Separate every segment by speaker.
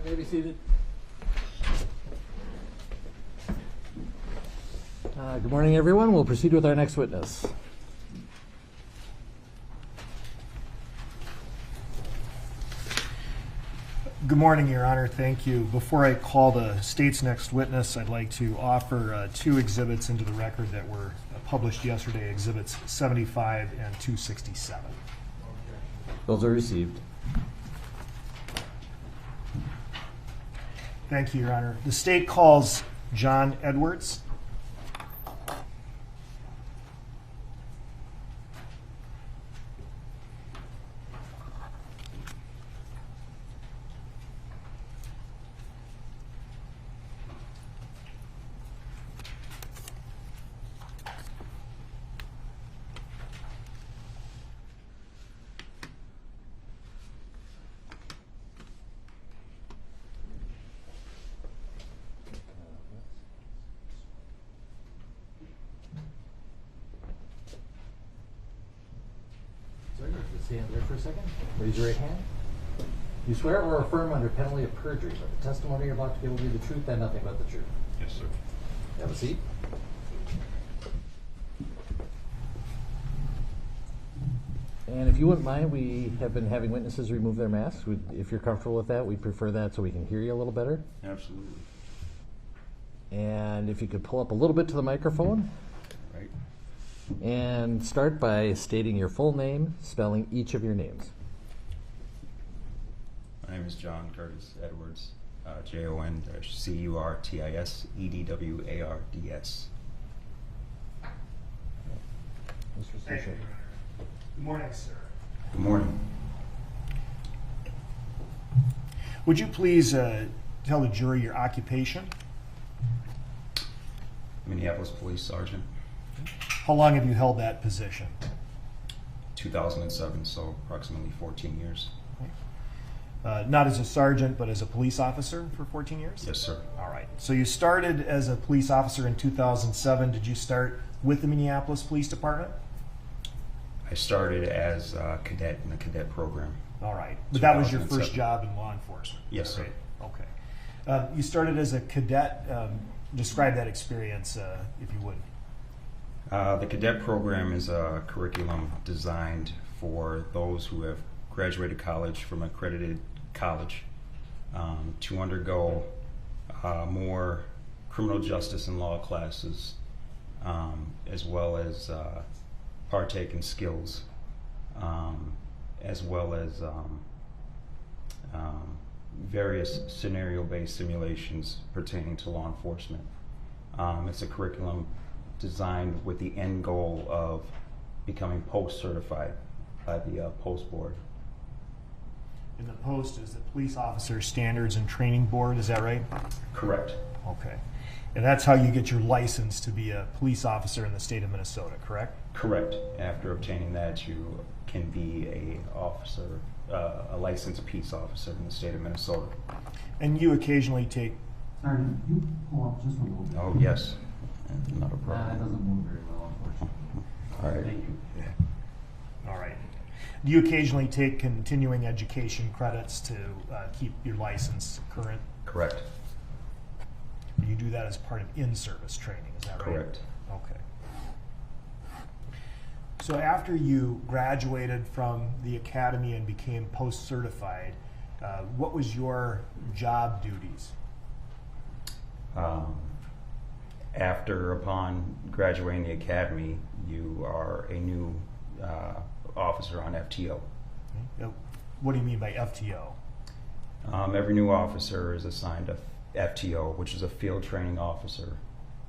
Speaker 1: May be seated. Good morning, everyone. We'll proceed with our next witness.
Speaker 2: Good morning, Your Honor. Thank you. Before I call the state's next witness, I'd like to offer two exhibits into the record that were published yesterday, Exhibits 75 and 267.
Speaker 1: Those are received.
Speaker 2: Thank you, Your Honor. The state calls John Edwards.
Speaker 1: Stand there for a second. Raise your right hand. You swear or affirm under penalty of perjury that the testimony you're about to give will be the truth and nothing but the truth?
Speaker 3: Yes, sir.
Speaker 1: Have a seat. And if you wouldn't mind, we have been having witnesses remove their masks. If you're comfortable with that, we prefer that so we can hear you a little better.
Speaker 3: Absolutely.
Speaker 1: And if you could pull up a little bit to the microphone.
Speaker 3: Right.
Speaker 1: And start by stating your full name, spelling each of your names.
Speaker 3: My name is John Curtis Edwards, Jon-Curtisedwards.
Speaker 2: Thank you, Your Honor. Good morning, sir.
Speaker 3: Good morning.
Speaker 2: Would you please tell the jury your occupation?
Speaker 3: Minneapolis Police Sergeant,
Speaker 2: How long have you held that position?
Speaker 3: 2007, so approximately 14 years.
Speaker 2: Not as a sergeant, but as a police officer for 14 years?
Speaker 3: Yes, sir.
Speaker 2: All right. So you started as a police officer in 2007. Did you start with the Minneapolis Police Department?
Speaker 3: I started as a cadet in the cadet program.
Speaker 2: All right. But that was your first
Speaker 3: 2007.
Speaker 2: job in law enforcement?
Speaker 3: Yes, sir.
Speaker 2: Right. Okay. You started as a cadet. Describe that experience, if you would.
Speaker 3: The cadet program is a curriculum designed for those who have graduated college from accredited college to undergo more criminal justice and law classes, as well as partake in skills, as well as various scenario-based simulations pertaining to law enforcement. It's a curriculum designed with the end goal of becoming post-certified by the Post Board.
Speaker 2: And the post is the Police Officer Standards and Training Board, is that right?
Speaker 3: Correct.
Speaker 2: Okay. And that's how you get your license to be a police officer in the state of Minnesota, correct?
Speaker 3: Correct. After obtaining that, you can be a licensed peace officer in the state of Minnesota.
Speaker 2: And you occasionally take...
Speaker 4: Sergeant, can you pull up just a little bit?
Speaker 3: Oh, yes. Not a
Speaker 4: That
Speaker 3: problem.
Speaker 4: doesn't move very well, unfortunately.
Speaker 3: All right.
Speaker 4: Thank you.
Speaker 2: All right. Do you occasionally take continuing education credits to keep your license current?
Speaker 3: Correct.
Speaker 2: You do that as part of in-service training, is that right?
Speaker 3: Correct.
Speaker 2: Okay. So after you graduated from the academy and became post-certified, what was your job duties?
Speaker 3: Upon graduating the academy, you are a new officer on FTO.
Speaker 2: What do you mean by FTO?
Speaker 3: Every new officer is assigned a FTO, which is a field training officer,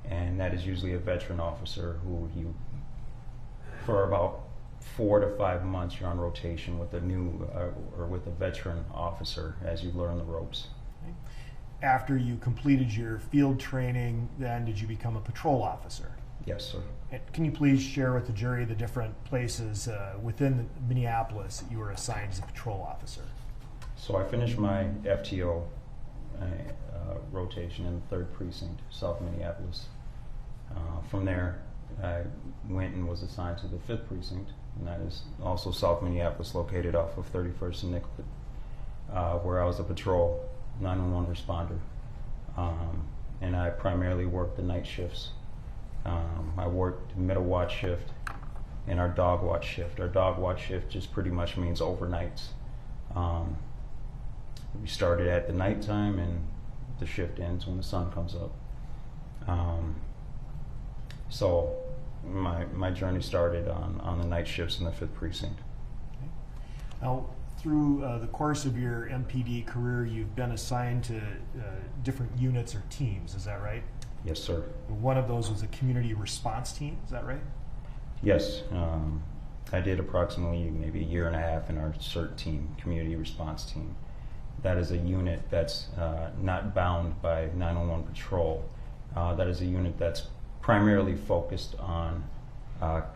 Speaker 3: and that is usually a veteran officer who you, for about 4 to 5 months, you're on rotation with a new or with a veteran officer as you learn the ropes.
Speaker 2: After you completed your field training, then did you become a patrol officer?
Speaker 3: Yes, sir.
Speaker 2: Can you please share with the jury the different places within Minneapolis that you were assigned as a patrol officer?
Speaker 3: So I finished my FTO rotation in the 3rd Precinct, South Minneapolis. From there, I went and was assigned to the 5th Precinct, and that is also South Minneapolis, located off of 31st and Nicollet, where I was a patrol 911 responder, and I primarily worked the night shifts. I worked middle watch shift and our dog watch shift. Our dog watch shift just pretty much means overnights. We started at the nighttime and the shift ends when the sun comes up. So my journey started on the night shifts in the 5th Precinct.
Speaker 2: Now, through the course of your MPD career, you've been assigned to different units or teams, is that right?
Speaker 3: Yes, sir.
Speaker 2: One of those was a community response team, is that right?
Speaker 3: Yes. I did approximately maybe a year and a half in our CERT team, community response team. That is a unit that's not bound by 911 patrol. That is a unit that's primarily focused on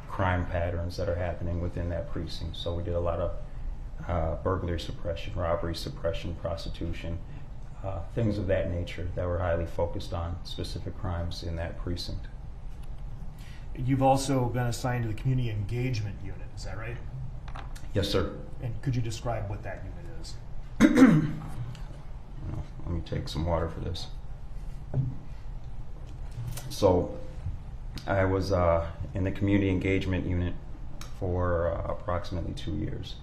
Speaker 3: crime patterns that are happening within that precinct. So we did a lot of burglary suppression, robbery suppression, prostitution, things of that nature that were highly focused on specific crimes in that precinct.
Speaker 2: You've also been assigned to the community engagement unit, is that right?
Speaker 3: Yes, sir.
Speaker 2: And could you describe what that unit is?
Speaker 3: Let me take some water for this. So I was in the community engagement unit for approximately 2 years.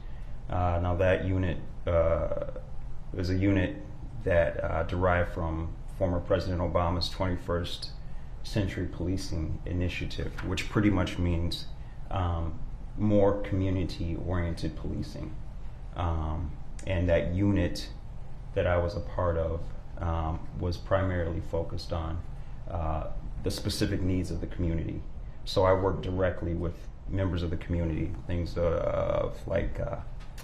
Speaker 3: Now that unit was a unit that derived from former President Obama's 21st Century Policing Initiative, which pretty much means more community-oriented policing. And that unit that I was a part of was primarily focused on the specific needs of the community. So I worked directly with members of the community, things of like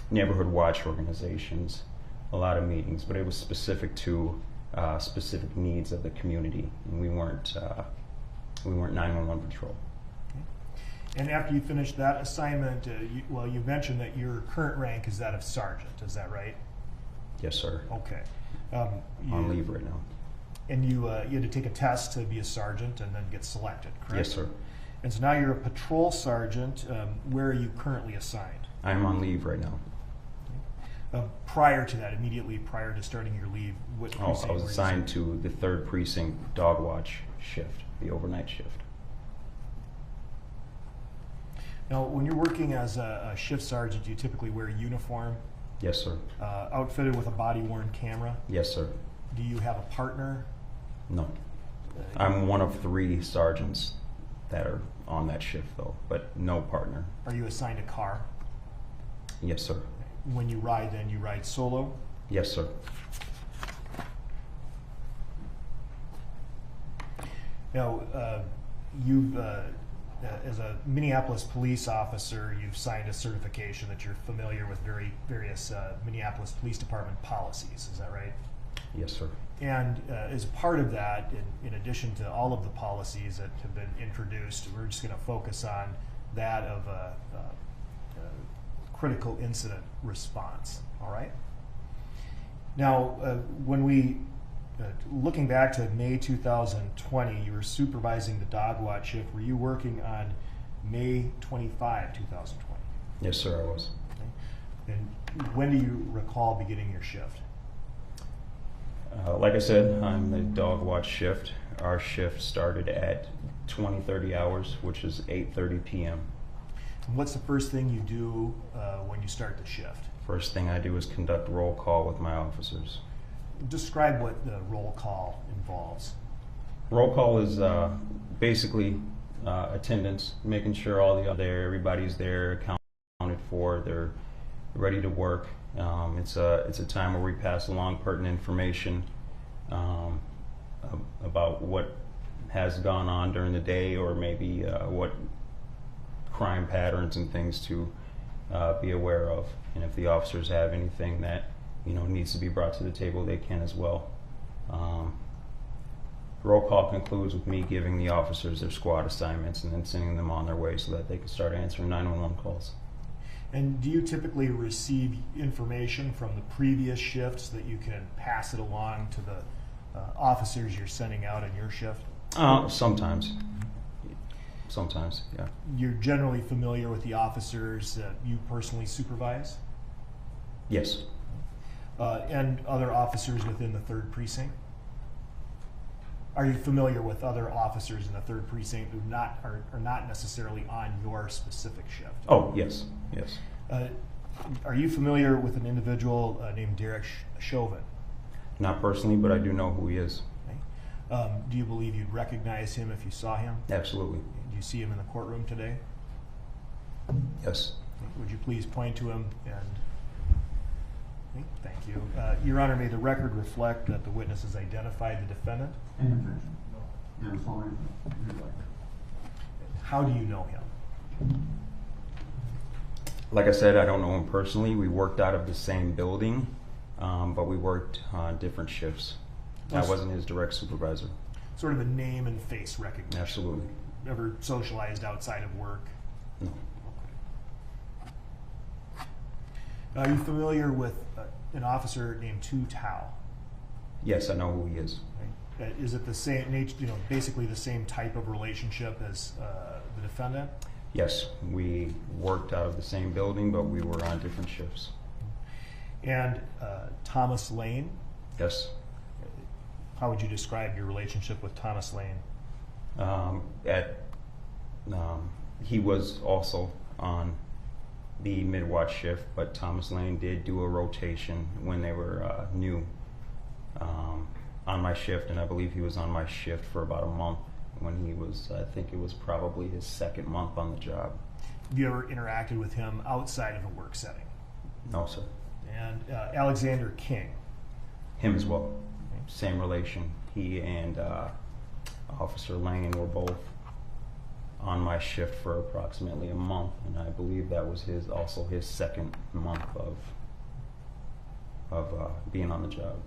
Speaker 3: neighborhood watch organizations, a lot of meetings, but it was specific to specific needs of the community, and we weren't 911 patrol.
Speaker 2: And after you finished that assignment, you mentioned that your current rank is that of sergeant, is that right?
Speaker 3: Yes, sir.
Speaker 2: Okay.
Speaker 3: On leave right now.
Speaker 2: And you had to take a test to be a sergeant and then get selected, correct?
Speaker 3: Yes, sir.
Speaker 2: And so now you're a patrol sergeant. Where are you currently assigned?
Speaker 3: I'm on leave right now.
Speaker 2: Prior to that, immediately prior to starting your leave, what precinct
Speaker 3: I was
Speaker 2: were you
Speaker 3: assigned to the 3rd Precinct dog watch shift, the overnight shift.
Speaker 2: Now, when you're working as a shift sergeant, do you typically wear a uniform,
Speaker 3: Yes, sir.
Speaker 2: outfitted with a body-worn camera?
Speaker 3: Yes, sir.
Speaker 2: Do you have a partner?
Speaker 3: No. I'm one of 3 sergeants that are on that shift, though, but no partner.
Speaker 2: Are you assigned a car?
Speaker 3: Yes, sir.
Speaker 2: When you ride, then you ride solo?
Speaker 3: Yes, sir.
Speaker 2: Now, you've, as a Minneapolis police officer, you've signed a certification that you're familiar with various Minneapolis Police Department policies, is that right?
Speaker 3: Yes, sir.
Speaker 2: And as part of that, in addition to all of the policies that have been introduced, we're just going to focus on that of critical incident response, all right? Now, when we, looking back to May 2020, you were supervising the dog watch shift. Were you working on May 25, 2020?
Speaker 3: Yes, sir, I was.
Speaker 2: Okay. And when do you recall beginning your shift?
Speaker 3: Like I said, I'm the dog watch shift. Our shift started at 20-30 hours, which is 8:30 p.m.
Speaker 2: And what's the first thing you do when you start the shift?
Speaker 3: First thing I do is conduct roll call with my officers.
Speaker 2: Describe what the roll call involves.
Speaker 3: Roll call is basically attendance, making sure all the other everybody's there, accounted for, they're ready to work. It's a time where we pass along pertinent information about what has gone on during the day, or maybe what crime patterns and things to be aware of. And if the officers have anything that needs to be brought to the table, they can as well. Roll call concludes with me giving the officers their squad assignments and then sending them on their way so that they can start answering 911 calls.
Speaker 2: And do you typically receive information from the previous shifts that you can pass it along to the officers you're sending out in your shift?
Speaker 3: Sometimes. Sometimes, yeah.
Speaker 2: You're generally familiar with the officers that you personally supervise?
Speaker 3: Yes.
Speaker 2: And other officers within the 3rd precinct? Are you familiar with other officers in the 3rd precinct who are not necessarily on your specific shift?
Speaker 3: Oh, yes, yes.
Speaker 2: Are you familiar with an individual named Derek Chauvin?
Speaker 3: Not personally, but I do know who he is.
Speaker 2: Okay. Do you believe you'd recognize him if you saw him?
Speaker 3: Absolutely.
Speaker 2: Do you see him in the courtroom today?
Speaker 3: Yes.
Speaker 2: Would you please point to him and... Okay, thank you. Your Honor, may the record reflect that the witness has identified the defendant?
Speaker 4: Any objection? No, it's all right.
Speaker 2: How do you know him?
Speaker 3: Like I said, I don't know him personally. We worked out of the same building, but we worked on different shifts. I wasn't his direct supervisor.
Speaker 2: Sort of a name and face recognition.
Speaker 3: Absolutely.
Speaker 2: Ever socialized outside of work?
Speaker 3: No.
Speaker 2: Are you familiar with an officer named Tu Tao?
Speaker 3: Yes, I know who he is.
Speaker 2: Right. Is it the same nature, basically the same type of relationship as the defendant?
Speaker 3: Yes, we worked out of the same building, but we were on different shifts.
Speaker 2: And Thomas Lane?
Speaker 3: Yes.
Speaker 2: How would you describe your relationship with Thomas Lane?
Speaker 3: He was also on the mid-watch shift, but Thomas Lane did do a rotation when they were new on my shift, and I believe he was on my shift for about a month when he was, I think it was probably his 2nd month on the job.
Speaker 2: Have you ever interacted with him outside of a work setting?
Speaker 3: No, sir.
Speaker 2: And Alexander King?
Speaker 3: Him as well. Same relation. He and Officer Lane were both on my shift for approximately a month, and I believe that was also his 2nd month of being on the job.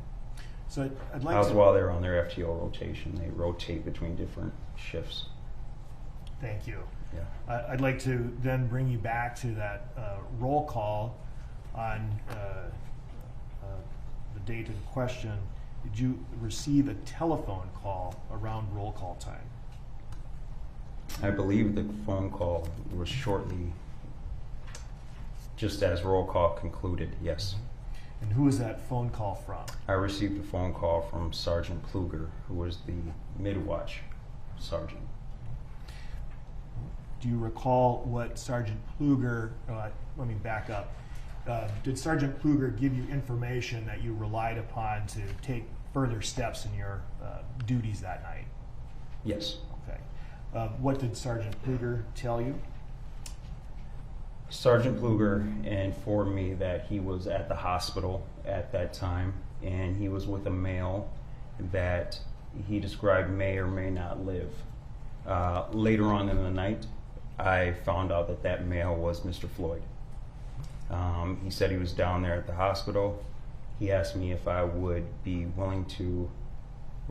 Speaker 2: So I'd like
Speaker 3: That was
Speaker 2: to...
Speaker 3: while they were on their FTO rotation. They rotate between different shifts.
Speaker 2: Thank you.
Speaker 3: Yeah.
Speaker 2: I'd like to then bring you back to that roll call on the date of the question. Did you receive a telephone call around roll call time?
Speaker 3: I believe the phone call was shortly, just as roll call concluded, yes.
Speaker 2: And who was that phone call from?
Speaker 3: I received a phone call from Sergeant Pluger, who was the mid-watch sergeant.
Speaker 2: Do you recall what Sergeant Pluger, let me back up. Did Sergeant Pluger give you information that you relied upon to take further steps in your duties that night?
Speaker 3: Yes.
Speaker 2: Okay. What did Sergeant Pluger tell you?
Speaker 3: Sergeant Pluger informed me that he was at the hospital at that time, and he was with a male that he described may or may not live. Later on in the night, I found out that that male was Mr. Floyd. He said he was down there at the hospital. He asked me if I would be willing to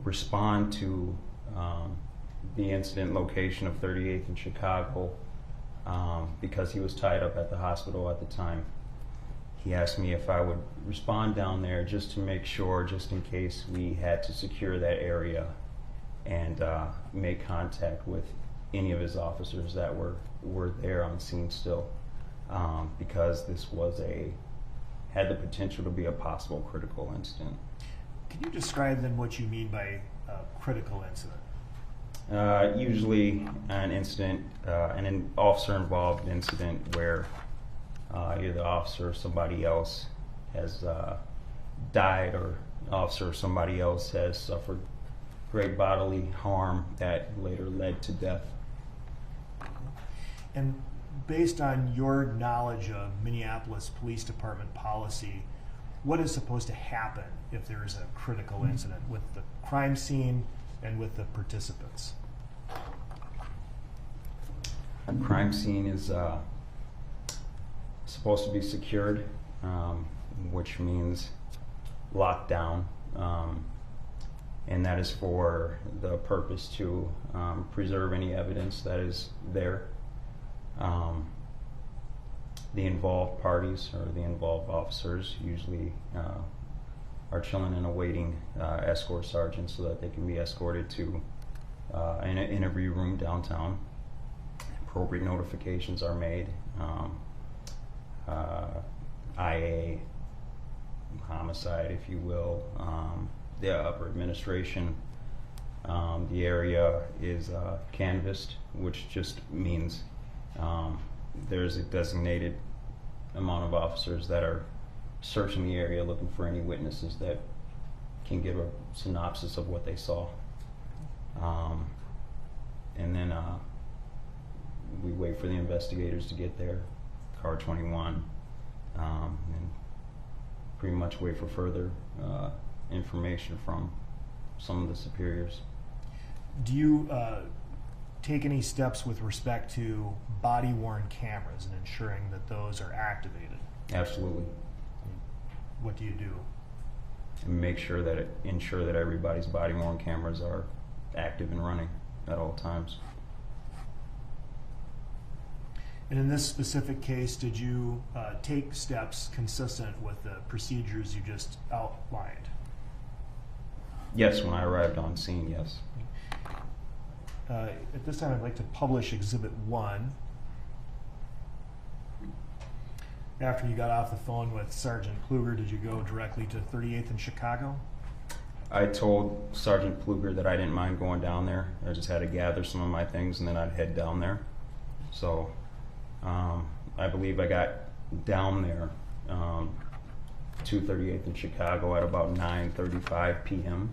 Speaker 3: respond to the incident location of 38th in Chicago because he was tied up at the hospital at the time. He asked me if I would respond down there just to make sure, just in case we had to secure that area and make contact with any of his officers that were there on scene still, because this had the potential to be a possible critical incident.
Speaker 2: Can you describe then what you mean by critical incident?
Speaker 3: Usually an officer-involved incident where either the officer or somebody else has died, or an officer or somebody else has suffered great bodily harm that later led to death.
Speaker 2: And based on your knowledge of Minneapolis Police Department policy, what is supposed to happen if there is a critical incident with the crime scene and with the participants?
Speaker 3: A crime scene is supposed to be secured, which means locked down, and that is for the purpose to preserve any evidence that is there. The involved parties or the involved officers usually are chilling and awaiting escort sergeants so that they can be escorted to an interview room downtown. Appropriate notifications are made. IA homicide, if you will. The upper administration, the area is canvassed, which just means there's a designated amount of officers that are searching the area looking for any witnesses that can give a synopsis of what they saw. And then we wait for the investigators to get there, car 21, and pretty much wait for further information from some of the superiors.
Speaker 2: Do you take any steps with respect to body-worn cameras and ensuring that those are activated?
Speaker 3: Absolutely.
Speaker 2: What do you do?
Speaker 3: And make sure that ensure that everybody's body-worn cameras are active and running at all times.
Speaker 2: And in this specific case, did you take steps consistent with the procedures you just outlined?
Speaker 3: Yes, when I arrived on scene, yes.
Speaker 2: At this time, I'd like to publish Exhibit 1. After you got off the phone with Sergeant Kluger, did you go directly to 38th in Chicago?
Speaker 3: I told Sergeant Pluger that I didn't mind going down there. I just had to gather some of my things and then I'd head down there. So I believe I got down there to 38th in Chicago at about 9:35 p.m.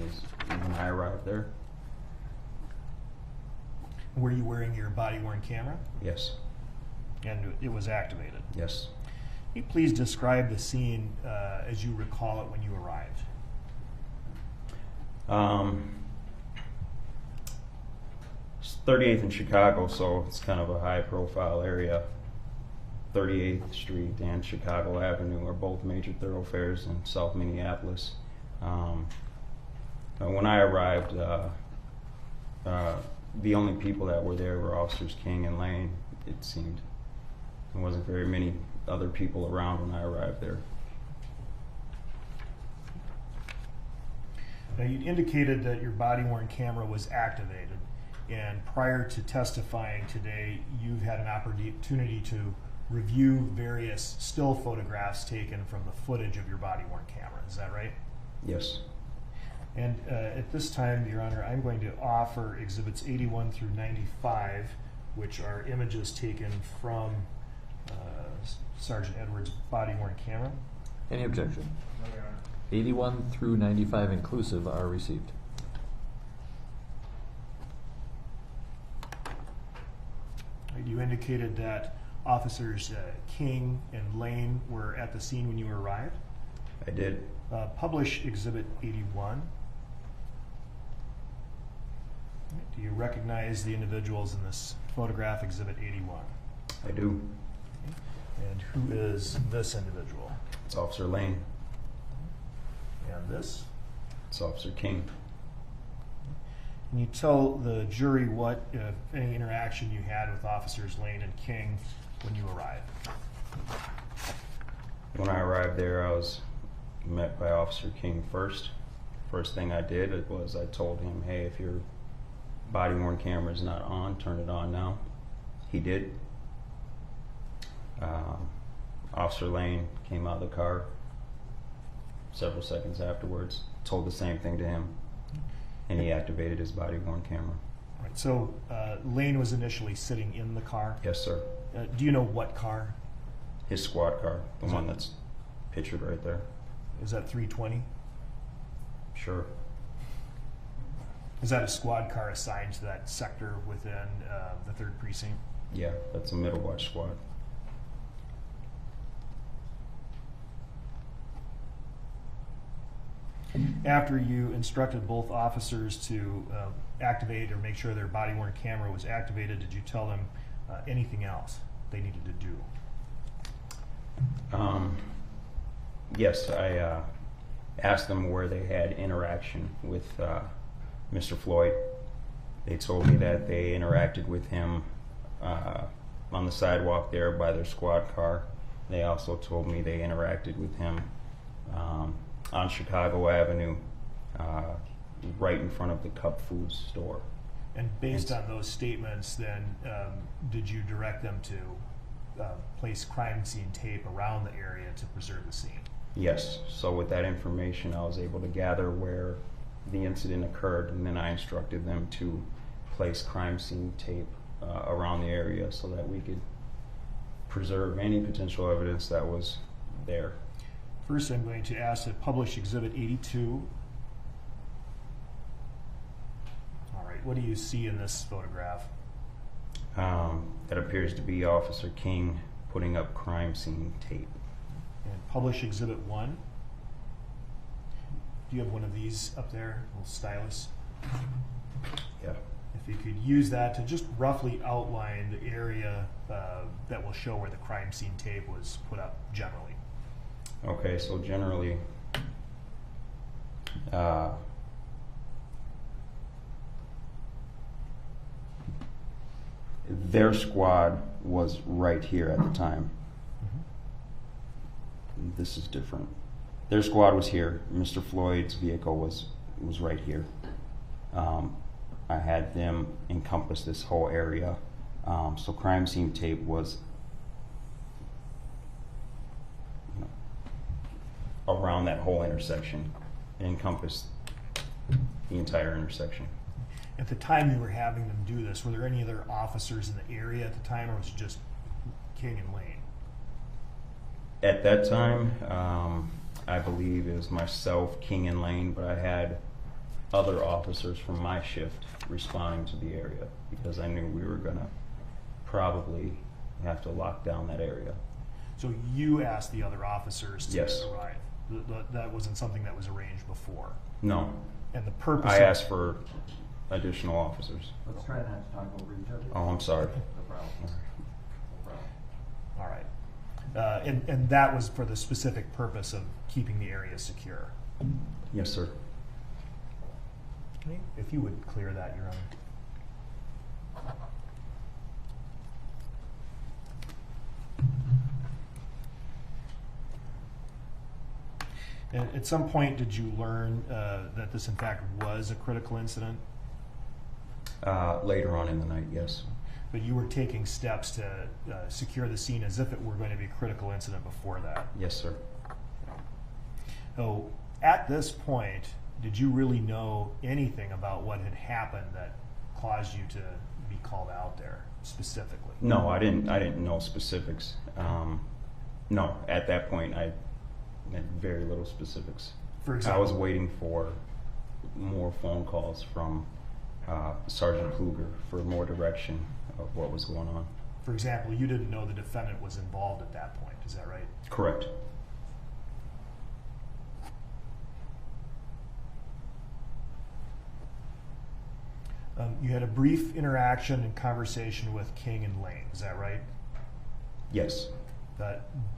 Speaker 3: is when I arrived there.
Speaker 2: Were you wearing your body-worn camera?
Speaker 3: Yes.
Speaker 2: And it was activated.
Speaker 3: Yes.
Speaker 2: Can you please describe the scene as you recall it when you arrived?
Speaker 3: 38th in Chicago, so it's kind of a high-profile area. 38th Street and Chicago Avenue are both major thoroughfares in South Minneapolis. When I arrived, the only people that were there were Officers King and Lane, it seemed. There wasn't very many other people around when I arrived there.
Speaker 2: Now, you indicated that your body-worn camera was activated, and prior to testifying today, you've had an opportunity to review various still photographs taken from the footage of your body-worn camera. Is that right?
Speaker 3: Yes.
Speaker 2: And at this time, Your Honor, I'm going to offer Exhibits 81 through 95, which are images taken from Sergeant Edwards' body-worn camera.
Speaker 1: Any objection? 81 through 95 inclusive are received.
Speaker 2: You indicated that Officers King and Lane were at the scene when you arrived.
Speaker 3: I did.
Speaker 2: Publish Exhibit 81. Do you recognize the individuals in this photograph, Exhibit 81?
Speaker 3: I do.
Speaker 2: And who is this individual?
Speaker 3: It's Officer Lane.
Speaker 2: And this?
Speaker 3: It's Officer King.
Speaker 2: Can you tell the jury what, if any, interaction you had with Officers Lane and King when you arrived?
Speaker 3: When I arrived there, I was met by Officer King first. First thing I did was I told him, hey, if your body-worn camera is not on, turn it on now. He did. Officer Lane came out of the car several seconds afterwards, told the same thing to him, and he activated his body-worn camera.
Speaker 2: All right, so Lane was initially sitting in the car.
Speaker 3: Yes, sir.
Speaker 2: Do you know what car?
Speaker 3: His squad car, the one that's pictured right there.
Speaker 2: Is that 320?
Speaker 3: Sure.
Speaker 2: Is that a squad car assigned to that sector within the 3rd Precinct?
Speaker 3: Yeah, that's a middle watch squad.
Speaker 2: After you instructed both officers to activate or make sure their body-worn camera was activated, did you tell them anything else they needed to do?
Speaker 3: Yes, I asked them where they had interaction with Mr. Floyd. They told me that they interacted with him on the sidewalk there by their squad car. They also told me they interacted with him on Chicago Avenue, right in front of the Cup Foods store.
Speaker 2: And based on those statements, then, did you direct them to place crime scene tape around the area to preserve the scene?
Speaker 3: Yes, so with that information, I was able to gather where the incident occurred, and then I instructed them to place crime scene tape around the area so that we could preserve any potential evidence that was there.
Speaker 2: First, I'm going to ask to publish Exhibit 82. All right, what do you see in this photograph?
Speaker 3: That appears to be Officer King putting up crime scene tape.
Speaker 2: And publish Exhibit 1. Do you have one of these up there, a little stylus?
Speaker 3: Yeah.
Speaker 2: If you could use that to just roughly outline the area that will show where the crime scene tape was put up generally.
Speaker 3: Okay, so generally, their squad was right here at the time. This is different. Their squad was here. Mr. Floyd's vehicle was right here. I had them encompass this whole area. So crime scene tape was around that whole intersection. It encompassed the entire intersection.
Speaker 2: At the time you were having them do this, were there any other officers in the area at the time, or was it just King and Lane?
Speaker 3: At that time, I believe it was myself, King and Lane, but I had other officers from my shift responding to the area because I knew we were gonna probably have to lock down that area.
Speaker 2: So you asked the other officers to
Speaker 3: Yes.
Speaker 2: arrive? That wasn't something that was arranged before?
Speaker 3: No,
Speaker 2: And the purpose
Speaker 3: I
Speaker 2: of-
Speaker 3: asked for additional officers.
Speaker 4: Let's try not to talk over each other.
Speaker 3: Oh, I'm sorry.
Speaker 4: No problem. No problem.
Speaker 2: All right. And that was for the specific purpose of keeping the area secure?
Speaker 3: Yes, sir.
Speaker 2: Okay. If you would clear that, Your Honor. And at some point, did you learn that this in fact was a critical incident?
Speaker 3: Later on in the night, yes.
Speaker 2: But you were taking steps to secure the scene as if it were going to be a critical incident before that?
Speaker 3: Yes, sir.
Speaker 2: So at this point, did you really know anything about what had happened that caused you to be called out there specifically?
Speaker 3: No, I didn't know specifics. No, at that point, I had very little specifics.
Speaker 2: For
Speaker 3: I
Speaker 2: example?
Speaker 3: was waiting for more phone calls from Sergeant Kluger for more direction of what was going on.
Speaker 2: For example, you didn't know the defendant was involved at that point, is that right?
Speaker 3: Correct.
Speaker 2: You had a brief interaction and conversation with King and Lane, is that right?
Speaker 3: Yes.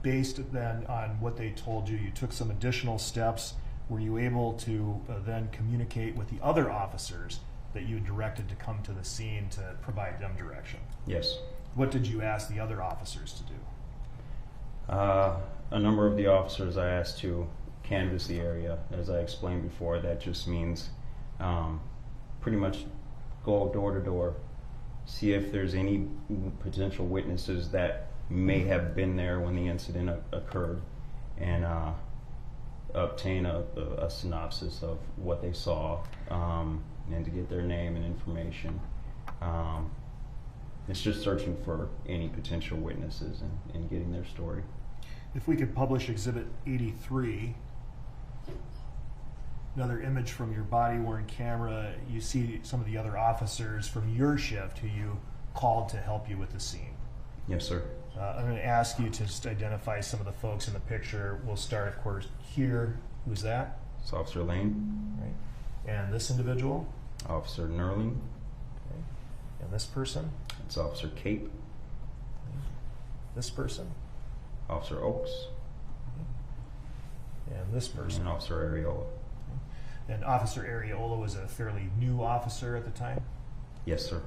Speaker 2: Based then on what they told you, you took some additional steps. Were you able to then communicate with the other officers that you had directed to come to the scene to provide them direction?
Speaker 3: Yes.
Speaker 2: What did you ask the other officers to do?
Speaker 3: A number of the officers I asked to canvass the area. As I explained before, that just means pretty much go door to door, see if there's any potential witnesses that may have been there when the incident occurred, and obtain a synopsis of what they saw, and to get their name and information. It's just searching for any potential witnesses and getting their story.
Speaker 2: If we could publish Exhibit 83, another image from your body-worn camera, you see some of the other officers from your shift who you called to help you with the scene.
Speaker 3: Yes, sir.
Speaker 2: I'm going to ask you to just identify some of the folks in the picture. We'll start, of course, here. Who's that?
Speaker 3: It's Officer Lane,
Speaker 2: Right. And this individual?
Speaker 3: Officer Nerling,
Speaker 2: Okay. And this person?
Speaker 3: it's Officer Cape,
Speaker 2: This person?
Speaker 3: Officer Oaks,
Speaker 2: And this person?
Speaker 3: and Officer Areola.
Speaker 2: And Officer Areola was a fairly new officer at the time?
Speaker 3: Yes, sir.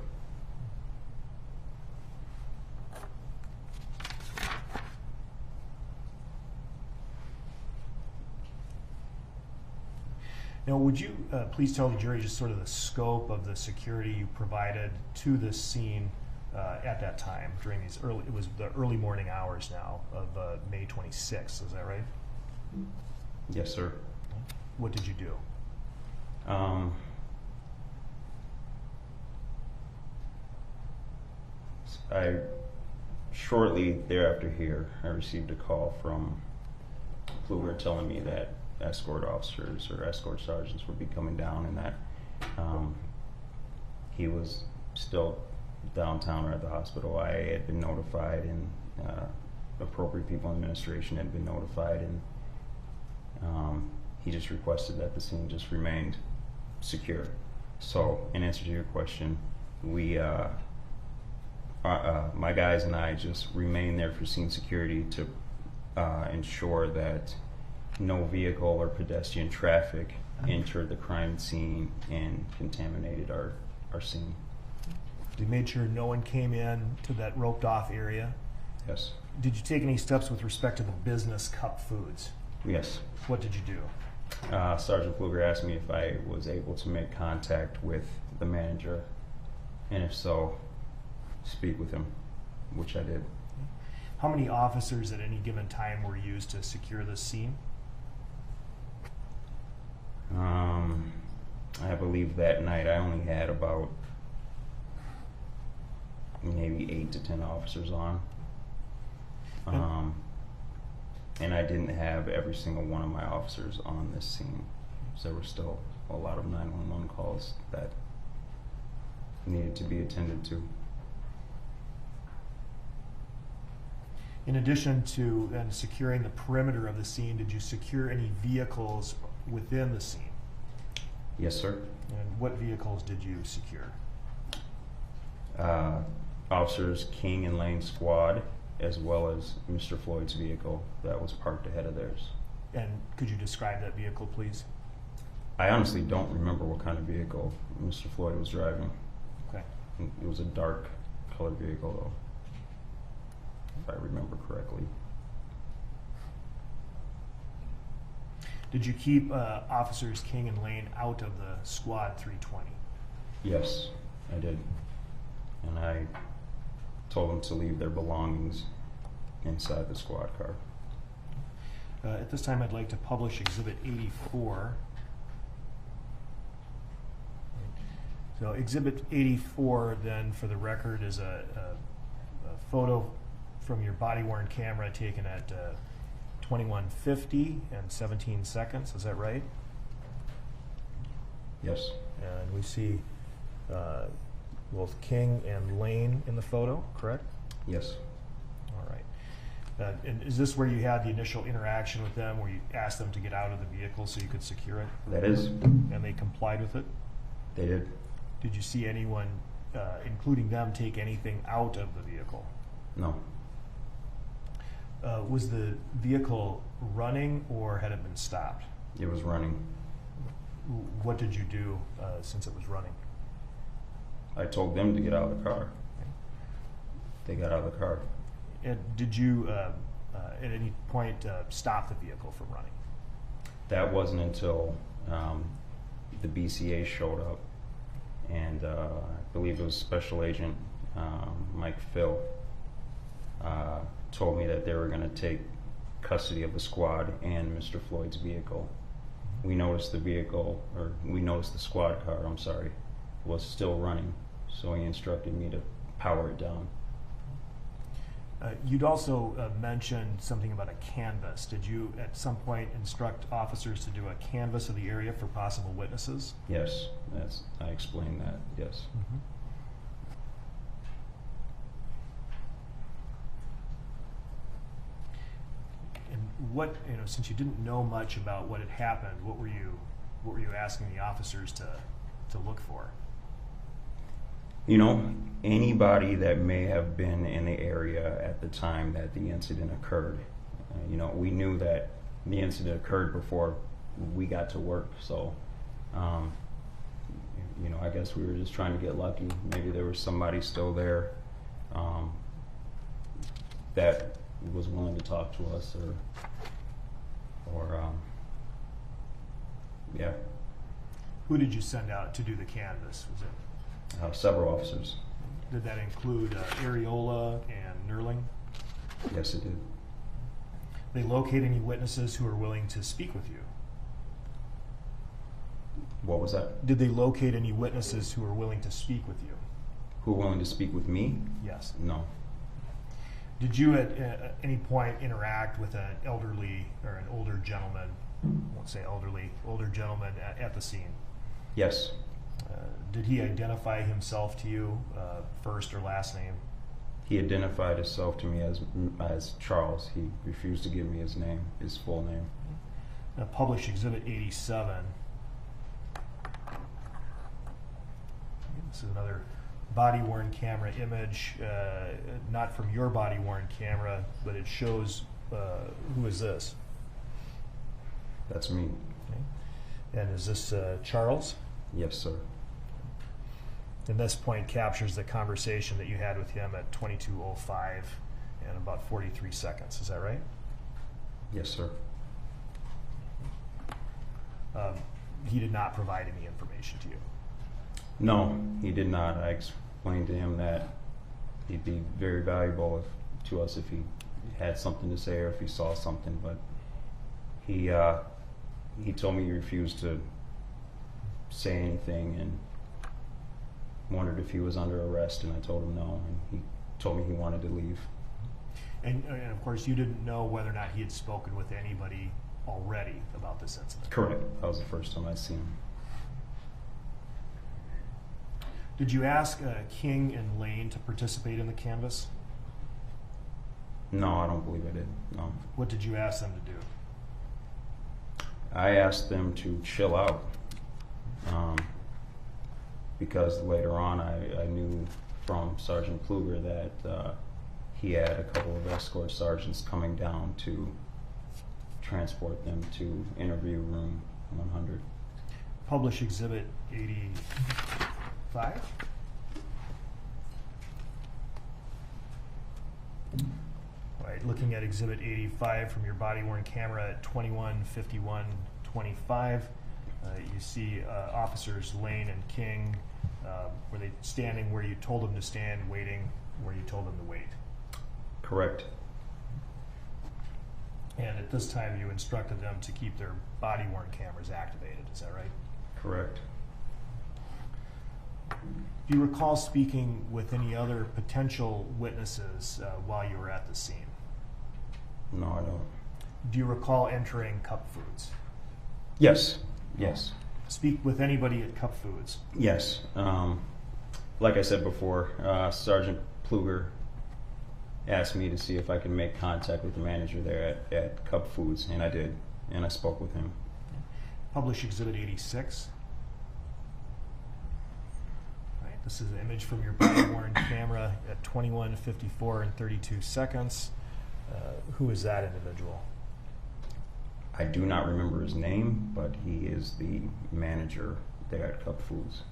Speaker 2: Now, would you please tell the jury just sort of the scope of the security you provided to this scene at that time during these early, it was the early morning hours now of May 26th, is that right?
Speaker 3: Yes, sir.
Speaker 2: What did you do?
Speaker 3: Shortly thereafter here, I received a call from Kluger telling me that escort officers or escort sergeants would be coming down, and that he was still downtown or at the hospital. I had been notified, and appropriate people in administration had been notified, and he just requested that the scene just remained secure. So, in answer to your question, we my guys and I just remained there for scene security to ensure that no vehicle or pedestrian traffic entered the crime scene and contaminated our scene.
Speaker 2: You made sure no one came in to that roped off area.
Speaker 3: Yes.
Speaker 2: Did you take any steps with respect to the business cup foods?
Speaker 3: Yes.
Speaker 2: What did you do?
Speaker 3: Sergeant Kluger asked me if I was able to make contact with the manager, and if so, speak with him, which I did.
Speaker 2: How many officers at any given time were used to secure this scene?
Speaker 3: I believe that night I only had about maybe 8 to 10 officers on. And I didn't have every single one of my officers on this scene. So there were still a lot of 911 calls that needed to be attended to.
Speaker 2: In addition to securing the perimeter of the scene, did you secure any vehicles within the scene?
Speaker 3: Yes, sir.
Speaker 2: And what vehicles did you secure?
Speaker 3: Officers King and Lane squad, as well as Mr. Floyd's vehicle that was parked ahead of theirs.
Speaker 2: And could you describe that vehicle, please?
Speaker 3: I honestly don't remember what kind of vehicle Mr. Floyd was driving.
Speaker 2: Okay.
Speaker 3: It was a dark colored vehicle, though, if I remember correctly.
Speaker 2: Did you keep officers King and Lane out of the squad 320?
Speaker 3: Yes, I did. And I told them to leave their belongings inside the squad car.
Speaker 2: At this time, I'd like to publish Exhibit 84. So Exhibit 84, then, for the record, is a photo from your body-worn camera taken at 21:50 and 17 seconds. Is that right?
Speaker 3: Yes.
Speaker 2: And we see both King and Lane in the photo, correct?
Speaker 3: Yes.
Speaker 2: All right. And is this where you had the initial interaction with them, where you asked them to get out of the vehicle so you could secure it?
Speaker 3: That is.
Speaker 2: And they complied with it?
Speaker 3: They did.
Speaker 2: Did you see anyone, including them, take anything out of the vehicle?
Speaker 3: No.
Speaker 2: Was the vehicle running, or had it been stopped?
Speaker 3: It was running.
Speaker 2: What did you do since it was running?
Speaker 3: I told them to get out of the car. They got out of the car.
Speaker 2: And did you, at any point, stop the vehicle from running?
Speaker 3: That wasn't until the BCA showed up, and I believe it was Special Agent Mike Phil told me that they were going to take custody of the squad and Mr. Floyd's vehicle. We noticed the vehicle, or we noticed the squad car, I'm sorry, was still running, so he instructed me to power it down.
Speaker 2: You'd also mentioned something about a canvass. Did you at some point instruct officers to do a canvass of the area for possible witnesses?
Speaker 3: Yes, I explained that, yes.
Speaker 2: Mm-hmm. And what, since you didn't know much about what had happened, what were you asking the officers to look for?
Speaker 3: Anybody that may have been in the area at the time that the incident occurred. We knew that the incident occurred before we got to work, so I guess we were just trying to get lucky. Maybe there was somebody still there that was willing to talk to us, or yeah.
Speaker 2: Who did you send out to do the canvass? Was it?
Speaker 3: Several officers.
Speaker 2: Did that include Areola and Nerling?
Speaker 3: Yes, it did.
Speaker 2: They locate any witnesses who are willing to speak with you?
Speaker 3: What was that?
Speaker 2: Did they locate any witnesses who are willing to speak with you?
Speaker 3: Who willing to speak with me?
Speaker 2: Yes.
Speaker 3: No.
Speaker 2: Did you at any point interact with an elderly or an older gentleman, I won't say elderly, older gentleman at the scene?
Speaker 3: Yes.
Speaker 2: Did he identify himself to you, first or last name?
Speaker 3: He identified himself to me as Charles. He refused to give me his name, his full name.
Speaker 2: Published Exhibit 87. This is another body-worn camera image, not from your body-worn camera, but it shows, who is this?
Speaker 3: That's me.
Speaker 2: Okay. And is this Charles?
Speaker 3: Yes, sir.
Speaker 2: And this point captures the conversation that you had with him at 22:05 and about 43 seconds. Is that right?
Speaker 3: Yes, sir.
Speaker 2: He did not provide any information to you.
Speaker 3: No, he did not. I explained to him that he'd be very valuable to us if he had something to say or if he saw something, but he told me he refused to say anything and wondered if he was under arrest, and I told him no, and he told me he wanted to leave.
Speaker 2: And of course, you didn't know whether or not he had spoken with anybody already about this incident.
Speaker 3: Correct. That was the first time I'd seen him.
Speaker 2: Did you ask King and Lane to participate in the canvass?
Speaker 3: No, I don't believe I did. No.
Speaker 2: What did you ask them to do?
Speaker 3: I asked them to chill out because later on I knew from Sergeant Pluger that he had a couple of escort sergeants coming down to transport them to interview room 100.
Speaker 2: Publish Exhibit 85. All right, looking at Exhibit 85 from your body-worn camera at 21:51:25, you see officers Lane and King. Were they standing where you told them to stand, waiting where you told them to wait?
Speaker 3: Correct.
Speaker 2: And at this time, you instructed them to keep their body-worn cameras activated. Is that right?
Speaker 3: Correct.
Speaker 2: Do you recall speaking with any other potential witnesses while you were at the scene?
Speaker 3: No, I don't.
Speaker 2: Do you recall entering Cup Foods?
Speaker 3: Yes. Yes.
Speaker 2: Speak with anybody at Cup Foods?
Speaker 3: Yes. Like I said before, Sergeant Pluger asked me to see if I could make contact with the manager there at Cup Foods, and I did, and I spoke with him.
Speaker 2: Publish Exhibit 86. Right, this is an image from your body-worn camera at 21:54 and 32 seconds. Who is that individual?
Speaker 3: I do not remember his name, but he is the manager there at Cup Foods.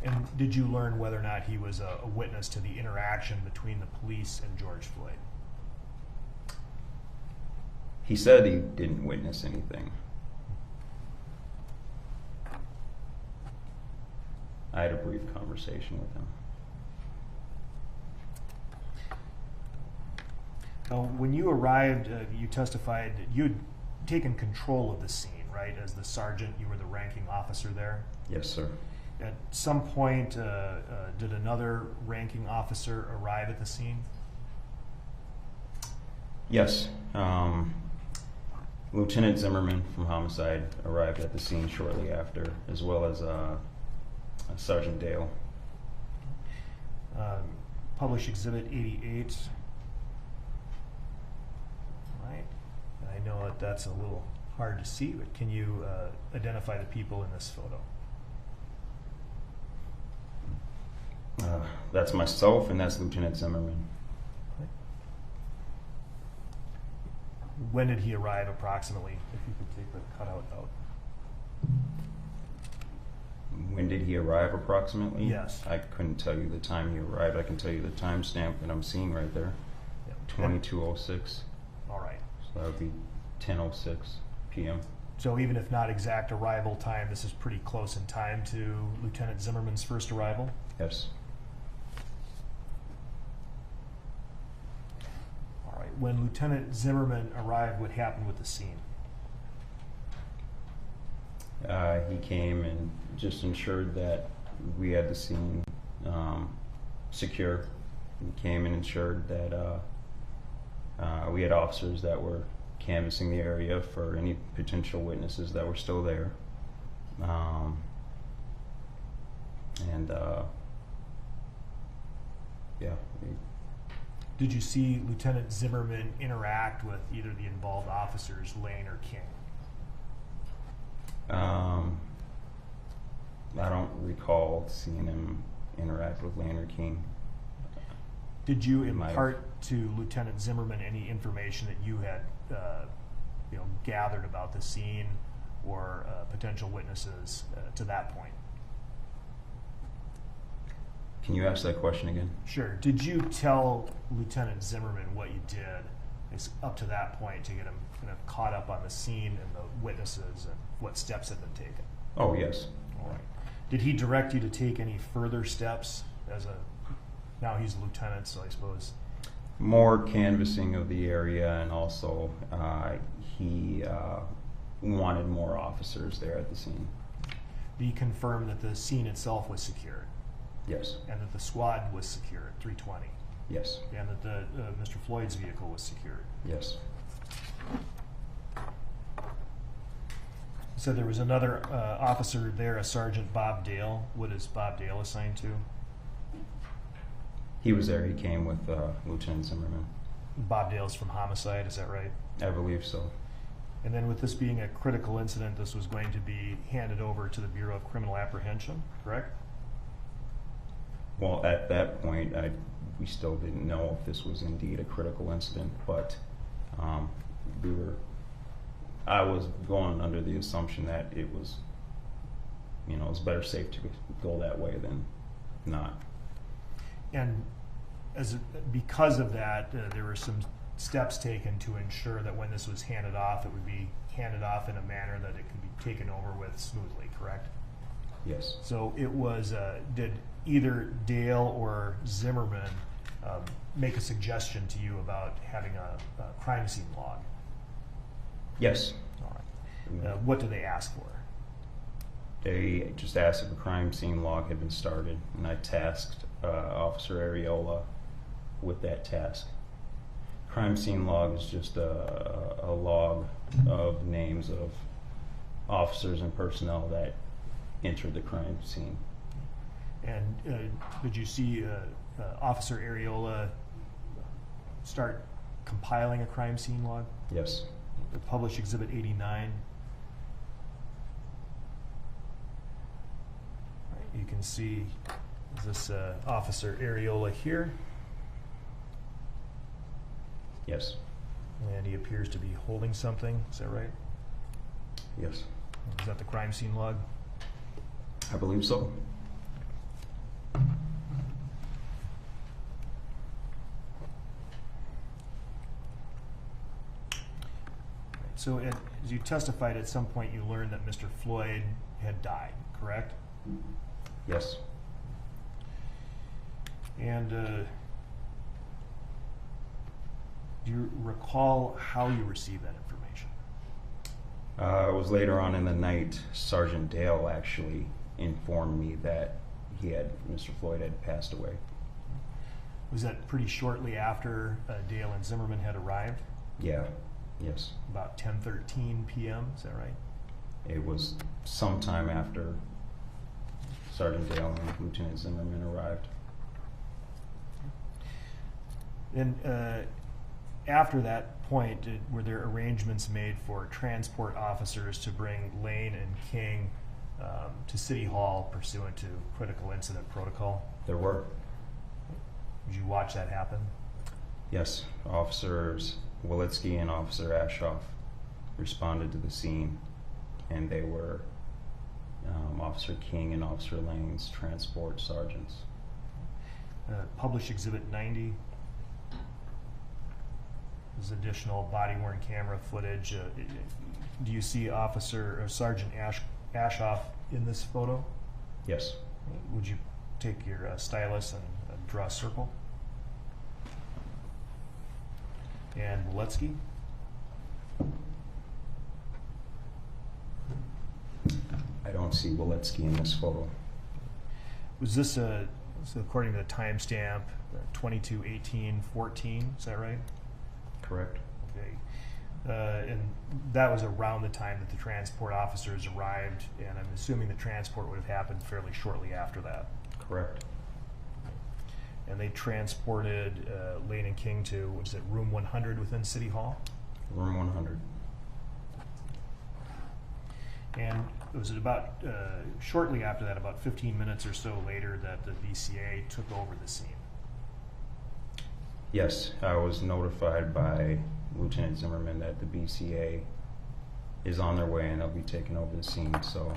Speaker 2: And did you learn whether or not he was a witness to the interaction between the police and George Floyd?
Speaker 3: He said he didn't witness anything. I had a brief conversation with him.
Speaker 2: When you arrived, you testified that you had taken control of the scene, right? As the sergeant, you were the ranking officer there.
Speaker 3: Yes, sir.
Speaker 2: At some point, did another ranking officer arrive at the scene?
Speaker 3: Yes. Lieutenant Zimmerman from Homicide arrived at the scene shortly after, as well as Sergeant Dale.
Speaker 2: Publish Exhibit 88. Right. I know that that's a little hard to see, but can you identify the people in this photo?
Speaker 3: That's myself, and that's Lieutenant Zimmerman.
Speaker 2: Okay. When did he arrive approximately? If you could take the cutout out.
Speaker 3: When did he arrive approximately?
Speaker 2: Yes.
Speaker 3: I couldn't tell you the time he arrived. I can tell you the timestamp that I'm seeing right there.
Speaker 2: Yep.
Speaker 3: 22:06.
Speaker 2: All right.
Speaker 3: So that would be 10:06 p.m.
Speaker 2: So even if not exact arrival time, this is pretty close in time to Lieutenant Zimmerman's first arrival?
Speaker 3: Yes.
Speaker 2: when Lieutenant Zimmerman arrived, what happened with the scene?
Speaker 3: He came and just ensured that we had the scene secure. He came and ensured that we had officers that were canvassing the area for any potential witnesses that were still there. Yeah.
Speaker 2: Did you see Lieutenant Zimmerman interact with either the involved officers, Lane or King?
Speaker 3: I don't recall seeing him interact with Lane or King.
Speaker 2: Did you
Speaker 3: Might have.
Speaker 2: impart to Lieutenant Zimmerman any information that you had, gathered about the scene or potential witnesses to that point?
Speaker 3: Can you ask that question again?
Speaker 2: Sure. Did you tell Lieutenant Zimmerman what you did up to that point to get him kind of caught up on the scene and the witnesses and what steps had been taken?
Speaker 3: Oh, yes.
Speaker 2: All right. Did he direct you to take any further steps now he's a lieutenant, so I suppose.
Speaker 3: More canvassing of the area, and also he wanted more officers there at the scene.
Speaker 2: Did he confirm that the scene itself was secured
Speaker 3: Yes.
Speaker 2: and that the squad was secured, 320,
Speaker 3: Yes.
Speaker 2: and that the Mr. Floyd's vehicle was secured?
Speaker 3: Yes.
Speaker 2: So there was another officer there, a Sergeant Bob Dale. What is Bob Dale assigned to?
Speaker 3: He was there. He came with Lieutenant Zimmerman.
Speaker 2: Bob Dale's from homicide, is that right?
Speaker 3: I believe so.
Speaker 2: And then with this being a critical incident, this was going to be handed over to the Bureau of Criminal Apprehension, correct?
Speaker 3: Well, at that point, we still didn't know if this was indeed a critical incident, but I was going under the assumption that it was, it's better safe to go that way than not.
Speaker 2: And because of that, there were some steps taken to ensure that when this was handed off, it would be handed off in a manner that it could be taken over with smoothly, correct?
Speaker 3: Yes.
Speaker 2: So it was, did either Dale or Zimmerman make a suggestion to you about having a crime scene log?
Speaker 3: Yes.
Speaker 2: All right. What did they ask for?
Speaker 3: They just asked if a crime scene log had been started, and I tasked Officer Areola with that task. Crime scene log is just a log of names of officers and personnel that entered the crime scene.
Speaker 2: And did you see Officer Areola start compiling a crime scene log?
Speaker 3: Yes.
Speaker 2: Published Exhibit 89. Right, you can see this Officer Areola here,
Speaker 3: Yes.
Speaker 2: and he appears to be holding something. Is that right?
Speaker 3: Yes.
Speaker 2: Is that the crime scene log?
Speaker 3: I believe so.
Speaker 2: So as you testified, at some point you learned that Mr. Floyd had died, correct?
Speaker 3: Yes.
Speaker 2: And do you recall how you received that information?
Speaker 3: It was later on in the night, Sergeant Dale actually informed me that Mr. Floyd had passed away.
Speaker 2: Was that pretty shortly after Dale and Zimmerman had arrived?
Speaker 3: Yeah. Yes.
Speaker 2: About 10:13 p.m., is that right?
Speaker 3: It was sometime after Sergeant Dale and Lieutenant Zimmerman arrived.
Speaker 2: And after that point, were there arrangements made for transport officers to bring Lane and King to City Hall pursuant to critical incident protocol?
Speaker 3: There were.
Speaker 2: Did you watch that happen?
Speaker 3: Yes. Officers Walitsky and Officer Ashoff responded to the scene, and they were Officer King and Officer Lane's transport sergeants.
Speaker 2: Published Exhibit 90. There's additional body-worn camera footage. Do you see Officer or Sergeant Ashoff in this photo?
Speaker 3: Yes.
Speaker 2: Would you take your stylus and draw a circle? And Waletsky?
Speaker 3: I don't see Waletsky in this photo.
Speaker 2: Was this so according to the timestamp, 22/18/14, is that right?
Speaker 3: Correct.
Speaker 2: Okay. And that was around the time that the transport officers arrived, and I'm assuming the transport would have happened fairly shortly after that.
Speaker 3: Correct.
Speaker 2: And they transported Lane and King to, what is it, room 100 within City Hall?
Speaker 3: Room 100.
Speaker 2: And was it about, shortly after that, about 15 minutes or so later, that the BCA took over the scene?
Speaker 3: Yes, I was notified by Lieutenant Zimmerman that the BCA is on their way and they'll be taking over the scene. So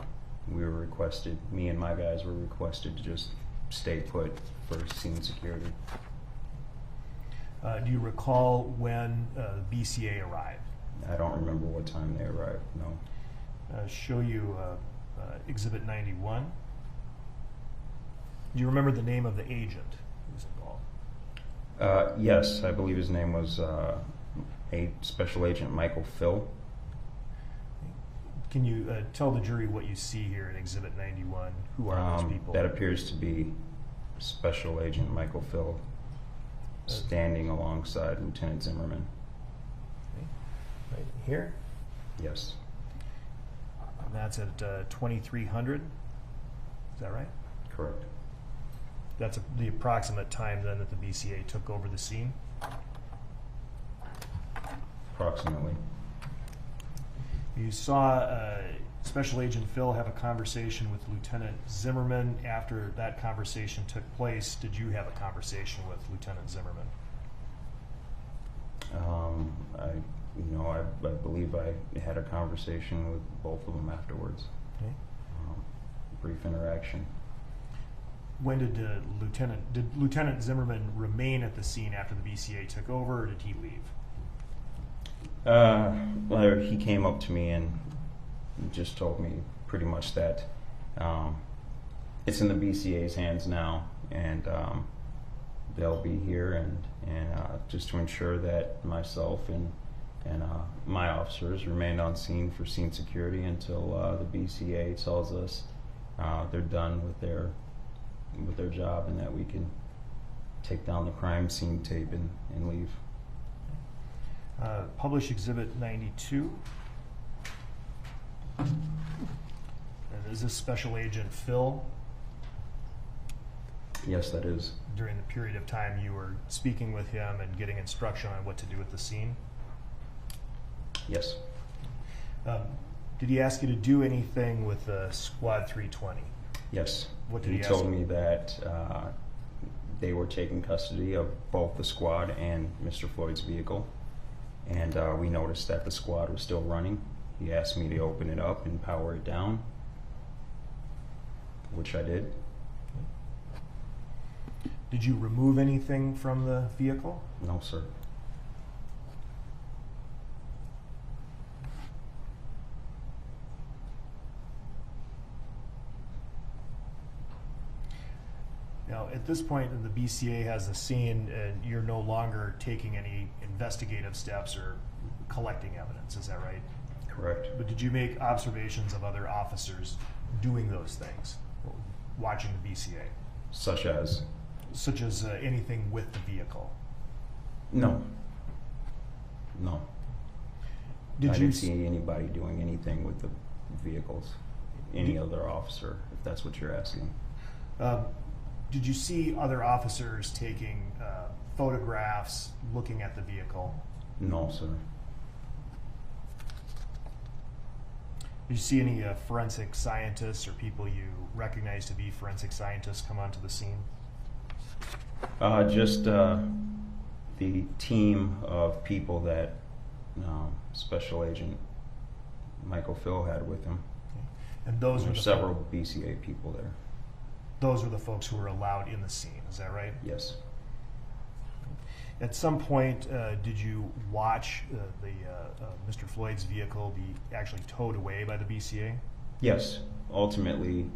Speaker 3: we were requested, me and my guys were requested to just stay put for scene security.
Speaker 2: Do you recall when BCA arrived?
Speaker 3: I don't remember what time they arrived, no.
Speaker 2: Show you Exhibit 91. Do you remember the name of the agent who was involved?
Speaker 3: Yes, I believe his name was a Special Agent Michael Phil.
Speaker 2: Can you tell the jury what you see here in Exhibit 91? Who are those people?
Speaker 3: That appears to be Special Agent Michael Phil standing alongside Lieutenant Zimmerman.
Speaker 2: Okay. Right here.
Speaker 3: Yes,
Speaker 2: And that's at 2300. Is that right?
Speaker 3: correct.
Speaker 2: That's the approximate time then that the BCA took over the scene.
Speaker 3: Approximately.
Speaker 2: You saw Special Agent Phil have a conversation with Lieutenant Zimmerman. After that conversation took place, did you have a conversation with Lieutenant Zimmerman?
Speaker 3: I believe I had a conversation with both of them afterwards.
Speaker 2: Okay.
Speaker 3: Brief interaction.
Speaker 2: When did Lieutenant Zimmerman remain at the scene after the BCA took over, or did he leave?
Speaker 3: Well, he came up to me and just told me pretty much that it's in the BCA's hands now, and they'll be here, and just to ensure that myself and my officers remained on scene for scene security until the BCA tells us they're done with their job and that we can take down the crime scene tape and leave.
Speaker 2: Publish Exhibit 92. And is this Special Agent Phil?
Speaker 3: Yes, that is.
Speaker 2: During the period of time you were speaking with him and getting instruction on what to do with the scene?
Speaker 3: Yes.
Speaker 2: Did he ask you to do anything with Squad 320?
Speaker 3: Yes.
Speaker 2: What did
Speaker 3: he
Speaker 2: he ask
Speaker 3: told
Speaker 2: you?
Speaker 3: me that they were taking custody of both the squad and Mr. Floyd's vehicle. And we noticed that the squad was still running. He asked me to open it up and power it down, which I did.
Speaker 2: Did you remove anything from the vehicle?
Speaker 3: No, sir.
Speaker 2: Now, at this point, the BCA has the scene, and you're no longer taking any investigative steps or collecting evidence. Is that right?
Speaker 3: Correct.
Speaker 2: But did you make observations of other officers doing those things, watching the BCA,
Speaker 3: Such as?
Speaker 2: such as anything with the vehicle?
Speaker 3: No. No.
Speaker 2: Did
Speaker 3: I
Speaker 2: you
Speaker 3: didn't see anybody doing anything with the vehicles. Any other officer, if that's what you're asking.
Speaker 2: Did you see other officers taking photographs, looking at the vehicle?
Speaker 3: No, sir.
Speaker 2: Did you see any forensic scientists or people you recognize to be forensic scientists come onto the scene?
Speaker 3: Just the team of people that Special Agent Michael Phil had with him.
Speaker 2: And those
Speaker 3: There
Speaker 2: were
Speaker 3: were
Speaker 2: the
Speaker 3: several BCA people there.
Speaker 2: those were the folks who were allowed in the scene. Is that right?
Speaker 3: Yes.
Speaker 2: At some point, did you watch Mr. Floyd's vehicle be actually towed away by the BCA?
Speaker 3: Yes. Ultimately,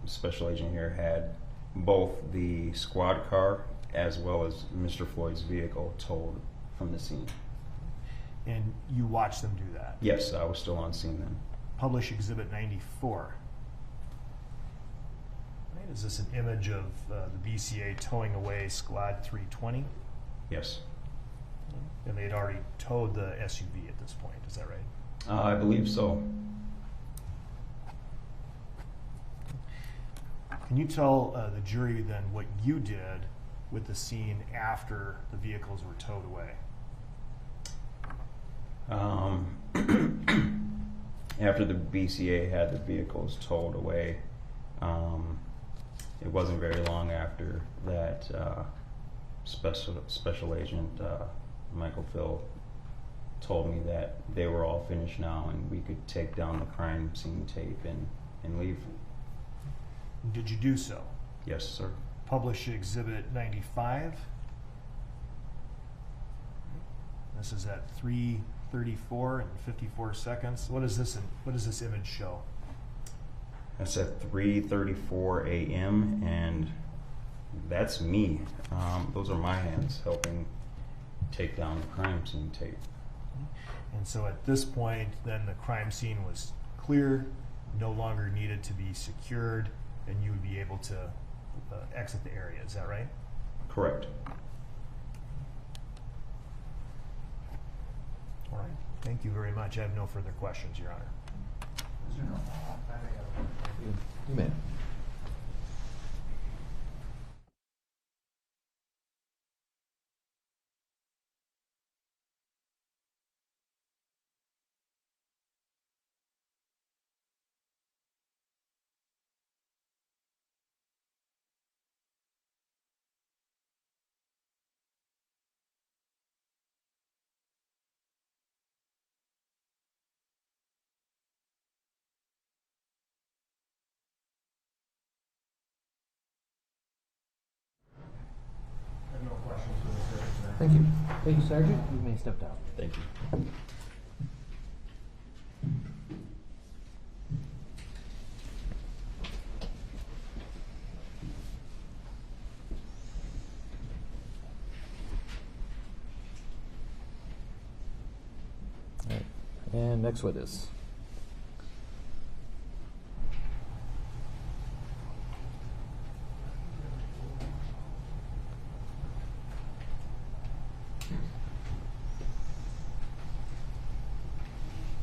Speaker 3: Special Agent here had both the squad car as well as Mr. Floyd's vehicle towed from the scene.
Speaker 2: And you watched them do that?
Speaker 3: Yes, I was still on scene then.
Speaker 2: Publish Exhibit 94. Right, is this an image of the BCA towing away Squad 320?
Speaker 3: Yes.
Speaker 2: And they'd already towed the SUV at this point, is that right?
Speaker 3: I believe so.
Speaker 2: Can you tell the jury then what you did with the scene after the vehicles were towed away?
Speaker 3: After the BCA had the vehicles towed away, it wasn't very long after that Special Agent Michael Phil told me that they were all finished now and we could take down the crime scene tape and leave.
Speaker 2: Did you do so?
Speaker 3: Yes, sir.
Speaker 2: Publish Exhibit 95. This is at 3:34 and 54 seconds. What does this image show?
Speaker 3: That's at 3:34 a.m. and that's me. Those are my hands helping take down the crime scene tape.
Speaker 2: And so at this point, then the crime scene was clear, no longer needed to be secured, and you would be able to exit the area. Is that right?
Speaker 3: Correct.
Speaker 2: All right. Thank you very much. I have no further questions, Your Honor.
Speaker 1: You may.
Speaker 2: I have no questions for this witness.
Speaker 1: Thank you. Thank you, Sergeant. You may step down.
Speaker 3: Thank you.
Speaker 1: All right. And next witness.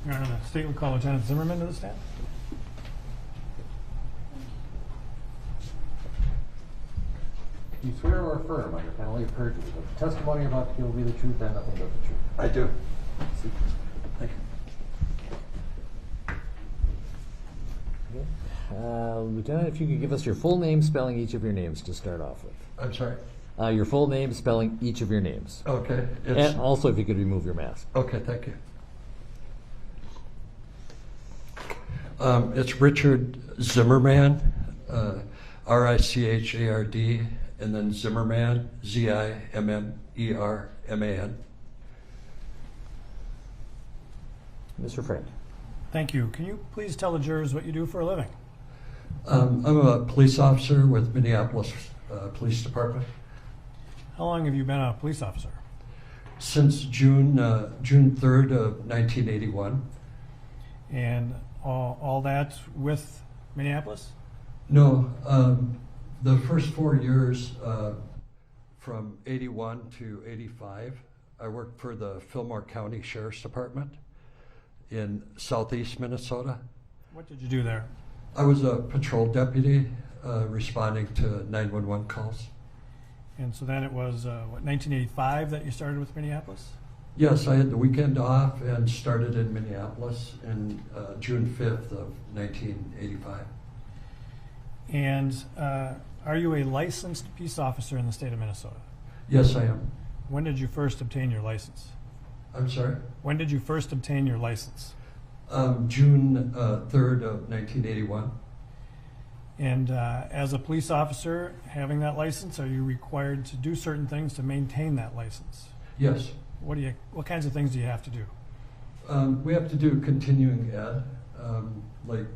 Speaker 5: Your Honor, the state would call Lieutenant Zimmerman to the stand.
Speaker 1: You swear or affirm under penalty of perjury that the testimony you're about to give will be the truth and nothing but the truth.
Speaker 4: I do. Thank you.
Speaker 1: Okay. Lieutenant, if you could give us your full name, spelling each of your names to start off with.
Speaker 4: I'm sorry.
Speaker 1: Your full name, spelling each of your names.
Speaker 4: Okay.
Speaker 1: And also, if you could remove your mask.
Speaker 4: Okay, thank you. It's Richard Zimmerman, R-I-C-H-A-R-D, and then Zimmerman, Z-I-M-M-E-R-M-A-N.
Speaker 1: Mr. Friend.
Speaker 5: Thank you. Can you please tell the jurors what you do for a living?
Speaker 4: I'm a police officer with Minneapolis Police Department.
Speaker 5: How long have you been a police officer?
Speaker 4: Since June 3rd of 1981.
Speaker 5: And all that with Minneapolis?
Speaker 4: No, the first 4 years, from 81 to 85, I worked for the Fillmore County Sheriff's Department in southeast Minnesota.
Speaker 5: What did you do there?
Speaker 4: I was a patrol deputy responding to 911 calls.
Speaker 5: And so then it was, 1985 that you started with Minneapolis?
Speaker 4: Yes, I had the weekend off and started in Minneapolis in June 5th of 1985.
Speaker 5: And are you a licensed peace officer in the state of Minnesota?
Speaker 4: Yes, I am.
Speaker 5: When did you first obtain your license?
Speaker 4: I'm sorry?
Speaker 5: When did you first obtain your license?
Speaker 4: June 3rd of 1981.
Speaker 5: And as a police officer, having that license, are you required to do certain things to maintain that license?
Speaker 4: Yes.
Speaker 5: What kinds of things do you have to do?
Speaker 4: We have to do continuing ed, like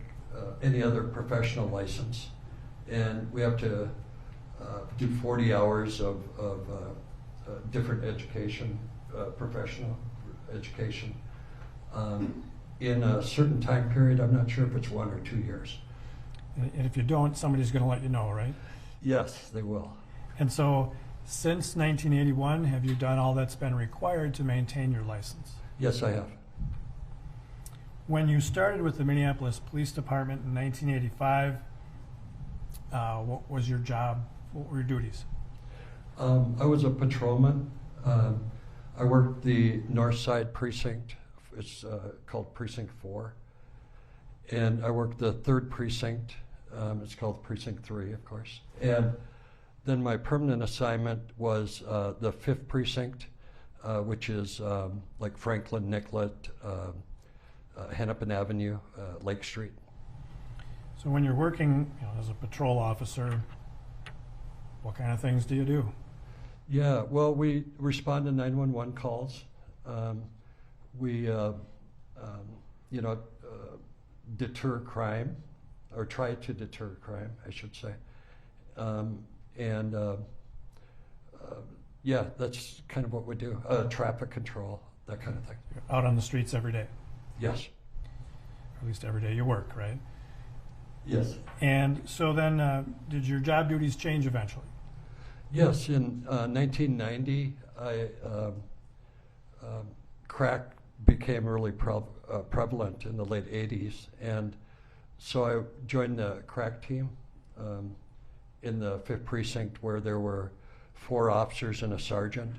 Speaker 4: any other professional license. And we have to do 40 hours of different education professional education in a certain time period. I'm not sure if it's 1 or 2 years.
Speaker 5: And if you don't, somebody's going to let you know, right?
Speaker 4: Yes, they will.
Speaker 5: And so, since 1981, have you done all that's been required to maintain your license?
Speaker 4: Yes, I have.
Speaker 5: When you started with the Minneapolis Police Department in 1985, what was your job? What were your duties?
Speaker 4: I was a patrolman. I worked the North Side Precinct. It's called Precinct 4. And I worked the 3rd Precinct. It's called Precinct 3, of course. And then my permanent assignment was the 5th Precinct, which is like Franklin, Nicollet, Hennepin Avenue, Lake Street.
Speaker 5: So when you're working as a patrol officer, what kind of things do you do?
Speaker 4: Yeah, well, we respond to 911 calls. We, deter crime, or try to deter crime, I should say. Yeah, that's kind of what we do. Traffic control, that kind of thing.
Speaker 5: You're out on the streets every day,
Speaker 4: Yes.
Speaker 5: or at least every day you work, right?
Speaker 4: Yes.
Speaker 5: And so then, did your job duties change eventually?
Speaker 4: Yes, in 1990, crack became really prevalent in the late 80s, and so I joined the crack team in the 5th Precinct, where there were 4 officers and a sergeant,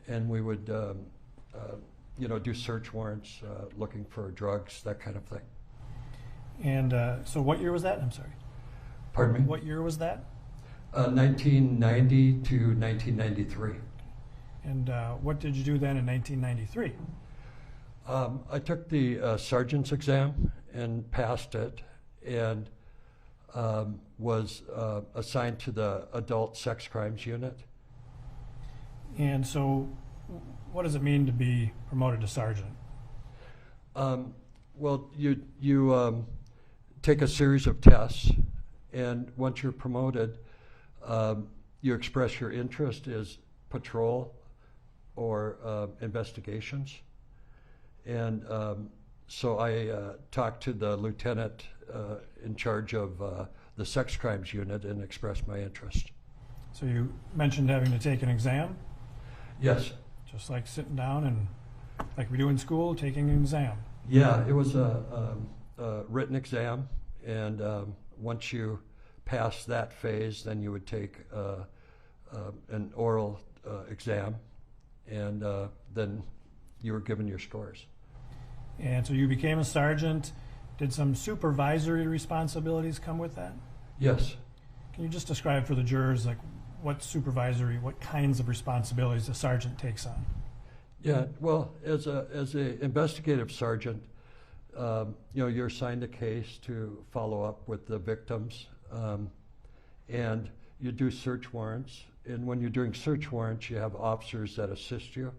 Speaker 4: and we would do search warrants, looking for drugs, that kind of thing.
Speaker 5: And so what year was that? I'm sorry.
Speaker 4: Pardon me?
Speaker 5: What year was that?
Speaker 4: 1990 to 1993.
Speaker 5: And what did you do then in 1993?
Speaker 4: I took the sergeant's exam and passed it, and was assigned to the adult sex crimes unit.
Speaker 5: And so what does it mean to be promoted to sergeant?
Speaker 4: Well, you take a series of tests, and once you're promoted, you express your interest as patrol or investigations. And so I talked to the lieutenant in charge of the sex crimes unit and expressed my interest.
Speaker 5: So you mentioned having to take an exam,
Speaker 4: Yes.
Speaker 5: just like sitting down and, like we do in school, taking an exam.
Speaker 4: Yeah, it was a written exam, and once you pass that phase, then you would take an oral exam, and then you were given your scores.
Speaker 5: And so you became a sergeant. Did some supervisory responsibilities come with that?
Speaker 4: Yes.
Speaker 5: Can you just describe for the jurors, like, what kinds of responsibilities a sergeant takes on?
Speaker 4: Yeah, well, as a investigative sergeant, you're assigned a case to follow up with the victims, and you do search warrants. And when you're doing search warrants, you have officers that assist you.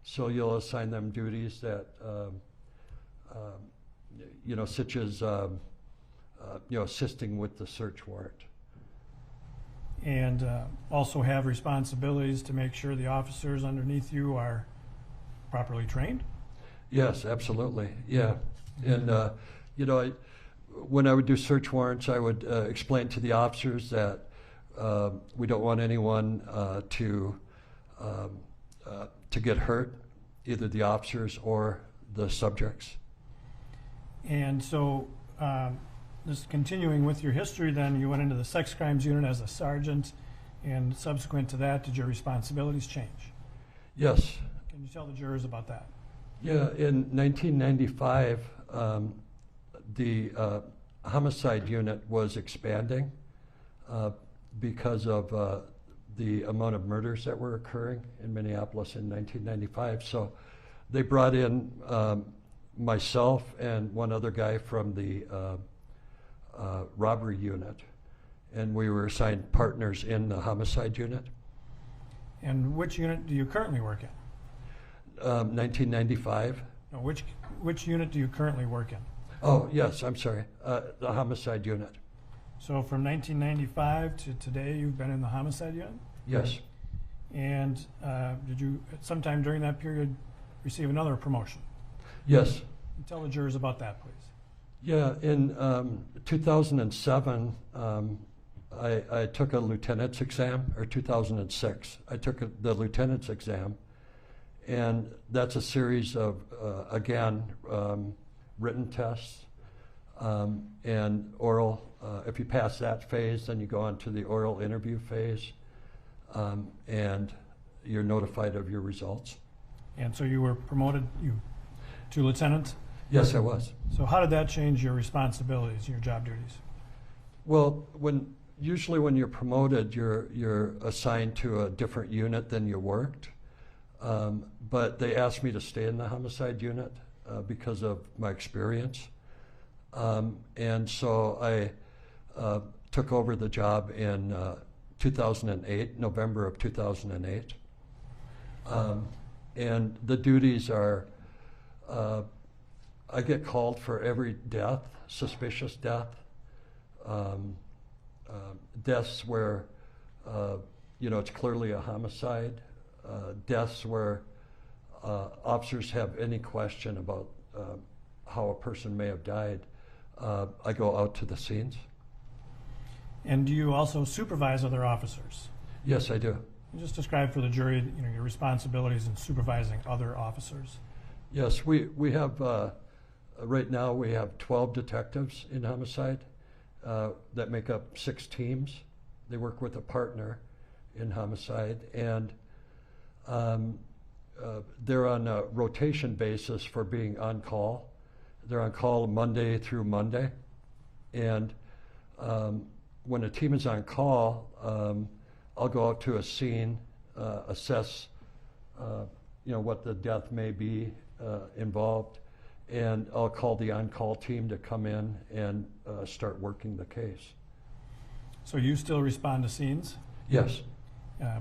Speaker 4: So you'll assign them duties that, such as, assisting with the search warrant.
Speaker 5: And also have responsibilities to make sure the officers underneath you are properly trained?
Speaker 4: Yes, absolutely. Yeah. And, when I would do search warrants, I would explain to the officers that we don't want anyone to get hurt, either the officers or the subjects.
Speaker 5: And so, just continuing with your history, then you went into the sex crimes unit as a sergeant, and subsequent to that, did your responsibilities change?
Speaker 4: Yes.
Speaker 5: Can you tell the jurors about that?
Speaker 4: Yeah, in 1995, the homicide unit was expanding because of the amount of murders that were occurring in Minneapolis in 1995. So they brought in myself and one other guy from the robbery unit, and we were assigned partners in the homicide unit.
Speaker 5: And which unit do you currently work in?
Speaker 4: 1995.
Speaker 5: No, which unit do you currently work in?
Speaker 4: Oh, yes, I'm sorry. The homicide unit.
Speaker 5: So from 1995 to today, you've been in the homicide unit?
Speaker 4: Yes.
Speaker 5: And did you, at some time during that period, receive another promotion?
Speaker 4: Yes.
Speaker 5: Tell the jurors about that, please.
Speaker 4: Yeah, in 2007, I took a lieutenant's exam, or 2006. I took the lieutenant's exam, and that's a series of, again, written tests and oral. If you pass that phase, then you go on to the oral interview phase, and you're notified of your results.
Speaker 5: And so you were promoted to lieutenant?
Speaker 4: Yes, I was.
Speaker 5: So how did that change your responsibilities, your job duties?
Speaker 4: Well, usually when you're promoted, you're assigned to a different unit than you worked. But they asked me to stay in the homicide unit because of my experience. And so I took over the job in 2008, November of 2008. And the duties are, I get called for every death, suspicious death, deaths where, it's clearly a homicide, deaths where officers have any question about how a person may have died. I go out to the scenes.
Speaker 5: And do you also supervise other officers?
Speaker 4: Yes, I do.
Speaker 5: You just describe for the jury, your responsibilities in supervising other officers.
Speaker 4: Yes, we have, right now we have 12 detectives in homicide that make up 6 teams. They work with a partner in homicide, and they're on a rotation basis for being on call. They're on call Monday through Monday, and when a team is on call, I'll go out to a scene, assess, what the death may be involved, and I'll call the on-call team to come in and start working the case.
Speaker 5: So you still respond to scenes?
Speaker 4: Yes.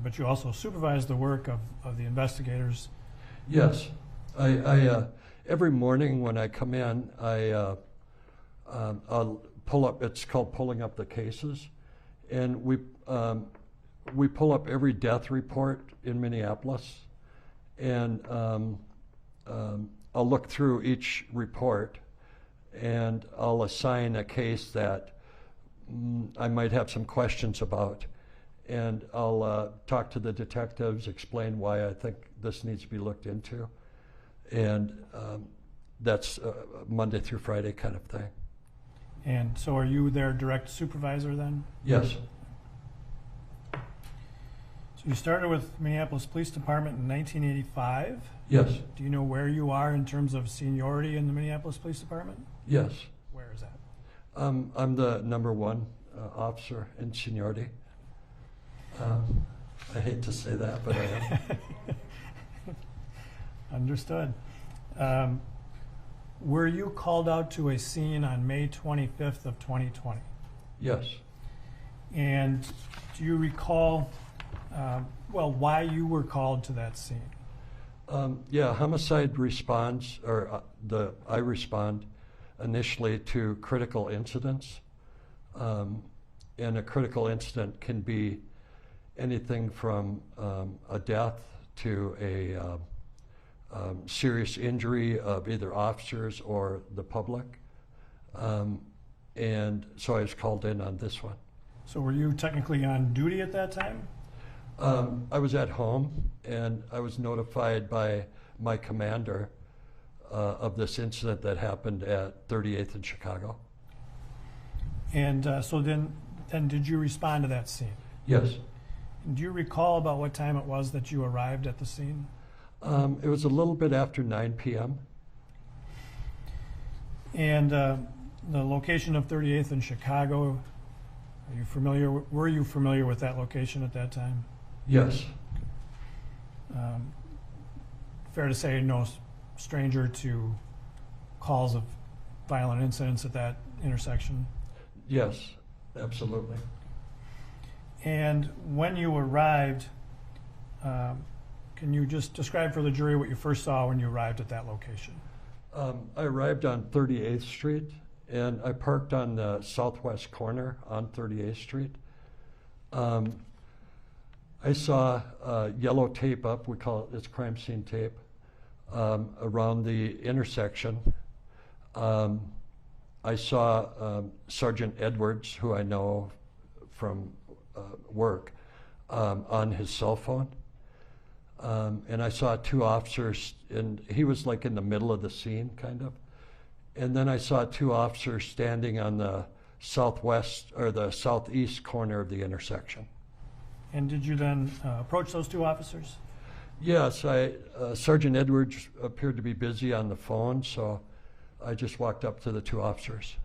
Speaker 5: But you also supervise the work of the investigators?
Speaker 4: Yes. I every morning when I come in, I'll pull up, it's called pulling up the cases, and we pull up every death report in Minneapolis, and I'll look through each report, and I'll assign a case that I might have some questions about, and I'll talk to the detectives, explain why I think this needs to be looked into, and that's Monday through Friday kind of thing.
Speaker 5: And so are you their direct supervisor then?
Speaker 4: Yes.
Speaker 5: So you started with Minneapolis Police Department in 1985.
Speaker 4: Yes.
Speaker 5: Do you know where you are in terms of seniority in the Minneapolis Police Department?
Speaker 4: Yes.
Speaker 5: Where is that?
Speaker 4: I'm the #1 officer in seniority. I hate to say that, but I am.
Speaker 5: Understood. Were you called out to a scene on May 25th of 2020?
Speaker 4: Yes.
Speaker 5: And do you recall, why you were called to that scene?
Speaker 4: Yeah, homicide responds, or I respond initially to critical incidents. And a critical incident can be anything from a death to a serious injury of either officers or the public. And so I was called in on this one.
Speaker 5: So were you technically on duty at that time?
Speaker 4: I was at home, and I was notified by my commander of this incident that happened at 38th in Chicago.
Speaker 5: And so then did you respond to that scene?
Speaker 4: Yes.
Speaker 5: And do you recall about what time it was that you arrived at the scene?
Speaker 4: It was a little bit after 9 p.m.
Speaker 5: And the location of 38th in Chicago, were you familiar with that location at that time?
Speaker 4: Yes.
Speaker 5: Fair to say no stranger to calls of violent incidents at that intersection?
Speaker 4: Yes, absolutely.
Speaker 5: And when you arrived, can you just describe for the jury what you first saw when you arrived at that location?
Speaker 4: I arrived on 38th Street, and I parked on the southwest corner on 38th Street. I saw yellow tape up, we call it, it's crime scene tape, around the intersection. I saw Sergeant Edwards, who I know from work, on his cell phone. And I saw two officers, and he was like in the middle of the scene, kind of. And then I saw two officers standing on the southwest or the southeast corner of the intersection.
Speaker 5: And did you then approach those two officers?
Speaker 4: Yes, Sergeant Edwards appeared to be busy on the phone, so I just walked up to the two officers.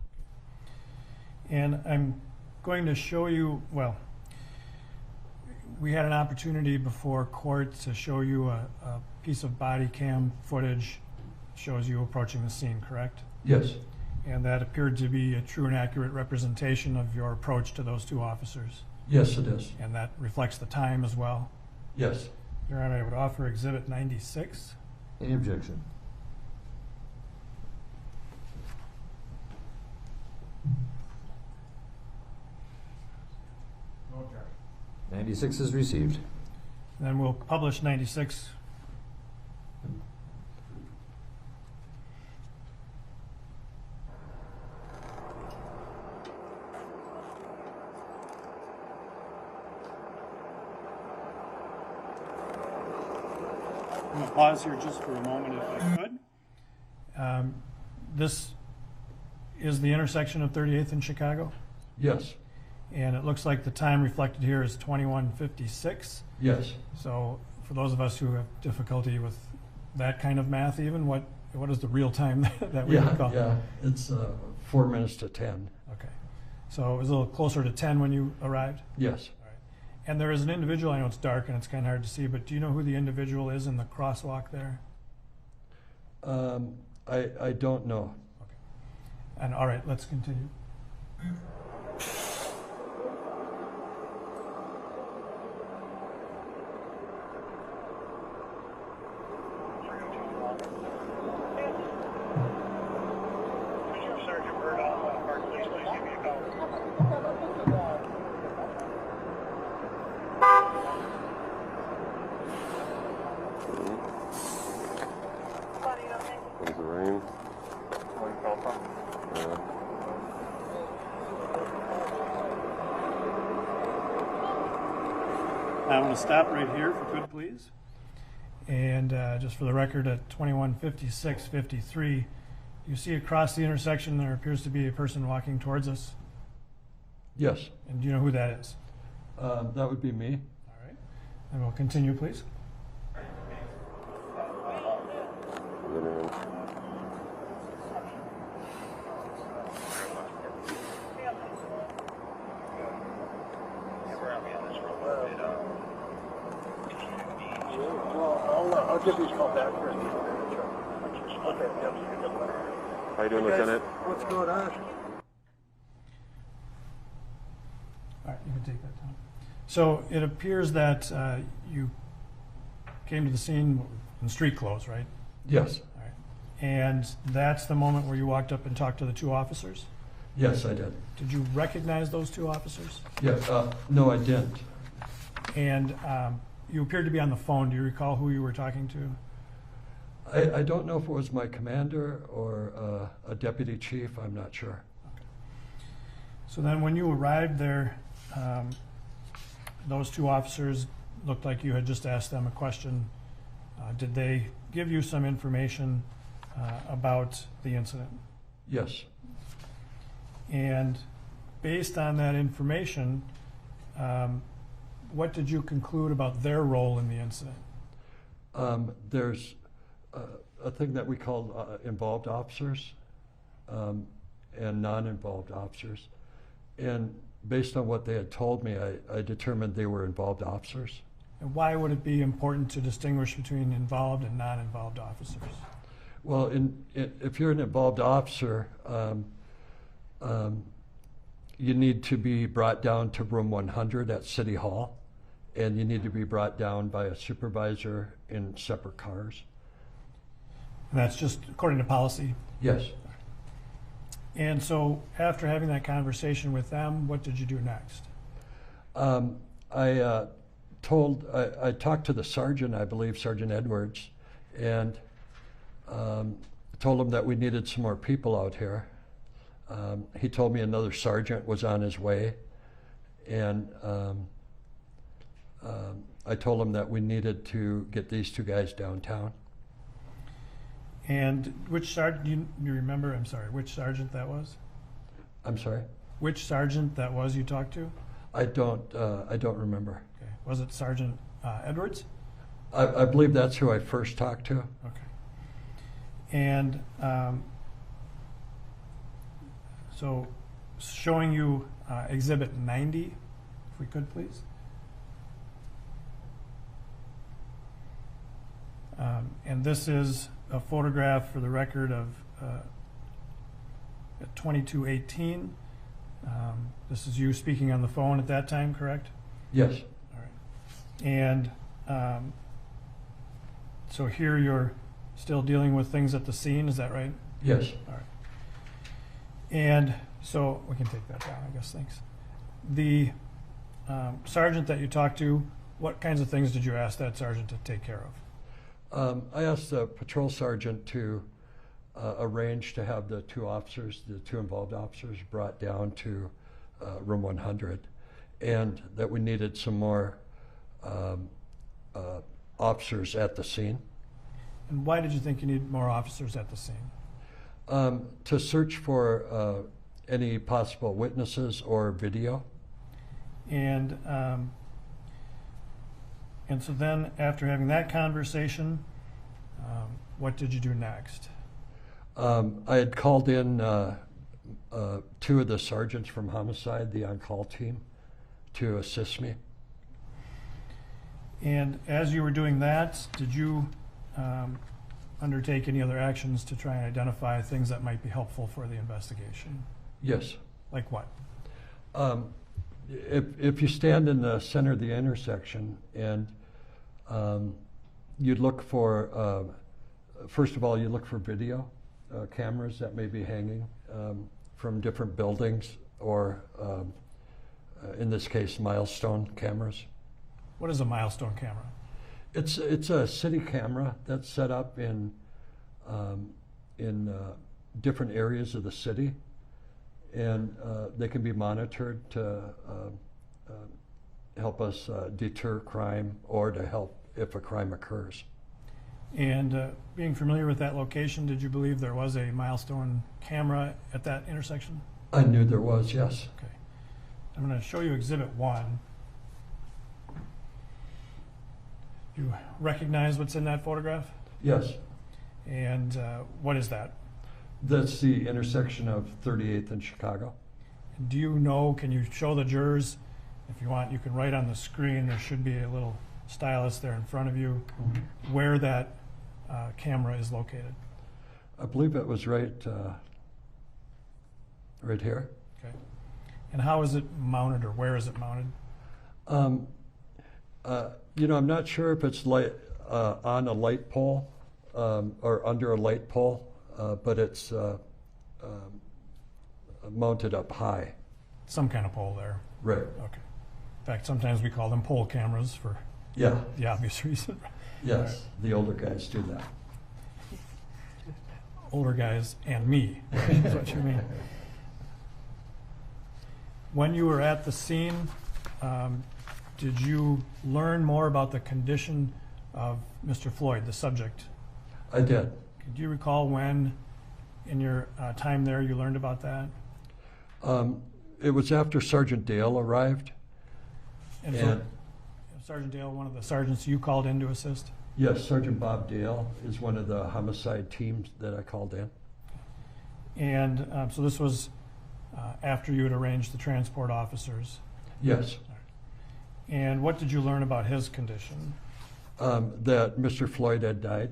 Speaker 5: And I'm going to show you, well, we had an opportunity before court to show you a piece of body cam footage, shows you approaching the scene, correct?
Speaker 4: Yes.
Speaker 5: And that appeared to be a true and accurate representation of your approach to those two officers.
Speaker 4: Yes, it is.
Speaker 5: And that reflects the time as well.
Speaker 4: Yes.
Speaker 5: Your Honor, I would offer Exhibit 96.
Speaker 1: Any objection?
Speaker 5: No objection.
Speaker 1: 96 is received.
Speaker 5: Then we'll publish 96. I'm going to pause here just for a moment if I could. This is the intersection of 38th and Chicago,
Speaker 4: Yes.
Speaker 5: and it looks like the time reflected here is 21:56.
Speaker 4: Yes.
Speaker 5: So for those of us who have difficulty with that kind of math even, what is the real time that we would call?
Speaker 4: Yeah. It's 4 minutes to 10.
Speaker 5: Okay. So it was a little closer to 10 when you arrived?
Speaker 4: Yes.
Speaker 5: All right. And there is an individual, I know it's dark and it's kind of hard to see, but do you know who the individual is in the crosswalk there?
Speaker 4: I don't know.
Speaker 5: Okay. And all right, let's continue.
Speaker 6: Comes the rain. Yeah.
Speaker 5: I'm going to stop right here if you could, please. And just for the record, at 21:56:53, you see across the intersection there appears to be a person walking towards us.
Speaker 4: Yes.
Speaker 5: And do you know who that is?
Speaker 4: That would be me.
Speaker 5: All right. And we'll continue, please.
Speaker 6: Zimmerman.
Speaker 7: I'll give you a call back for Okay,
Speaker 6: How you doing, Lieutenant?
Speaker 7: what's going on?
Speaker 5: All right, you can take that down. So it appears that you came to the scene in street clothes, right?
Speaker 4: Yes.
Speaker 5: All right. And that's the moment where you walked up and talked to the two officers?
Speaker 4: Yes, I did.
Speaker 5: Did you recognize those two officers?
Speaker 4: Yes. No, I didn't.
Speaker 5: And you appeared to be on the phone. Do you recall who you were talking to?
Speaker 4: I don't know if it was my commander or a deputy chief. I'm not sure.
Speaker 5: So then when you arrived there, those two officers looked like you had just asked them a question. Did they give you some information about the incident?
Speaker 4: Yes.
Speaker 5: And based on that information, what did you conclude about their role in the incident?
Speaker 4: There's a thing that we call involved officers and non-involved officers. And based on what they had told me, I determined they were involved officers.
Speaker 5: And why would it be important to distinguish between involved and non-involved officers?
Speaker 4: Well, if you're an involved officer, you need to be brought down to room 100 at City Hall, and you need to be brought down by a supervisor in separate cars.
Speaker 5: And that's just according to policy?
Speaker 4: Yes.
Speaker 5: And so after having that conversation with them, what did you do next?
Speaker 4: I I talked to the sergeant, I believe Sergeant Edwards, and told him that we needed some more people out here. He told me another sergeant was on his way, and I told him that we needed to get these two guys downtown.
Speaker 5: And which sergeant, you remember, I'm sorry, which sergeant that was?
Speaker 4: I'm sorry?
Speaker 5: Which sergeant that was you talked to?
Speaker 4: I don't remember.
Speaker 5: Okay. Was it Sergeant Edwards?
Speaker 4: I believe that's who I first talked to.
Speaker 5: Okay. And so showing you Exhibit 90, if we could please. And this is a photograph for the record of 2218. This is you speaking on the phone at that time, correct?
Speaker 4: Yes.
Speaker 5: All right. And so here you're still dealing with things at the scene, is that right?
Speaker 4: Yes.
Speaker 5: All right. And so we can take that down, I guess, thanks. The sergeant that you talked to, what kinds of things did you ask that sergeant to take care of?
Speaker 4: I asked the patrol sergeant to arrange to have the two involved officers brought down to room 100, and that we needed some more officers at the scene.
Speaker 5: And why did you think you needed more officers at the scene?
Speaker 4: To search for any possible witnesses or video.
Speaker 5: And so then, after having that conversation, what did you do next?
Speaker 4: I had called in two of the sergeants from homicide, the on-call team, to assist me.
Speaker 5: And as you were doing that, did you undertake any other actions to try and identify things that might be helpful for the investigation?
Speaker 4: Yes.
Speaker 5: Like what?
Speaker 4: If you stand in the center of the intersection and you'd look for, first of all, you look for video cameras that may be hanging from different buildings, or in this case, milestone cameras.
Speaker 5: What is a milestone camera?
Speaker 4: It's a city camera that's set up in different areas of the city, and they can be monitored to help us deter crime or to help if a crime occurs.
Speaker 5: And being familiar with that location, did you believe there was a milestone camera at that intersection?
Speaker 4: I knew there was, yes.
Speaker 5: Okay. I'm going to show you Exhibit 1. You recognize what's in that photograph?
Speaker 4: Yes.
Speaker 5: And what is that?
Speaker 4: That's the intersection of 38th and Chicago.
Speaker 5: Do you know, can you show the jurors, if you want, you can write on the screen, there should be a little stylus there in front of you, where that camera is located?
Speaker 4: I believe it was right here.
Speaker 5: Okay. And how is it mounted, or where is it mounted?
Speaker 4: You know, I'm not sure if it's on a light pole or under a light pole, but it's mounted up high.
Speaker 5: Some kind of pole there.
Speaker 4: Right.
Speaker 5: Okay. In fact, sometimes we call them pole cameras for
Speaker 4: Yeah.
Speaker 5: the obvious reason.
Speaker 4: Yes, the older guys do that.
Speaker 5: Older guys and me, is what you mean. When you were at the scene, did you learn more about the condition of Mr. Floyd, the subject?
Speaker 4: I did.
Speaker 5: Do you recall when, in your time there, you learned about that?
Speaker 4: It was after Sergeant Dale arrived.
Speaker 5: And so, Sergeant Dale, one of the sergeants you called in to assist?
Speaker 4: Yes, Sergeant Bob Dale is one of the homicide teams that I called in.
Speaker 5: And so this was after you had arranged the transport officers?
Speaker 4: Yes.
Speaker 5: And what did you learn about his condition?
Speaker 4: That Mr. Floyd had died.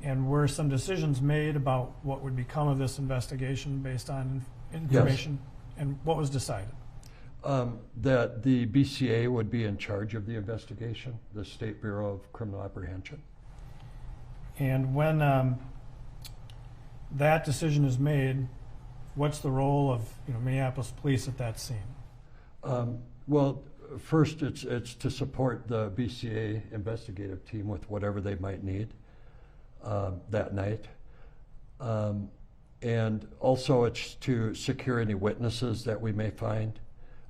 Speaker 5: And were some decisions made about what would become of this investigation based on information? Yes. And what was decided?
Speaker 4: That the BCA would be in charge of the investigation, the State Bureau of Criminal Apprehension.
Speaker 5: And when that decision is made, what's the role of Minneapolis police at that scene?
Speaker 4: Well, first, it's to support the BCA investigative team with whatever they might need that night. And also it's to secure any witnesses that we may find,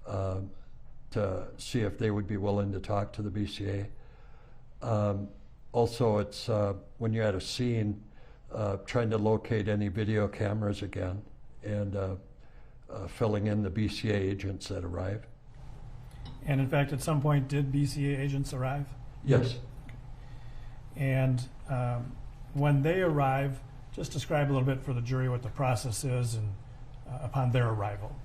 Speaker 4: to see if they would be willing to talk to the BCA. Also, it's when you're at a scene, trying to locate any video cameras again, and filling in the BCA agents that arrive.
Speaker 5: And in fact, at some point, did BCA agents arrive?
Speaker 4: Yes.
Speaker 5: And when they arrive, just describe a little bit for the jury what the process is and upon their arrival.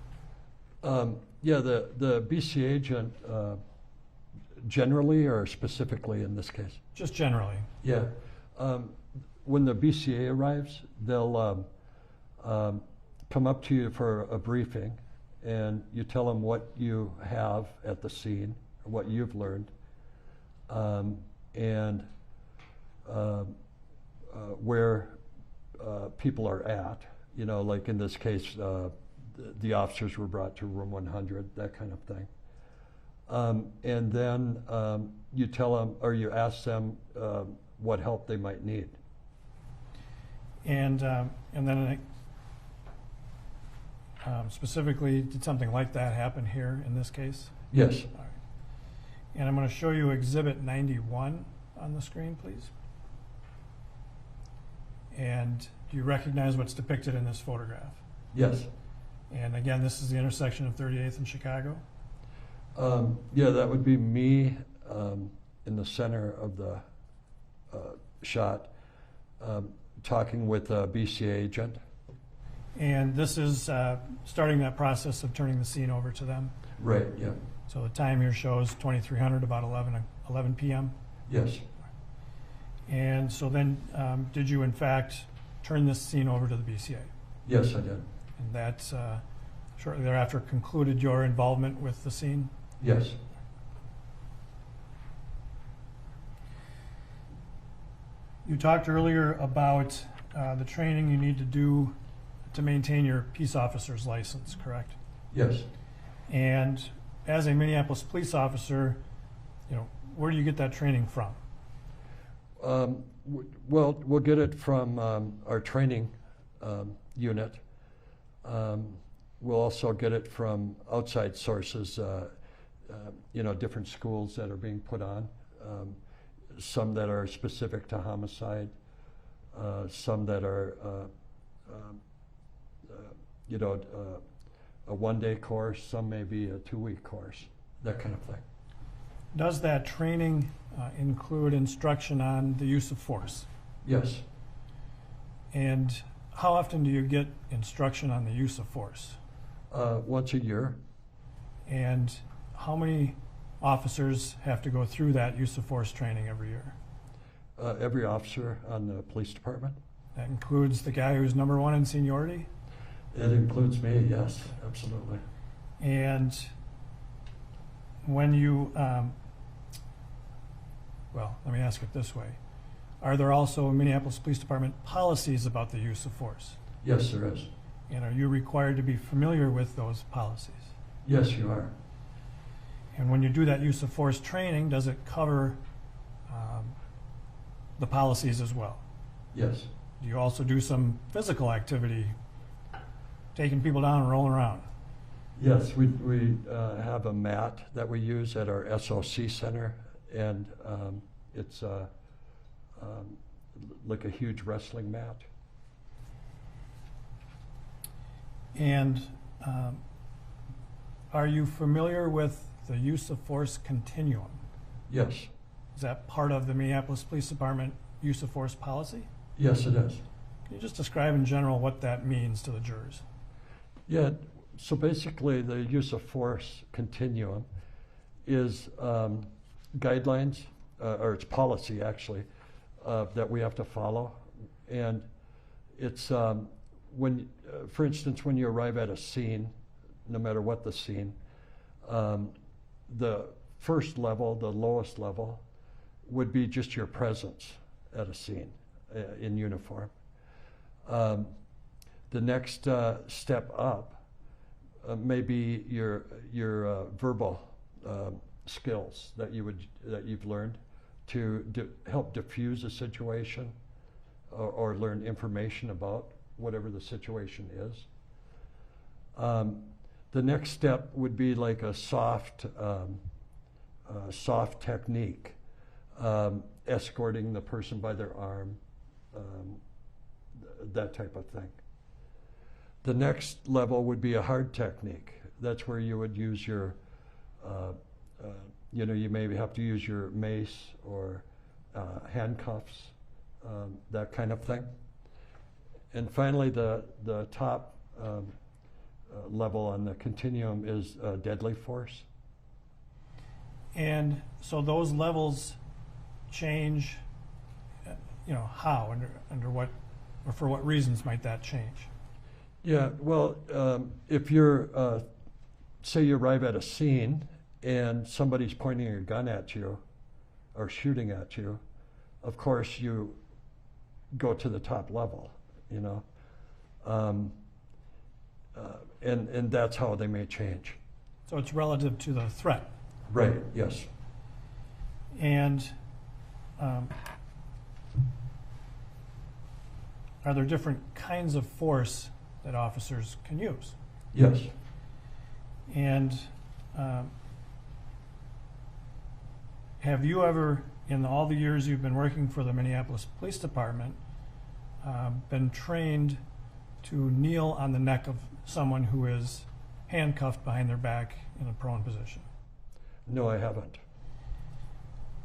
Speaker 4: Yeah, the BCA agent, generally or specifically in this case?
Speaker 5: Just generally.
Speaker 4: Yeah. When the BCA arrives, they'll come up to you for a briefing, and you tell them what you have at the scene, what you've learned, and where people are at. You know, like in this case, the officers were brought to room 100, that kind of thing. And then you tell them, or you ask them what help they might need.
Speaker 5: And then specifically, did something like that happen here in this case?
Speaker 4: Yes.
Speaker 5: All right. And I'm going to show you Exhibit 91 on the screen, please. And do you recognize what's depicted in this photograph?
Speaker 4: Yes.
Speaker 5: And again, this is the intersection of 38th and Chicago.
Speaker 4: Yeah, that would be me in the center of the shot, talking with a BCA agent.
Speaker 5: And this is starting that process of turning the scene over to them.
Speaker 4: Right, yeah.
Speaker 5: So the time here shows 2300, about 11 p.m.
Speaker 4: Yes.
Speaker 5: And so then, did you in fact turn this scene over to the BCA?
Speaker 4: Yes, I did.
Speaker 5: And that shortly thereafter concluded your involvement with the scene?
Speaker 4: Yes.
Speaker 5: You talked earlier about the training you need to do to maintain your peace officer's license, correct?
Speaker 4: Yes.
Speaker 5: And as a Minneapolis police officer, you know, where do you get that training from?
Speaker 4: Well, we'll get it from our training unit. We'll also get it from outside sources, you know, different schools that are being put on, some that are specific to homicide, some that are, you know, a one-day course, some may be a 2-week course, that kind of thing.
Speaker 5: Does that training include instruction on the use of force?
Speaker 4: Yes.
Speaker 5: And how often do you get instruction on the use of force?
Speaker 4: Once a year.
Speaker 5: And how many officers have to go through that use of force training every year?
Speaker 4: Every officer on the police department.
Speaker 5: That includes the guy who's number one in seniority?
Speaker 4: It includes me, yes, absolutely.
Speaker 5: And when you, well, let me ask it this way. Are there also Minneapolis Police Department policies about the use of force?
Speaker 4: Yes, there is.
Speaker 5: And are you required to be familiar with those policies?
Speaker 4: Yes, you are.
Speaker 5: And when you do that use of force training, does it cover the policies as well?
Speaker 4: Yes.
Speaker 5: Do you also do some physical activity, taking people down and rolling around?
Speaker 4: Yes, we have a mat that we use at our SOC center, and it's like a huge wrestling mat.
Speaker 5: And are you familiar with the use of force continuum?
Speaker 4: Yes.
Speaker 5: Is that part of the Minneapolis Police Department use of force policy?
Speaker 4: Yes, it is.
Speaker 5: Can you just describe in general what that means to the jurors?
Speaker 4: Yeah, so basically the use of force continuum is guidelines, or it's policy actually, that we have to follow. And it's when, for instance, when you arrive at a scene, no matter what the scene, the first level, the lowest level, would be just your presence at a scene in uniform. The next step up may be your verbal skills that you've learned to help diffuse a situation or learn information about whatever the situation is. The next step would be like a soft technique, escorting the person by their arm, that type of thing. The next level would be a hard technique. That's where you would use your, you maybe have to use your mace or handcuffs, that kind of thing. And finally, the top level on the continuum is deadly force.
Speaker 5: And so those levels change, how, under what, or for what reasons might that change?
Speaker 4: Yeah, well, if you're, say you arrive at a scene and somebody's pointing a gun at you or shooting at you, of course you go to the top level, and that's how they may change.
Speaker 5: So it's relative to the threat.
Speaker 4: Right, yes.
Speaker 5: And are there different kinds of force that officers can use?
Speaker 4: Yes.
Speaker 5: And have you ever, in all the years you've been working for the Minneapolis Police Department, been trained to kneel on the neck of someone who is handcuffed behind their back in a prone position?
Speaker 4: No, I haven't.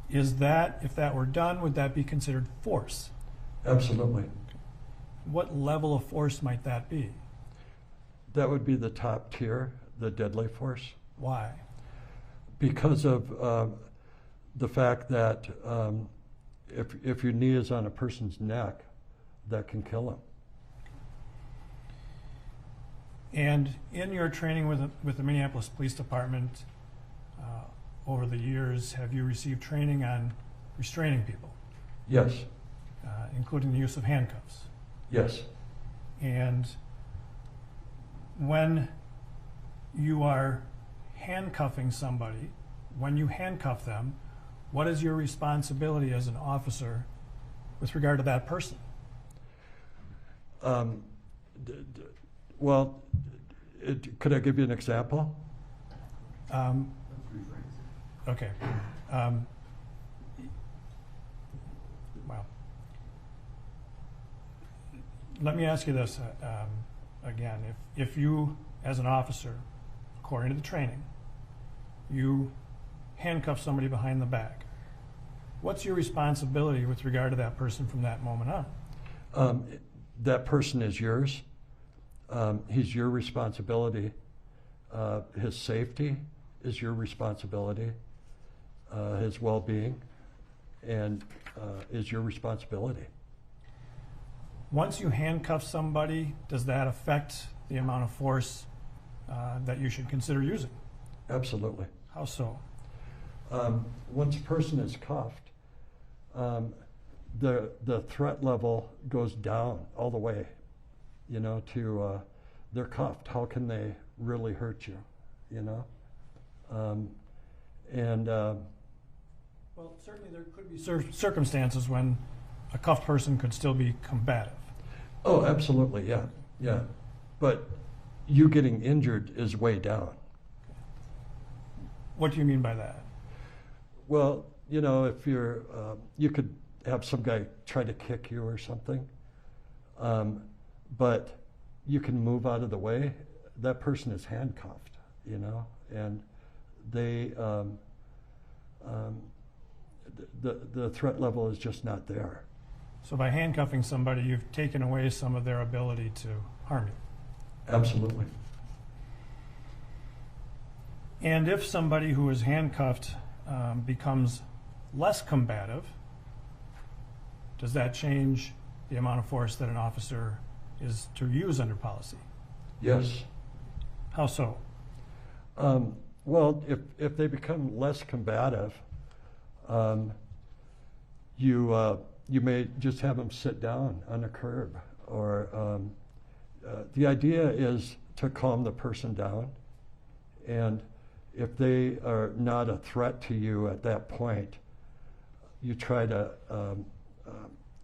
Speaker 5: Is that, if that were done, would that be considered force?
Speaker 4: Absolutely.
Speaker 5: What level of force might that be?
Speaker 4: That would be the top tier, the deadly force.
Speaker 5: Why?
Speaker 4: Because of the fact that if your knee is on a person's neck, that can kill them.
Speaker 5: And in your training with the Minneapolis Police Department, over the years, have you received training on restraining people?
Speaker 4: Yes.
Speaker 5: Including the use of handcuffs?
Speaker 4: Yes.
Speaker 5: And when you are handcuffing somebody, when you handcuff them, what is your responsibility as an officer with regard to that person?
Speaker 4: Well, could I give you an example?
Speaker 5: Okay. Well, let me ask you this again. If you, as an officer, according to the training, you handcuff somebody behind the back, what's your responsibility with regard to that person from that moment on?
Speaker 4: That person is yours. He's your responsibility. His safety is your responsibility. His well-being and is your responsibility.
Speaker 5: Once you handcuff somebody, does that affect the amount of force that you should consider using?
Speaker 4: Absolutely.
Speaker 5: How so?
Speaker 4: Once a person is cuffed, the threat level goes down all the way, to they're cuffed. How can they really hurt you,
Speaker 5: Well, certainly there could be circumstances when a cuffed person could still be combative.
Speaker 4: Oh, absolutely, yeah. But you getting injured is way down.
Speaker 5: What do you mean by that?
Speaker 4: Well, if you're, you could have some guy try to kick you or something, but you can move out of the way. That person is handcuffed, and they, the threat level is just not there.
Speaker 5: So by handcuffing somebody, you've taken away some of their ability to harm you.
Speaker 4: Absolutely.
Speaker 5: And if somebody who is handcuffed becomes less combative, does that change the amount of force that an officer is to use under policy?
Speaker 4: Yes.
Speaker 5: How so?
Speaker 4: Well, if they become less combative, you may just have them sit down on a curb, or the idea is to calm the person down, and if they are not a threat to you at that point, you try to,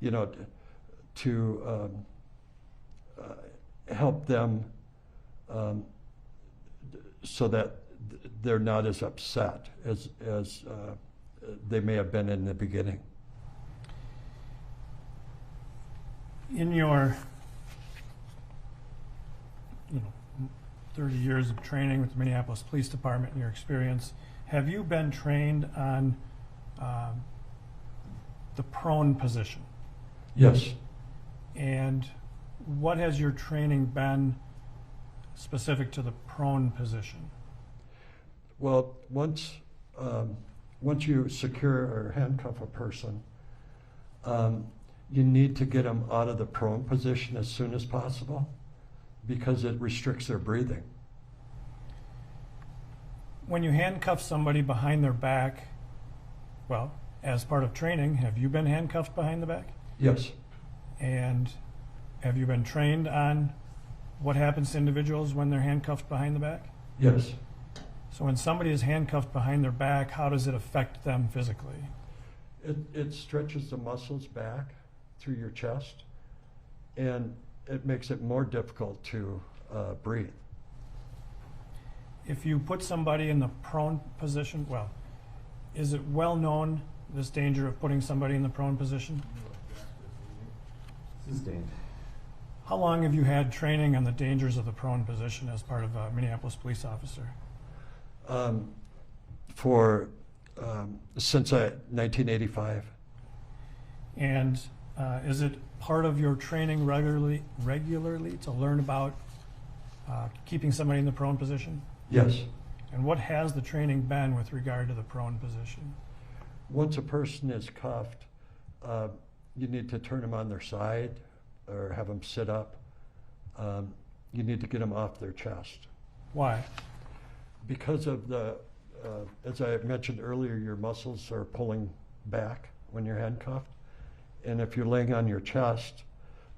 Speaker 4: you know, to help them so that they're not as upset as they may have been in the beginning.
Speaker 5: In your 30 years of training with the Minneapolis Police Department, in your experience, have you been trained on the prone position?
Speaker 4: Yes.
Speaker 5: And what has your training been specific to the prone position?
Speaker 4: Well, once you secure or handcuff a person, you need to get them out of the prone position as soon as possible because it restricts their breathing.
Speaker 5: When you handcuff somebody behind their back, well, as part of training, have you been handcuffed behind the back?
Speaker 4: Yes.
Speaker 5: And have you been trained on what happens to individuals when they're handcuffed behind the back?
Speaker 4: Yes.
Speaker 5: So when somebody is handcuffed behind their back, how does it affect them physically?
Speaker 4: It stretches the muscles back through your chest, and it makes it more difficult to breathe.
Speaker 5: If you put somebody in the prone position, well, is it well known, this danger of putting somebody in the prone position?
Speaker 1: Sustained.
Speaker 5: How long have you had training on the dangers of the prone position as part of a Minneapolis police officer?
Speaker 4: Since 1985.
Speaker 5: And is it part of your training regularly to learn about keeping somebody in the prone position?
Speaker 4: Yes.
Speaker 5: And what has the training been with regard to the prone position?
Speaker 4: Once a person is cuffed, you need to turn them on their side or have them sit up. You need to get them off their chest.
Speaker 5: Why?
Speaker 4: Because of the, as I mentioned earlier, your muscles are pulling back when you're handcuffed. And if you're laying on your chest,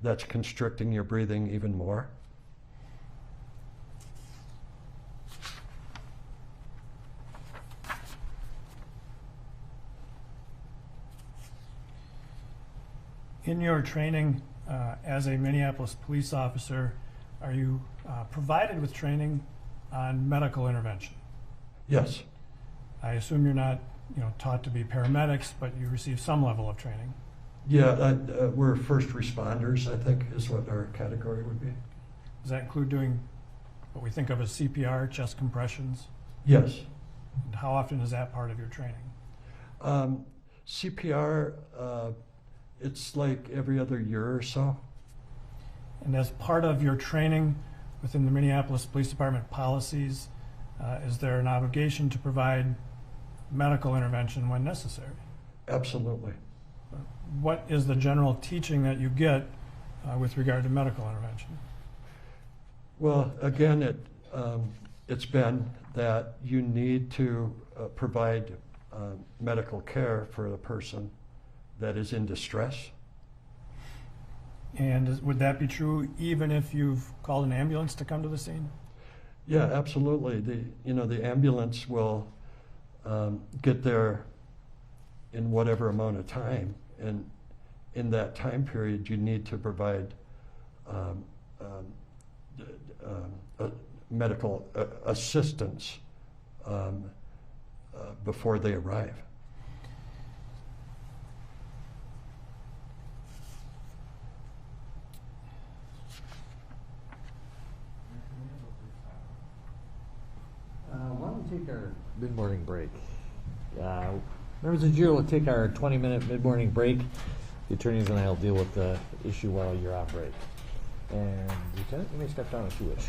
Speaker 4: that's constricting your breathing even more.
Speaker 5: In your training as a Minneapolis police officer, are you provided with training on medical intervention?
Speaker 4: Yes.
Speaker 5: I assume you're not, taught to be paramedics, but you receive some level of training.
Speaker 4: Yeah, we're first responders, I think, is what our category would be.
Speaker 5: Does that include doing what we think of as CPR, chest compressions?
Speaker 4: Yes.
Speaker 5: And how often is that part of your training?
Speaker 4: CPR, it's like every other year or so.
Speaker 5: And as part of your training within the Minneapolis Police Department policies, is there an obligation to provide medical intervention when necessary?
Speaker 4: Absolutely.
Speaker 5: What is the general teaching that you get with regard to medical intervention?
Speaker 4: Well, again, it's been that you need to provide medical care for the person that is in distress.
Speaker 5: And would that be true even if you've called an ambulance to come to the scene?
Speaker 4: Yeah, absolutely. The ambulance will get there in whatever amount of time, and in that time period, you need to provide medical assistance before they arrive.
Speaker 1: Why don't we take our mid-morning break? Members of the jury will take our 20-minute mid-morning break. The attorneys and I will deal with the issue while you're off break. And Lieutenant, you may step down if you wish.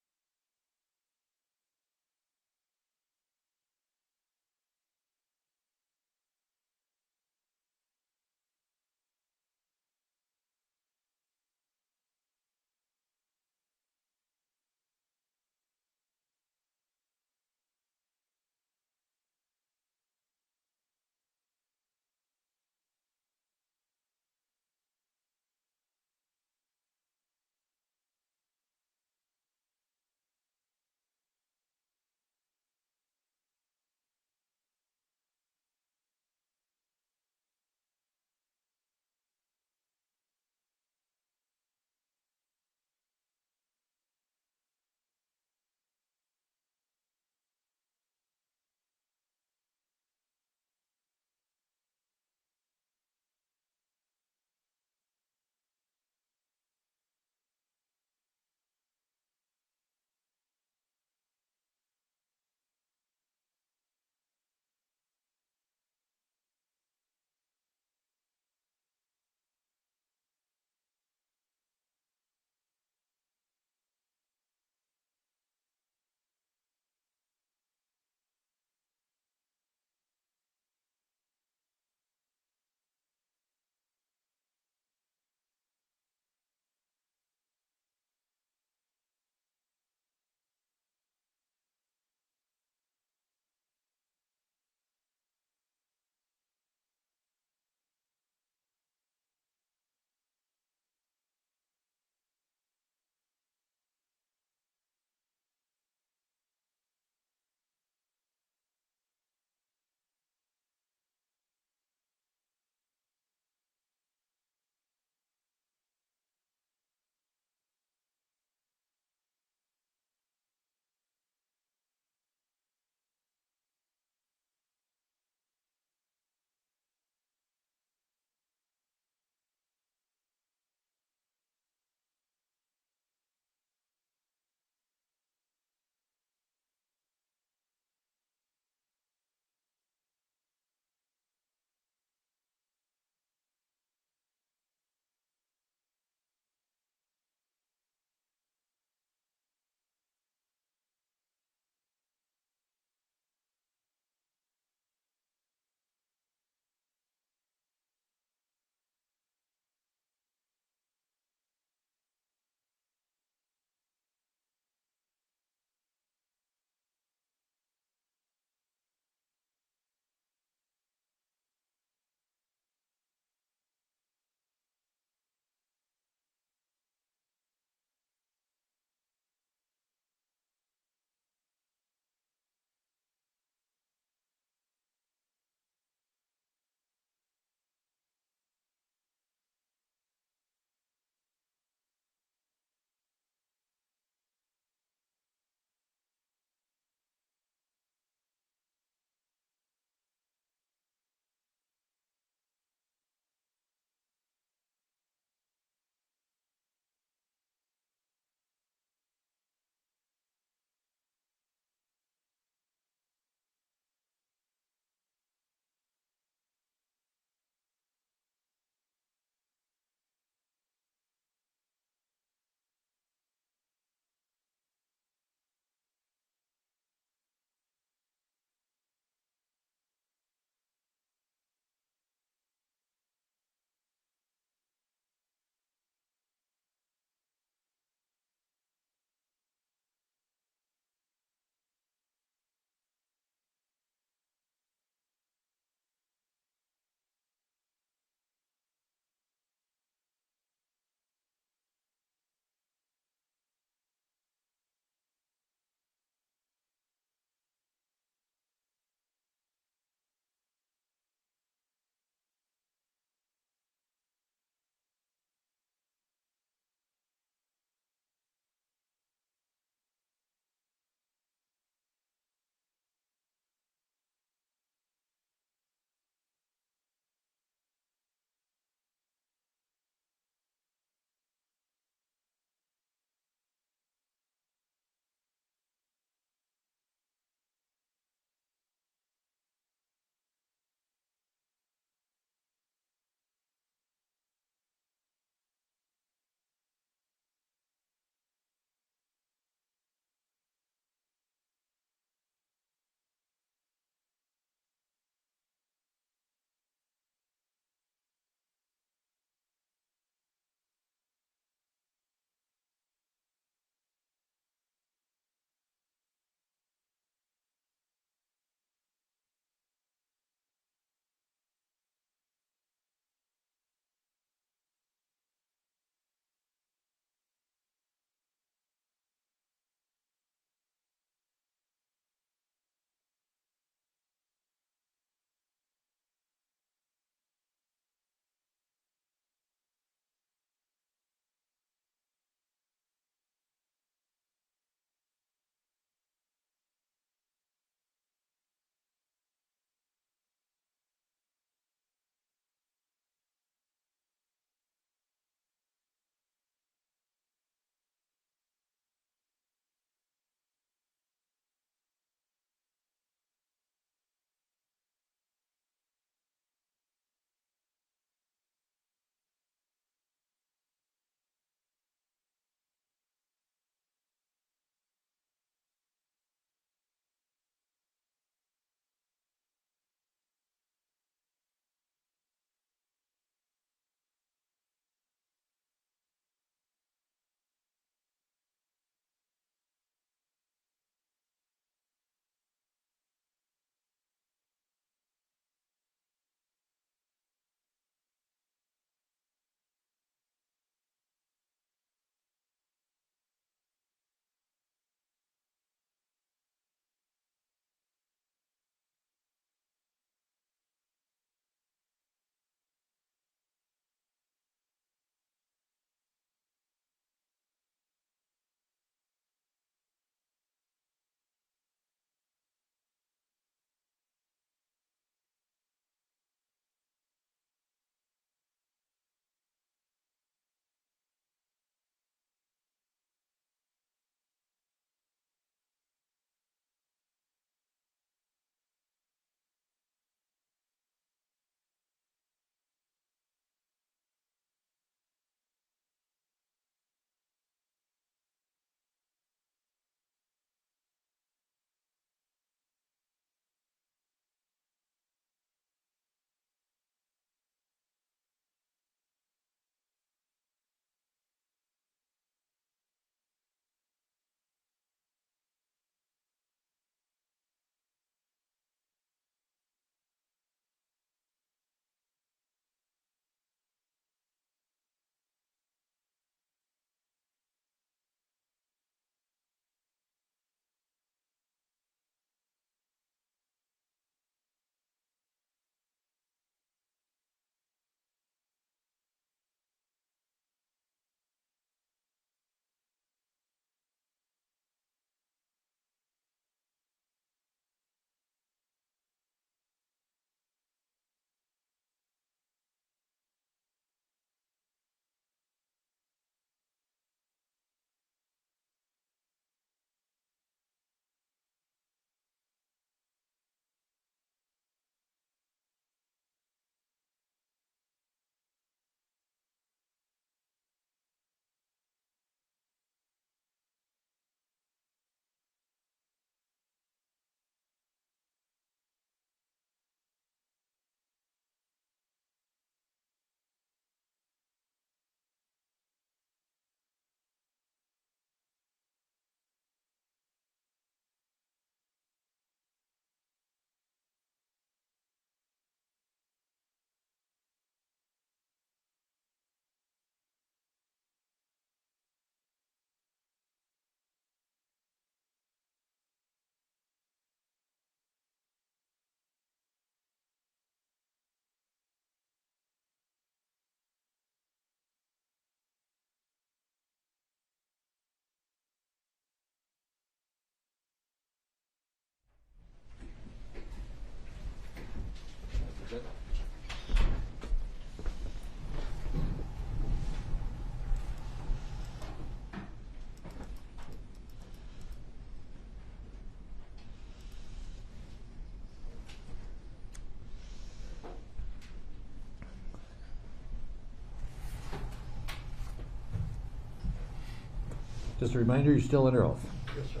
Speaker 1: Just a reminder, you're still under oath.
Speaker 4: Yes, sir.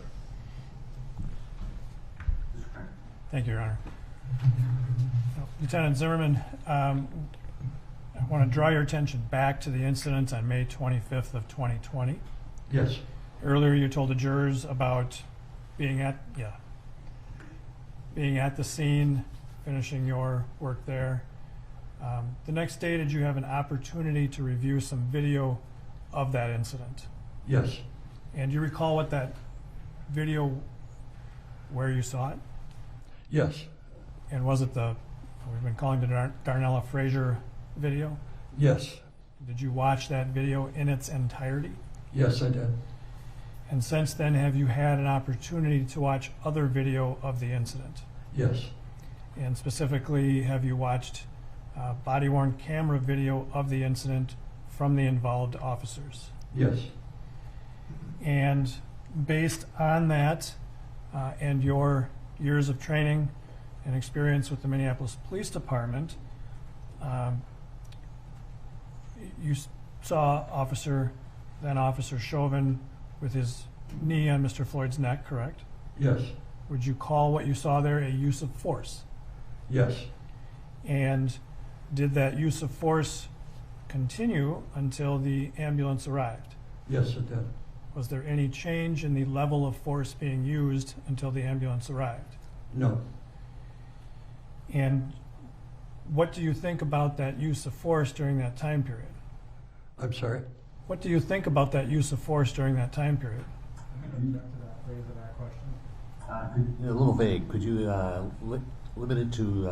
Speaker 5: Thank you, Your Honor. Lieutenant Zimmerman, I want to draw your attention back to the incident on May 25th of 2020.
Speaker 4: Yes.
Speaker 5: Earlier, you told the jurors about being at the scene, finishing your work there. The next day, did you have an opportunity to review some video of that incident?
Speaker 4: Yes.
Speaker 5: And do you recall what that video, where you saw it?
Speaker 4: Yes.
Speaker 5: And was it we've been calling the Darnella Frazier video?
Speaker 4: Yes.
Speaker 5: Did you watch that video in its entirety?
Speaker 4: Yes, I did.
Speaker 5: And since then, have you had an opportunity to watch other video of the incident?
Speaker 4: Yes.
Speaker 5: And specifically, have you watched body-worn camera video of the incident from the involved officers?
Speaker 4: Yes.
Speaker 5: And based on that and your years of training and experience with the Minneapolis Police Department, you saw then Officer Chauvin with his knee on Mr. Floyd's neck, correct?
Speaker 4: Yes.
Speaker 5: Would you call what you saw there a use of force?
Speaker 4: Yes.
Speaker 5: And did that use of force continue until the ambulance arrived?
Speaker 4: Yes, it did.
Speaker 5: Was there any change in the level of force being used until the ambulance arrived?
Speaker 4: No.
Speaker 5: And what do you think about that use of force during that time period?
Speaker 4: I'm sorry?
Speaker 5: What do you think about that use of force during that time period?
Speaker 1: A little vague. Could you limit it to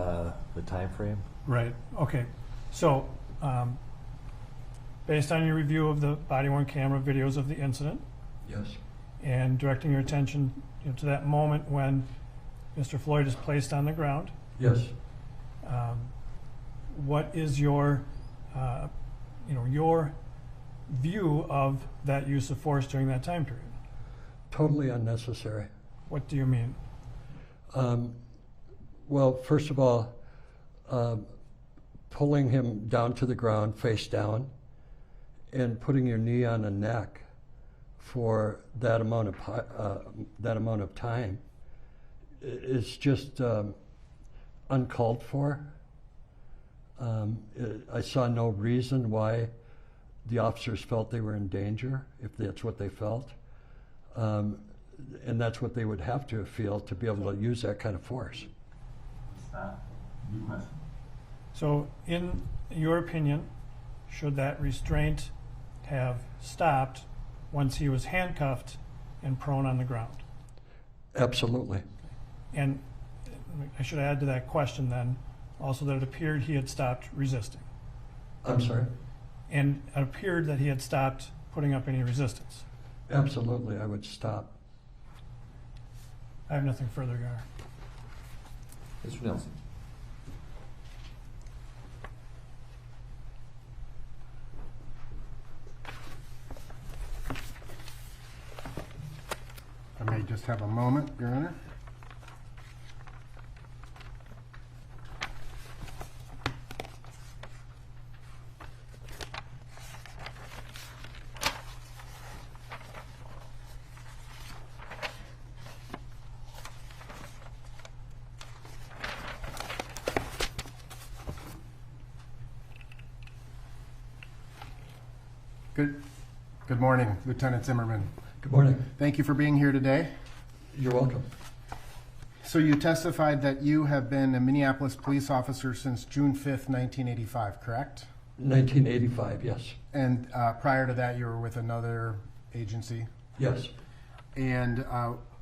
Speaker 1: the time frame?
Speaker 5: Right. Okay. So, based on your review of the body-worn camera videos of the incident,
Speaker 4: Yes.
Speaker 5: and directing your attention to that moment when Mr. Floyd is placed on the ground,
Speaker 4: Yes.
Speaker 5: what is your your view of that use of force during that time period?
Speaker 4: Totally unnecessary.
Speaker 5: What do you mean?
Speaker 4: Well, first of all, pulling him down to the ground, face down, and putting your knee on the neck for that amount of time is just uncalled for. I saw no reason why the officers felt they were in danger, if that's what they felt. And that's what they would have to feel to be able to use that kind of force.
Speaker 5: So, in your opinion, should that restraint have stopped once he was handcuffed and prone on the ground?
Speaker 4: Absolutely.
Speaker 5: And I should add to that question then also that it appeared he had stopped resisting.
Speaker 4: I'm sorry?
Speaker 5: And it appeared that he had stopped putting up any resistance.
Speaker 4: Absolutely, I would stop.
Speaker 5: I have nothing further, Your Honor.
Speaker 1: Mr. Nelson.
Speaker 8: I may just have a moment, Your Honor. Good morning, Lieutenant Zimmerman.
Speaker 4: Good morning.
Speaker 8: Thank you for being here today.
Speaker 4: You're welcome.
Speaker 8: So you testified that you have been a Minneapolis police officer since June 5th, 1985, correct?
Speaker 4: 1985, yes.
Speaker 8: And prior to that, you were with another agency?
Speaker 4: Yes.
Speaker 8: And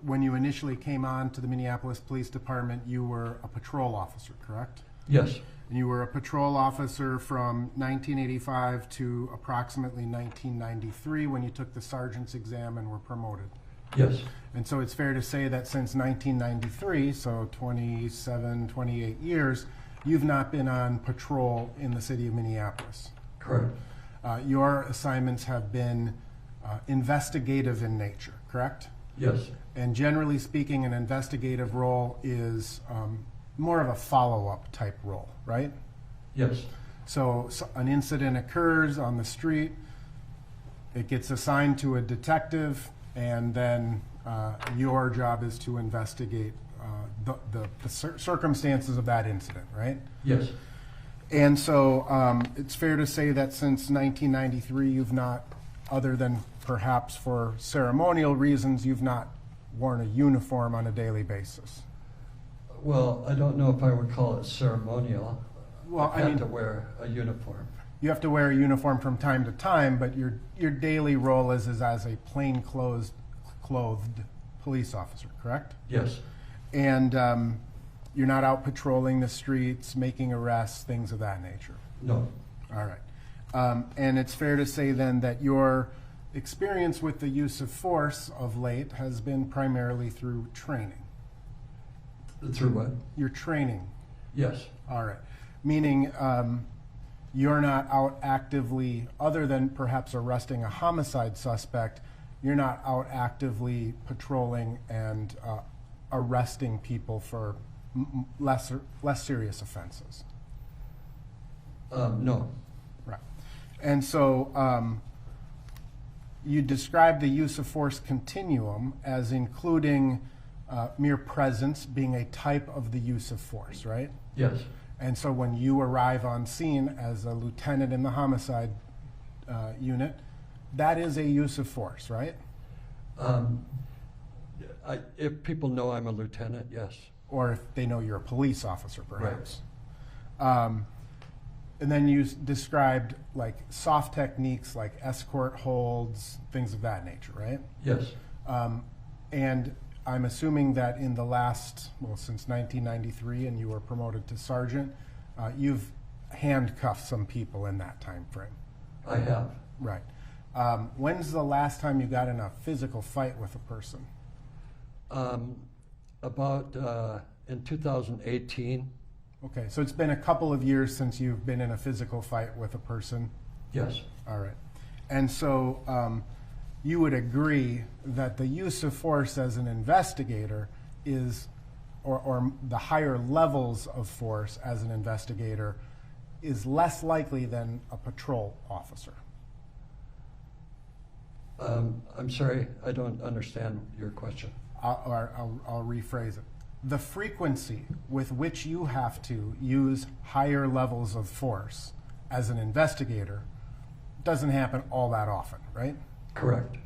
Speaker 8: when you initially came on to the Minneapolis Police Department, you were a patrol officer, correct?
Speaker 4: Yes.
Speaker 8: And you were a patrol officer from 1985 to approximately 1993 when you took the sergeant's exam and were promoted.
Speaker 4: Yes.
Speaker 8: And so it's fair to say that since 1993, so 27, 28 years, you've not been on patrol in the city of Minneapolis.
Speaker 4: Correct.
Speaker 8: Your assignments have been investigative in nature, correct?
Speaker 4: Yes.
Speaker 8: And generally speaking, an investigative role is more of a follow-up type role, right?
Speaker 4: Yes.
Speaker 8: So an incident occurs on the street, It gets assigned to a detective, and then your job is to investigate the circumstances of that incident, right?
Speaker 4: Yes.
Speaker 8: And so it's fair to say that since 1993, you've not, other than perhaps for ceremonial reasons, you've not worn a uniform on a daily basis.
Speaker 4: Well, I don't know if I would call it ceremonial.
Speaker 8: Well,
Speaker 4: I had to wear a uniform.
Speaker 8: You have to wear a uniform from time to time, but your daily role is as a plain clothed police officer, correct?
Speaker 4: Yes.
Speaker 8: And you're not out patrolling the streets, making arrests, things of that nature.
Speaker 4: No.
Speaker 8: All right. And it's fair to say then that your experience with the use of force of late has been primarily through training.
Speaker 4: Through what?
Speaker 8: Your training.
Speaker 4: Yes.
Speaker 8: All right. Meaning you're not out actively, other than perhaps arresting a homicide suspect, you're not out actively patrolling and arresting people for less serious offenses.
Speaker 4: No.
Speaker 8: Right. And so you describe the use of force continuum as including mere presence being a type of the use of force, right?
Speaker 4: Yes.
Speaker 8: And so when you arrive on scene as a lieutenant in the homicide unit, that is a use of force, right?
Speaker 4: If people know I'm a lieutenant, yes.
Speaker 8: Or if they know you're a police officer, perhaps. Right. And then you described like soft techniques like escort holds, things of that nature, right?
Speaker 4: Yes.
Speaker 8: And I'm assuming that in the last, well, since 1993, and you were promoted to sergeant, you've handcuffed some people in that time frame.
Speaker 4: I have.
Speaker 8: Right. When's the last time you got in a physical fight with a person?
Speaker 4: About in 2018.
Speaker 8: Okay, so it's been a couple of years since you've been in a physical fight with a person?
Speaker 4: Yes.
Speaker 8: All right. And so you would agree that the use of force as an investigator is, or the higher levels of force as an investigator, is less likely than a patrol officer.
Speaker 4: I'm sorry, I don't understand your question.
Speaker 8: I'll rephrase it. The frequency with which you have to use higher levels of force as an investigator doesn't happen all that often, right?
Speaker 4: Correct.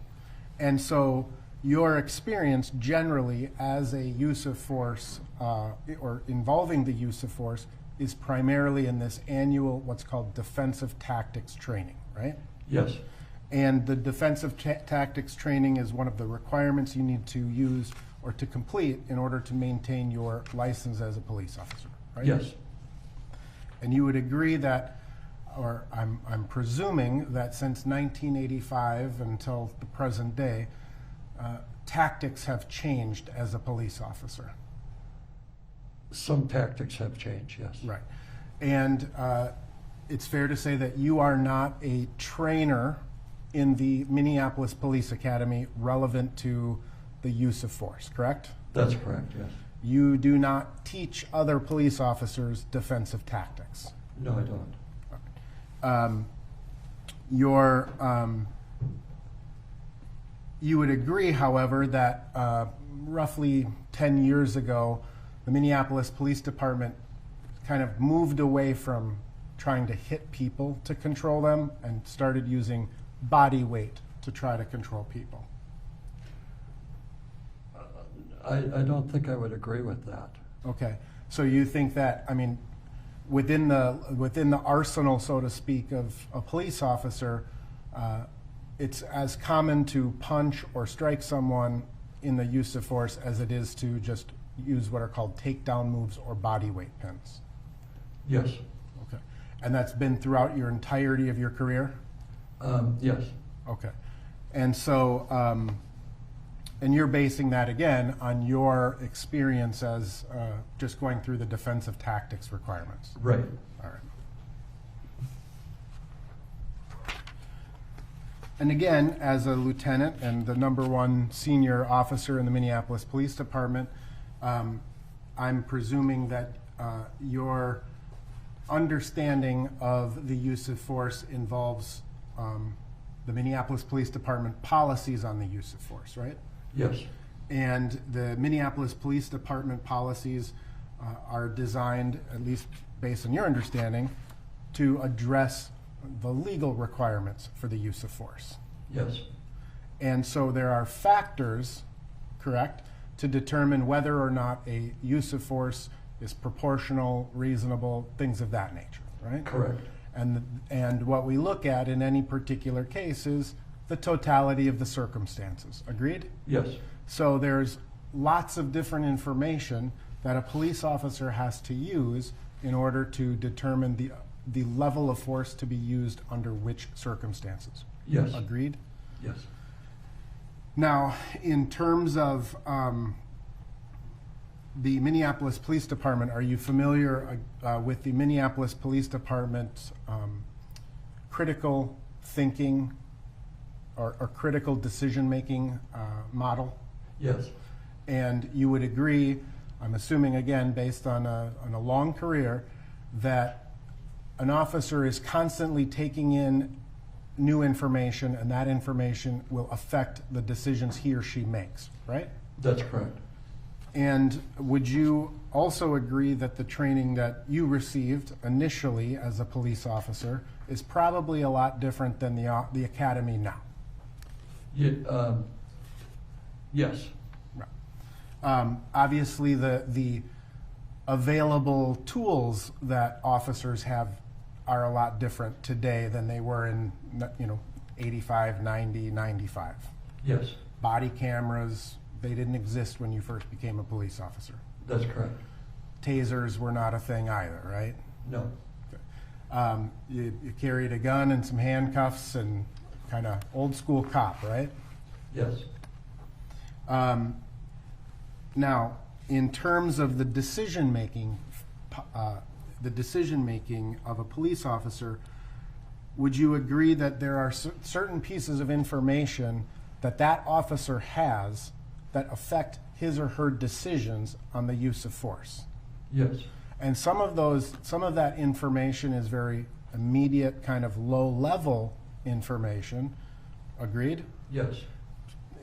Speaker 8: And so your experience generally as a use of force or involving the use of force is primarily in this annual what's called defensive tactics training, right?
Speaker 4: Yes.
Speaker 8: And the defensive tactics training is one of the requirements you need to use or to complete in order to maintain your license as a police officer, right?
Speaker 4: Yes.
Speaker 8: And you would agree that, or I'm presuming that since 1985 until the present day, tactics have changed as a police officer.
Speaker 4: Some tactics have changed, yes.
Speaker 8: Right. And it's fair to say that you are not a trainer in the Minneapolis Police Academy relevant to the use of force, correct?
Speaker 4: That's correct, yes.
Speaker 8: You do not teach other police officers defensive tactics.
Speaker 4: No, I don't.
Speaker 8: You would agree, however, that roughly 10 years ago, the Minneapolis Police Department kind of moved away from trying to hit people to control them and started using body weight to try to control people.
Speaker 4: I don't think I would agree with that.
Speaker 8: Okay, so you think that, I mean, within the arsenal, so to speak, of a police officer, it's as common to punch or strike someone in the use of force as it is to just use what are called takedown moves or body weight pins.
Speaker 4: Yes.
Speaker 8: Okay, and that's been throughout your entirety of your career?
Speaker 4: Yes.
Speaker 8: Okay, and so, and you're basing that again on your experience as just going through the defensive tactics requirements.
Speaker 4: Right.
Speaker 8: All right. And again, as a lieutenant and the #1 senior officer in the Minneapolis Police Department, I'm presuming that your understanding of the use of force involves the Minneapolis Police Department policies on the use of force, right?
Speaker 4: Yes.
Speaker 8: And the Minneapolis Police Department policies are designed, at least based on your understanding, to address the legal requirements for the use of force.
Speaker 4: Yes.
Speaker 8: And so there are factors, correct, to determine whether or not a use of force is proportional, reasonable, things of that nature, right?
Speaker 4: Correct.
Speaker 8: And what we look at in any particular case is the totality of the circumstances. Agreed?
Speaker 4: Yes.
Speaker 8: So there's lots of different information that a police officer has to use in order to determine the level of force to be used under which circumstances.
Speaker 4: Yes.
Speaker 8: Agreed?
Speaker 4: Yes.
Speaker 8: Now, in terms of the Minneapolis Police Department, are you familiar with the Minneapolis Police Department's critical thinking or critical decision-making model?
Speaker 4: Yes.
Speaker 8: And you would agree, I'm assuming again, based on a long career, that an officer is constantly taking in new information, and that information will affect the decisions he or she makes, right?
Speaker 4: That's correct.
Speaker 8: And would you also agree that the training that you received initially as a police officer is probably a lot different than the academy now?
Speaker 4: Yes.
Speaker 8: Obviously, the available tools that officers have are a lot different today than they were in 85, 90, 95.
Speaker 4: Yes.
Speaker 8: Body cameras, they didn't exist when you first became a police officer.
Speaker 4: That's correct.
Speaker 8: Tasers were not a thing either, right?
Speaker 4: No.
Speaker 8: You carried a gun and some handcuffs and kind of old school cop, right?
Speaker 4: Yes.
Speaker 8: Now, in terms of the decision making of a police officer, would you agree that there are certain pieces of information that officer has that affect his or her decisions on the use of force?
Speaker 4: Yes.
Speaker 8: And some of that information is very immediate, kind of low-level information. Agreed?
Speaker 4: Yes.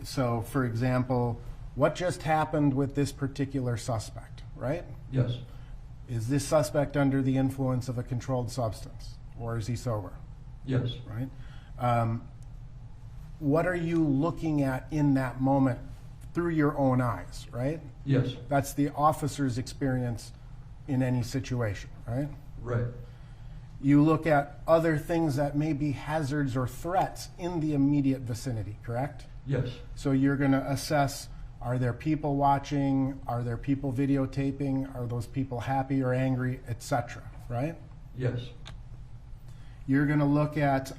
Speaker 8: So, for example, what just happened with this particular suspect, right?
Speaker 4: Yes.
Speaker 8: Is this suspect under the influence of a controlled substance, or is he sober?
Speaker 4: Yes.
Speaker 8: Right? What are you looking at in that moment through your own eyes, right?
Speaker 4: Yes.
Speaker 8: That's the officer's experience in any situation, right?
Speaker 4: Right.
Speaker 8: You look at other things that may be hazards or threats in the immediate vicinity, correct?
Speaker 4: Yes.
Speaker 8: So you're going to assess, are there people watching? Are there people videotaping? Are those people happy or angry, etc., right?
Speaker 4: Yes.
Speaker 8: You're going to look at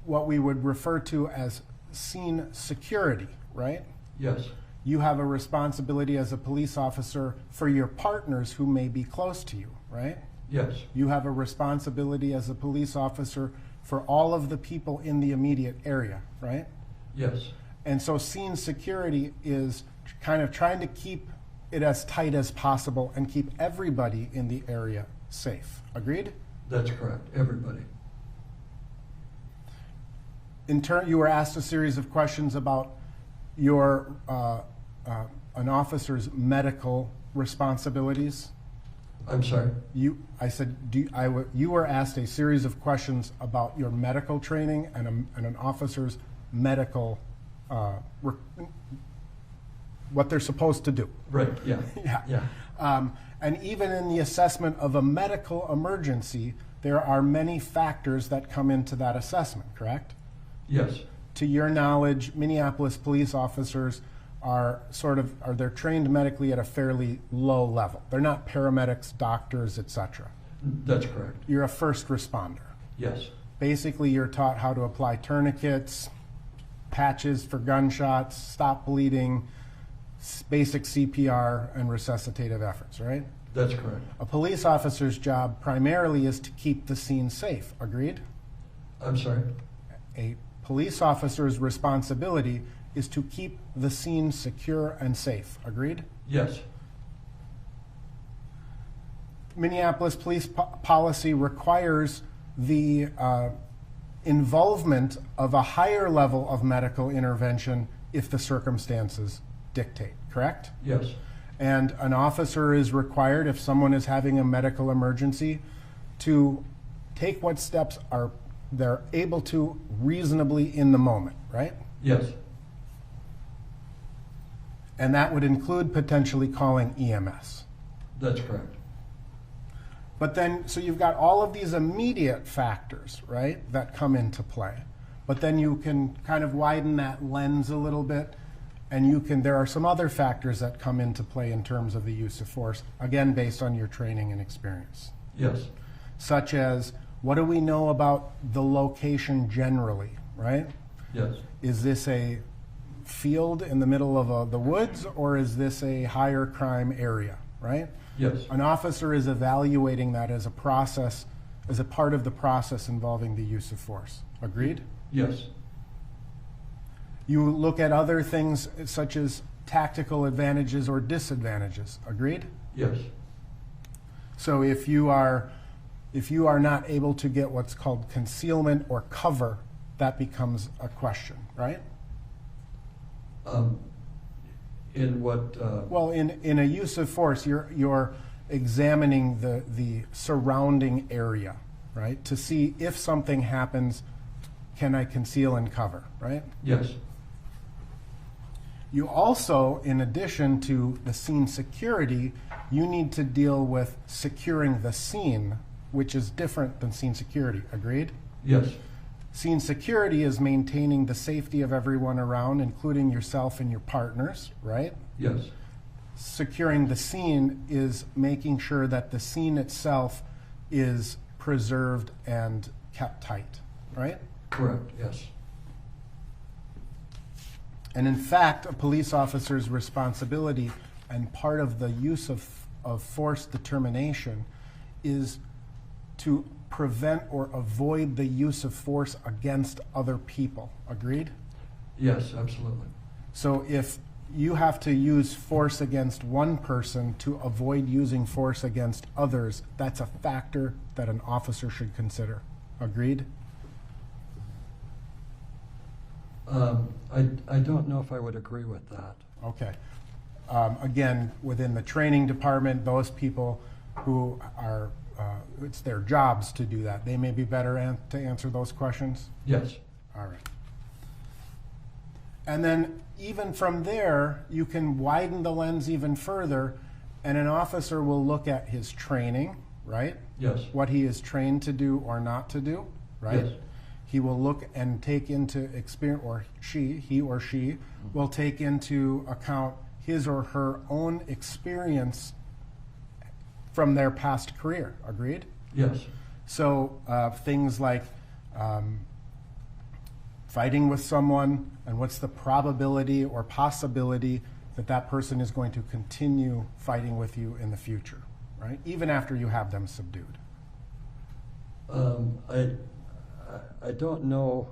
Speaker 8: what we would refer to as scene security, right?
Speaker 4: Yes.
Speaker 8: You have a responsibility as a police officer for your partners who may be close to you, right?
Speaker 4: Yes.
Speaker 8: You have a responsibility as a police officer for all of the people in the immediate area, right?
Speaker 4: Yes.
Speaker 8: And so scene security is kind of trying to keep it as tight as possible and keep everybody in the area safe. Agreed?
Speaker 4: That's correct. Everybody.
Speaker 8: In turn, you were asked a series of questions about your an officer's medical responsibilities.
Speaker 4: I'm sorry?
Speaker 8: You were asked a series of questions about your medical training and an officer's medical, what they're supposed to do.
Speaker 4: Right. Yeah.
Speaker 8: Yeah.
Speaker 4: Yeah.
Speaker 8: And even in the assessment of a medical emergency, there are many factors that come into that assessment, correct?
Speaker 4: Yes.
Speaker 8: To your knowledge, Minneapolis police officers they're trained medically at a fairly low level. They're not paramedics, doctors, etc.
Speaker 4: That's correct.
Speaker 8: You're a first responder.
Speaker 4: Yes.
Speaker 8: Basically, you're taught how to apply tourniquets, patches for gunshots, stop bleeding, basic CPR, and resuscitative efforts, right?
Speaker 4: That's correct.
Speaker 8: A police officer's job primarily is to keep the scene safe. Agreed?
Speaker 4: I'm sorry?
Speaker 8: A police officer's responsibility is to keep the scene secure and safe. Agreed?
Speaker 4: Yes.
Speaker 8: Minneapolis police policy requires the involvement of a higher level of medical intervention if the circumstances dictate, correct?
Speaker 4: Yes.
Speaker 8: And an officer is required, if someone is having a medical emergency, to take what steps are they're able to reasonably in the moment, right?
Speaker 4: Yes.
Speaker 8: And that would include potentially calling EMS.
Speaker 4: That's correct.
Speaker 8: But then, so you've got all of these immediate factors, right, that come into play. But then you can kind of widen that lens a little bit, and there are some other factors that come into play in terms of the use of force, again, based on your training and experience.
Speaker 4: Yes.
Speaker 8: Such as, what do we know about the location generally, right?
Speaker 4: Yes.
Speaker 8: Is this a field in the middle of the woods, or is this a higher crime area, right?
Speaker 4: Yes.
Speaker 8: An officer is evaluating that as a process, as a part of the process involving the use of force. Agreed?
Speaker 4: Yes.
Speaker 8: You look at other things such as tactical advantages or disadvantages. Agreed?
Speaker 4: Yes.
Speaker 8: So if you are not able to get what's called concealment or cover, that becomes a question, right?
Speaker 4: In what?
Speaker 8: Well, in a use of force, you're examining the surrounding area, right? To see if something happens, can I conceal and cover, right?
Speaker 4: Yes.
Speaker 8: You also, in addition to the scene security, you need to deal with securing the scene, which is different than scene security. Agreed?
Speaker 4: Yes.
Speaker 8: Scene security is maintaining the safety of everyone around, including yourself and your partners, right?
Speaker 4: Yes.
Speaker 8: Securing the scene is making sure that the scene itself is preserved and kept tight, right?
Speaker 4: Correct. Yes.
Speaker 8: And in fact, a police officer's responsibility and part of the use of force determination is to prevent or avoid the use of force against other people. Agreed?
Speaker 4: Yes, absolutely.
Speaker 8: So if you have to use force against one person to avoid using force against others, that's a factor that an officer should consider. Agreed?
Speaker 4: I don't know if I would agree with that.
Speaker 8: Okay. Again, within the training department, those people who are, it's their jobs to do that. They may be better to answer those questions?
Speaker 4: Yes.
Speaker 8: All right. And then even from there, you can widen the lens even further, and an officer will look at his training, right?
Speaker 4: Yes.
Speaker 8: What he is trained to do or not to do, right?
Speaker 4: Yes.
Speaker 8: He will look and take into experience, or he or she will take into account his or her own experience from their past career. Agreed?
Speaker 4: Yes.
Speaker 8: So things like fighting with someone, and what's the probability or possibility that that person is going to continue fighting with you in the future, right? Even after you have them subdued.
Speaker 4: I don't know.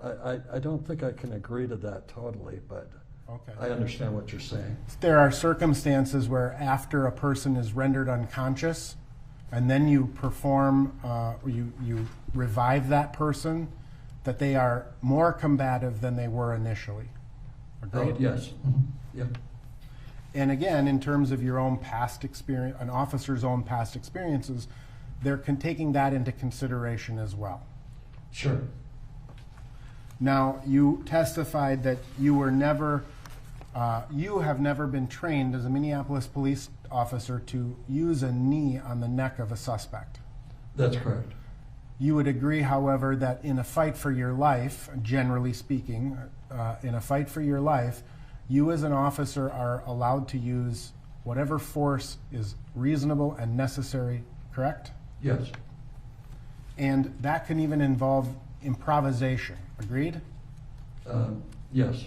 Speaker 4: I don't think I can agree to that totally, but
Speaker 8: Okay.
Speaker 4: I understand what you're saying.
Speaker 8: There are circumstances where after a person is rendered unconscious, and then you perform, you revive that person, that they are more combative than they were initially. Agreed?
Speaker 4: Oh, yes. Yep.
Speaker 8: And again, in terms of your own past experience, an officer's own past experiences, they're taking that into consideration as well.
Speaker 4: Sure.
Speaker 8: Now, you testified that you were never, you have never been trained as a Minneapolis police officer to use a knee on the neck of a suspect.
Speaker 4: That's correct.
Speaker 8: You would agree, however, that in a fight for your life, generally speaking, in a fight for your life, you as an officer are allowed to use whatever force is reasonable and necessary, correct?
Speaker 4: Yes.
Speaker 8: And that can even involve improvisation. Agreed?
Speaker 4: Yes.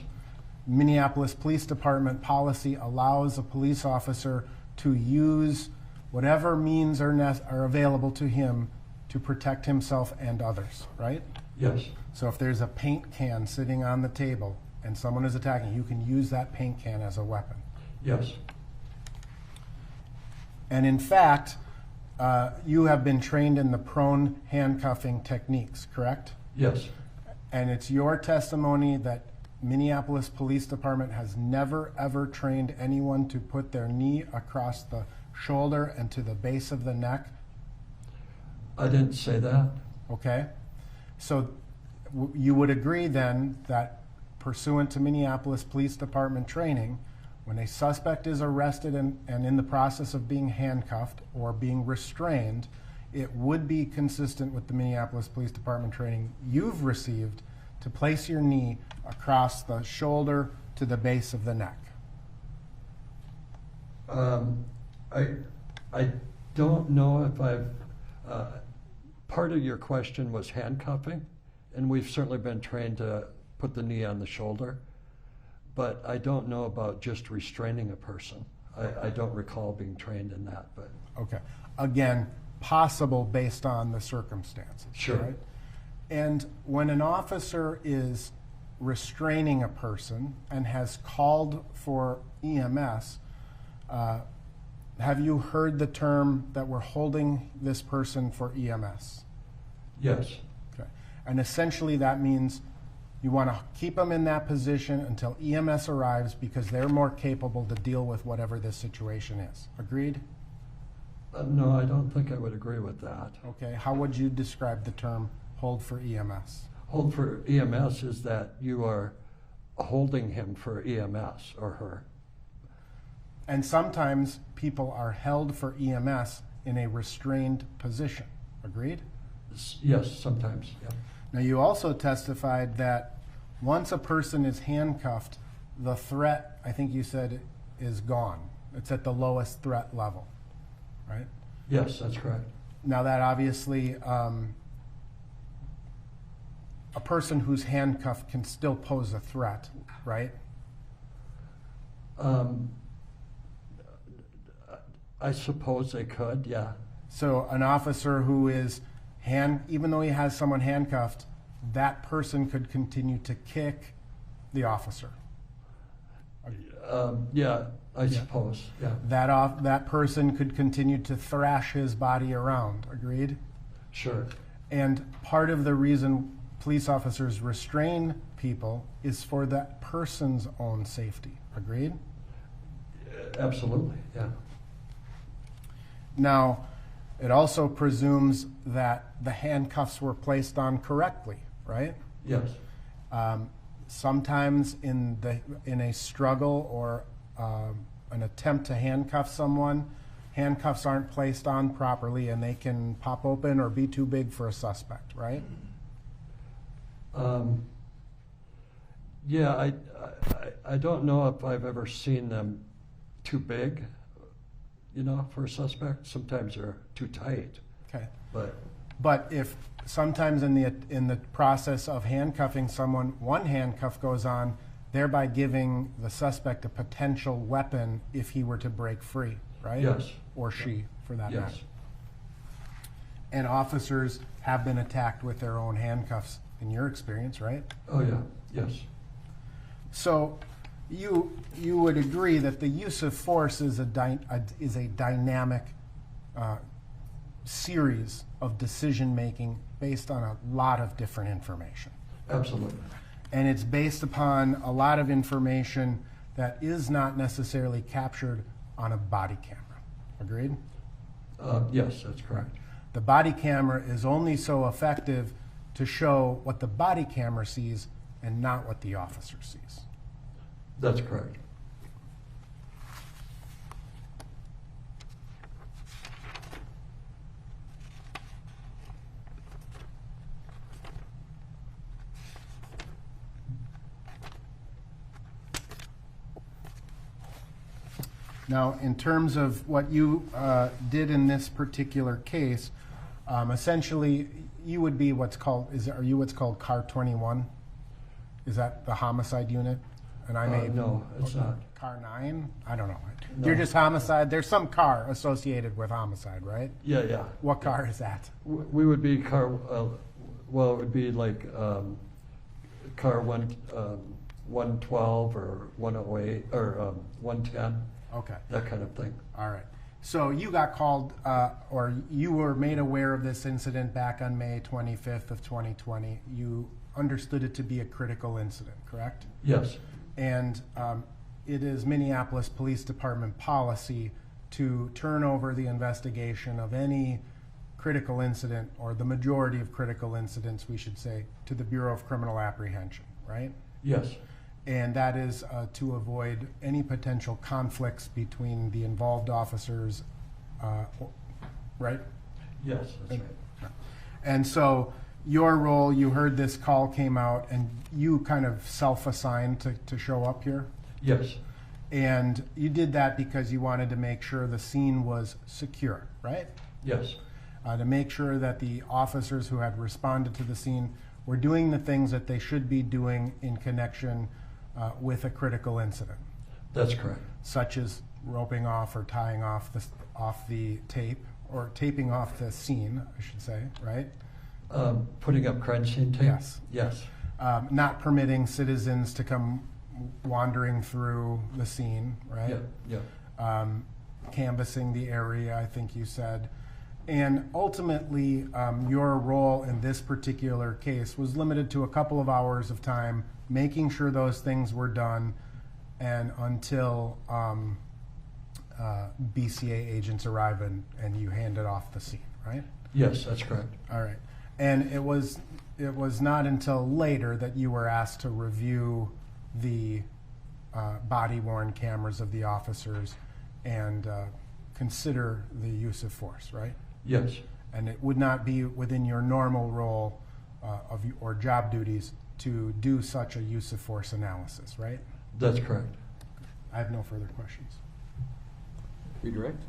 Speaker 8: Minneapolis Police Department policy allows a police officer to use whatever means are available to him to protect himself and others, right?
Speaker 4: Yes.
Speaker 8: So if there's a paint can sitting on the table and someone is attacking, you can use that paint can as a weapon.
Speaker 4: Yes.
Speaker 8: And in fact, you have been trained in the prone handcuffing techniques, correct?
Speaker 4: Yes,
Speaker 8: And it's your testimony that Minneapolis Police Department has never, ever trained anyone to put their knee across the shoulder and to the base of the neck?
Speaker 4: I didn't say that.
Speaker 8: Okay? So you would agree then that pursuant to Minneapolis Police Department training, when a suspect is arrested and in the process of being handcuffed or being restrained, it would be consistent with the Minneapolis Police Department training you've received to place your knee across the shoulder to the base of the neck.
Speaker 4: I don't know if I've, part of your question was handcuffing, and we've certainly been trained to put the knee on the shoulder, but I don't know about just restraining a person. I don't recall being trained in that, but.
Speaker 8: Okay. Again, possible based on the circumstances.
Speaker 4: Sure.
Speaker 8: Right? And when an officer is restraining a person and has called for EMS, have you heard the term that we're holding this person for EMS?
Speaker 4: Yes,
Speaker 8: Okay. And essentially that means you want to keep them in that position until EMS arrives because they're more capable to deal with whatever this situation is. Agreed?
Speaker 4: no, I don't think I would agree with that.
Speaker 8: Okay. How would you describe the term hold for EMS?
Speaker 4: Hold for EMS is that you are holding him for EMS or her.
Speaker 8: And sometimes people are held for EMS in a restrained position. Agreed?
Speaker 4: Yes, sometimes, yeah.
Speaker 8: Now, you also testified that once a person is handcuffed, the threat, I think you said, is gone. It's at the lowest threat level, right?
Speaker 4: Yes, that's correct.
Speaker 8: Now, that obviously, a person who's handcuffed can still pose a threat, right?
Speaker 4: I suppose they could, yeah.
Speaker 8: So an officer who is even though he has someone handcuffed, that person could continue to kick the officer.
Speaker 4: Yeah, I suppose, yeah.
Speaker 8: That person could continue to thrash his body around. Agreed?
Speaker 4: Sure.
Speaker 8: And part of the reason police officers restrain people is for that person's own safety. Agreed?
Speaker 4: Absolutely, yeah.
Speaker 8: Now, it also presumes that the handcuffs were placed on correctly, right?
Speaker 4: Yes.
Speaker 8: Sometimes in a struggle or an attempt to handcuff someone, handcuffs aren't placed on properly and they can pop open or be too big for a suspect, right?
Speaker 4: Yeah, I don't know if I've ever seen them too big, you know, for a suspect. Sometimes they're too tight.
Speaker 8: Okay.
Speaker 4: But
Speaker 8: if sometimes in the process of handcuffing someone, one handcuff goes on, thereby giving the suspect a potential weapon if he were to break free, right?
Speaker 4: Yes.
Speaker 8: Or she, for that
Speaker 4: yes,
Speaker 8: matter. And officers have been attacked with their own handcuffs, in your experience, right?
Speaker 4: oh yeah, yes,
Speaker 8: So you would agree that the use of force is a dynamic series of decision-making based on a lot of different information.
Speaker 4: absolutely.
Speaker 8: And it's based upon a lot of information that is not necessarily captured on a body camera. Agreed?
Speaker 4: Yes, that's correct.
Speaker 8: The body camera is only so effective to show what the body camera sees and not what the officer sees.
Speaker 4: That's correct.
Speaker 8: Now, in terms of what you did in this particular case, essentially, you would be are you what's called Car 21? Is that the homicide unit? And I may
Speaker 4: No, it's not.
Speaker 8: Car 9? I don't know.
Speaker 4: No.
Speaker 8: You're just homicide. There's some car associated with homicide, right?
Speaker 4: Yeah, yeah.
Speaker 8: What car is that?
Speaker 4: We would be car, well, it would be like car 112 or 108 or 110,
Speaker 8: Okay.
Speaker 4: that kind of thing.
Speaker 8: All right. So you got called, or you were made aware of this incident back on May 25th of 2020. You understood it to be a critical incident, correct?
Speaker 4: Yes.
Speaker 8: And it is Minneapolis Police Department policy to turn over the investigation of any critical incident, or the majority of critical incidents, we should say, to the Bureau of Criminal Apprehension, right?
Speaker 4: Yes.
Speaker 8: And that is to avoid any potential conflicts between the involved officers, right?
Speaker 4: Yes, that's right.
Speaker 8: And so your role, you heard this call came out, and you kind of self-assigned to show up here?
Speaker 4: Yes.
Speaker 8: And you did that because you wanted to make sure the scene was secure, right?
Speaker 4: Yes.
Speaker 8: To make sure that the officers who had responded to the scene were doing the things that they should be doing in connection with a critical incident.
Speaker 4: That's correct.
Speaker 8: Such as roping off or tying off the tape, or taping off the scene, I should say, right?
Speaker 4: Putting up crime scene tape?
Speaker 8: Yes.
Speaker 4: Yes.
Speaker 8: Not permitting citizens to come wandering through the scene, right?
Speaker 4: Yeah.
Speaker 8: Canvassing the area, I think you said. And ultimately, your role in this particular case was limited to a couple of hours of time, making sure those things were done, and until BCA agents arrive and you handed off the scene, right?
Speaker 4: Yes, that's correct.
Speaker 8: All right. And it was not until later that you were asked to review the body-worn cameras of the officers and consider the use of force, right?
Speaker 4: Yes.
Speaker 8: And it would not be within your normal role or job duties to do such a use of force analysis, right?
Speaker 4: That's correct.
Speaker 8: I have no further questions.
Speaker 1: Redirect.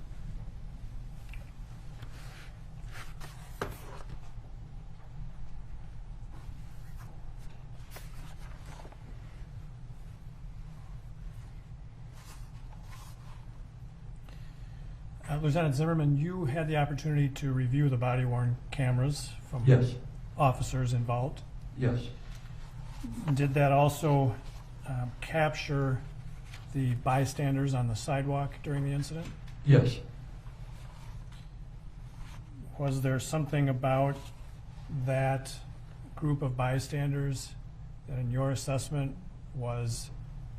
Speaker 5: Lieutenant Zimmerman, you had the opportunity to review the body-worn cameras from
Speaker 4: Yes.
Speaker 5: officers involved.
Speaker 4: Yes.
Speaker 5: Did that also capture the bystanders on the sidewalk during the incident?
Speaker 4: Yes.
Speaker 5: Was there something about that group of bystanders that in your assessment was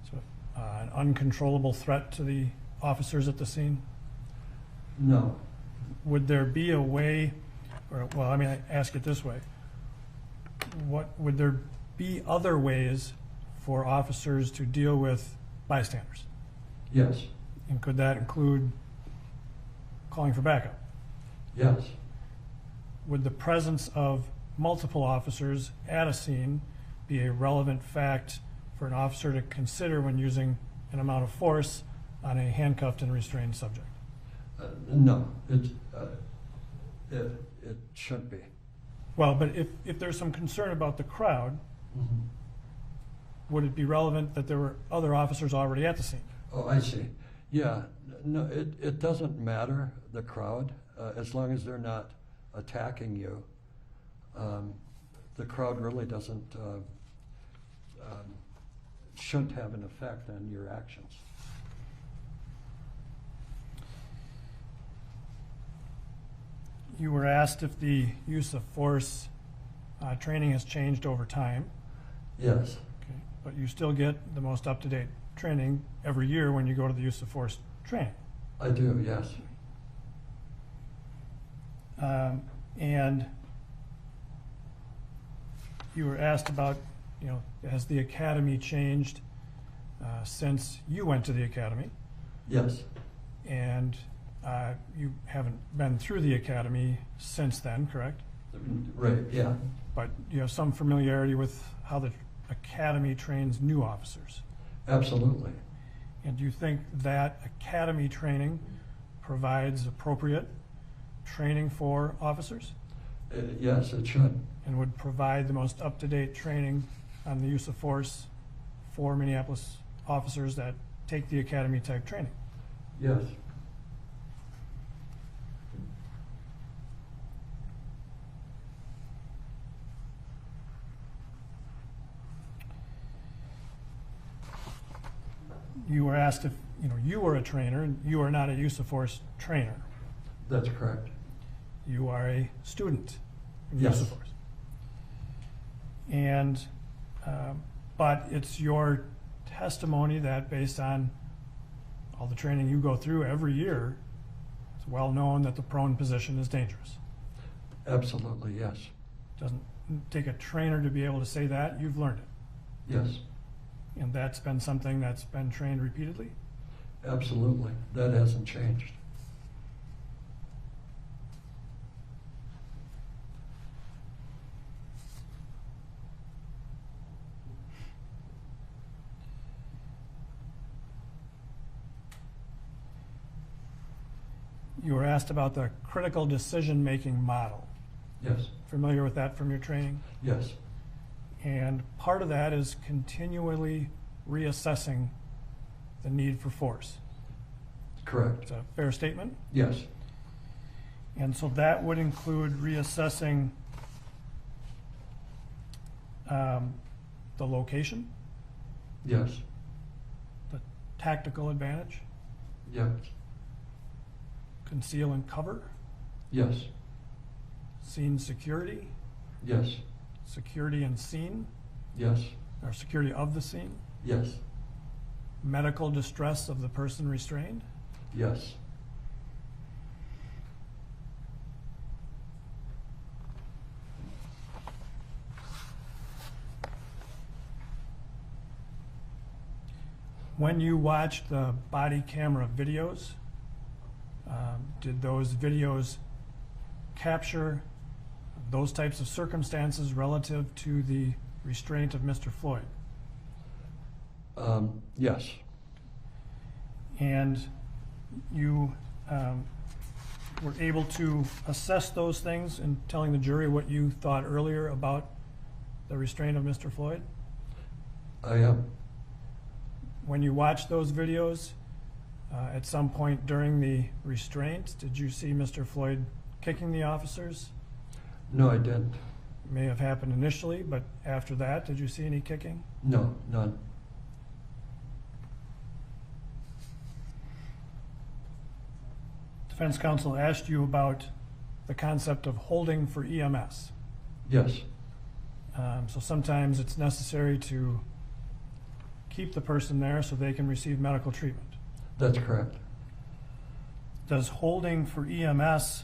Speaker 5: sort of, an uncontrollable threat to the officers at the scene?
Speaker 4: No.
Speaker 5: Would there be a way, or, well, I mean, I ask it this way. Would there be other ways for officers to deal with bystanders?
Speaker 4: Yes.
Speaker 5: And could that include calling for backup?
Speaker 4: Yes.
Speaker 5: Would the presence of multiple officers at a scene be a relevant fact for an officer to consider when using an amount of force on a handcuffed and restrained subject?
Speaker 4: No, it shouldn't be.
Speaker 5: Well, but if there's some concern about the crowd, would it be relevant that there were other officers already at the scene?
Speaker 4: Oh, I see. Yeah, no, it doesn't matter, the crowd, as long as they're not attacking you. The crowd really shouldn't have an effect on your actions.
Speaker 5: You were asked if the use of force training has changed over time.
Speaker 4: Yes.
Speaker 5: Okay. But you still get the most up-to-date training every year when you go to the use of force training.
Speaker 4: I do, yes.
Speaker 5: And you were asked about, has the academy changed since you went to the academy?
Speaker 4: Yes.
Speaker 5: And you haven't been through the academy since then, correct?
Speaker 4: Right, yeah.
Speaker 5: But you have some familiarity with how the academy trains new officers.
Speaker 4: Absolutely.
Speaker 5: And do you think that academy training provides appropriate training for officers?
Speaker 4: Yes, it should.
Speaker 5: And would provide the most up-to-date training on the use of force for Minneapolis officers that take the academy type training?
Speaker 4: Yes.
Speaker 5: You were asked if you are a trainer, and you are not a use of force trainer.
Speaker 4: That's correct.
Speaker 5: You are a student of
Speaker 4: Yes.
Speaker 5: use of force. And, but it's your testimony that based on all the training you go through every year, it's well known that the prone position is dangerous.
Speaker 4: Absolutely, yes.
Speaker 5: Doesn't take a trainer to be able to say that. You've learned it.
Speaker 4: Yes,
Speaker 5: And that's been something that's been trained repeatedly.
Speaker 4: absolutely. That hasn't changed.
Speaker 5: You were asked about the critical decision-making model.
Speaker 4: Yes,
Speaker 5: Familiar with that from your training?
Speaker 4: yes,
Speaker 5: And part of that is continually reassessing the need for force.
Speaker 4: correct.
Speaker 5: It's a fair statement?
Speaker 4: Yes,
Speaker 5: And so that would include reassessing the location,
Speaker 4: yes,
Speaker 5: the tactical advantage,
Speaker 4: yes,
Speaker 5: conceal and cover,
Speaker 4: yes,
Speaker 5: scene security,
Speaker 4: yes,
Speaker 5: security and scene,
Speaker 4: yes,
Speaker 5: or security of the scene,
Speaker 4: yes,
Speaker 5: medical distress of the person restrained,
Speaker 4: yes,
Speaker 5: When you watched the body camera videos, did those videos capture those types of circumstances relative to the restraint of Mr. Floyd?
Speaker 4: yes,
Speaker 5: And you were able to assess those things in telling the jury what you thought earlier about the restraint of Mr. Floyd?
Speaker 4: I am.
Speaker 5: When you watched those videos, at some point during the restraint, did you see Mr. Floyd kicking the officers?
Speaker 4: No, I didn't.
Speaker 5: It may have happened initially, but after that, did you see any kicking?
Speaker 4: No, none.
Speaker 5: Defense counsel asked you about the concept of holding for EMS.
Speaker 4: Yes,
Speaker 5: So sometimes it's necessary to keep the person there so they can receive medical treatment.
Speaker 4: that's correct.
Speaker 5: Does holding for EMS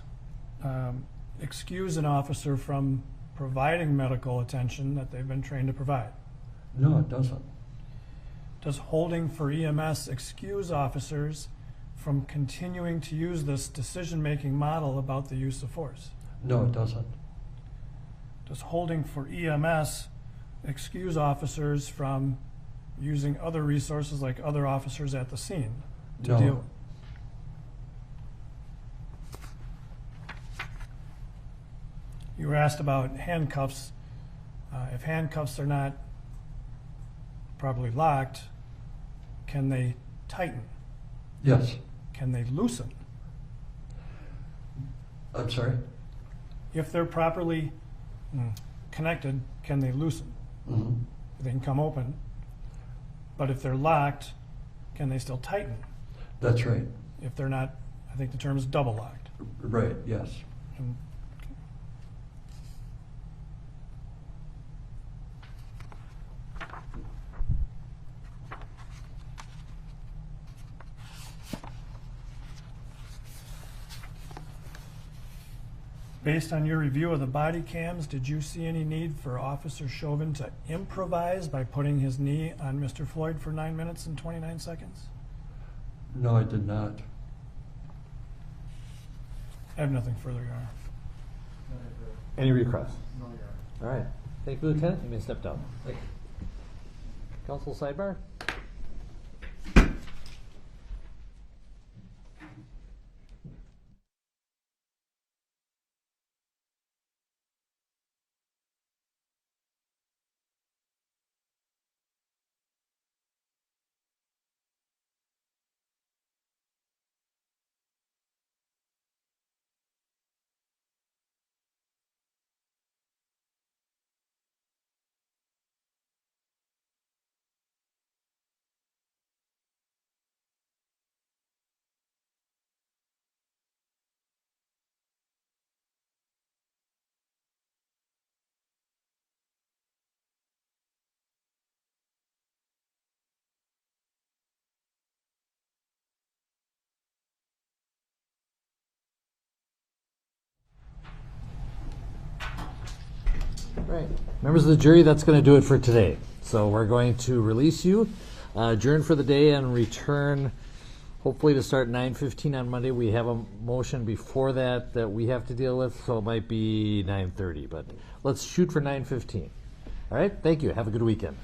Speaker 5: excuse an officer from providing medical attention that they've been trained to provide?
Speaker 4: No, it doesn't.
Speaker 5: Does holding for EMS excuse officers from continuing to use this decision-making model about the use of force?
Speaker 4: No, it doesn't.
Speaker 5: Does holding for EMS excuse officers from using other resources like other officers at the scene to
Speaker 4: No.
Speaker 5: deal? You were asked about handcuffs. If handcuffs are not properly locked, can they tighten?
Speaker 4: Yes.
Speaker 5: Can they loosen?
Speaker 4: I'm sorry?
Speaker 5: If they're properly connected, can they loosen?
Speaker 4: Mm-hmm.
Speaker 5: They can come open. But if they're locked, can they still tighten?
Speaker 4: That's right.
Speaker 5: If they're not, I think the term is double locked.
Speaker 4: Right, yes.
Speaker 5: And based on your review of the body cams, did you see any need for Officer Chauvin to improvise by putting his knee on Mr. Floyd for 9 minutes and 29 seconds?
Speaker 4: No, I did not.
Speaker 5: I have nothing further, Your Honor.
Speaker 1: Any requests? No, All right. Thank you, Lieutenant. You may step down. Council sidebar? Right. Members of the jury, that's going to do it for today. So we're going to release you, adjourn for the day, and return hopefully to start 9:15 on Monday. We have a motion before that we have to deal with, so it might be 9:30, but let's shoot for 9:15. All right, thank you. Have a good weekend.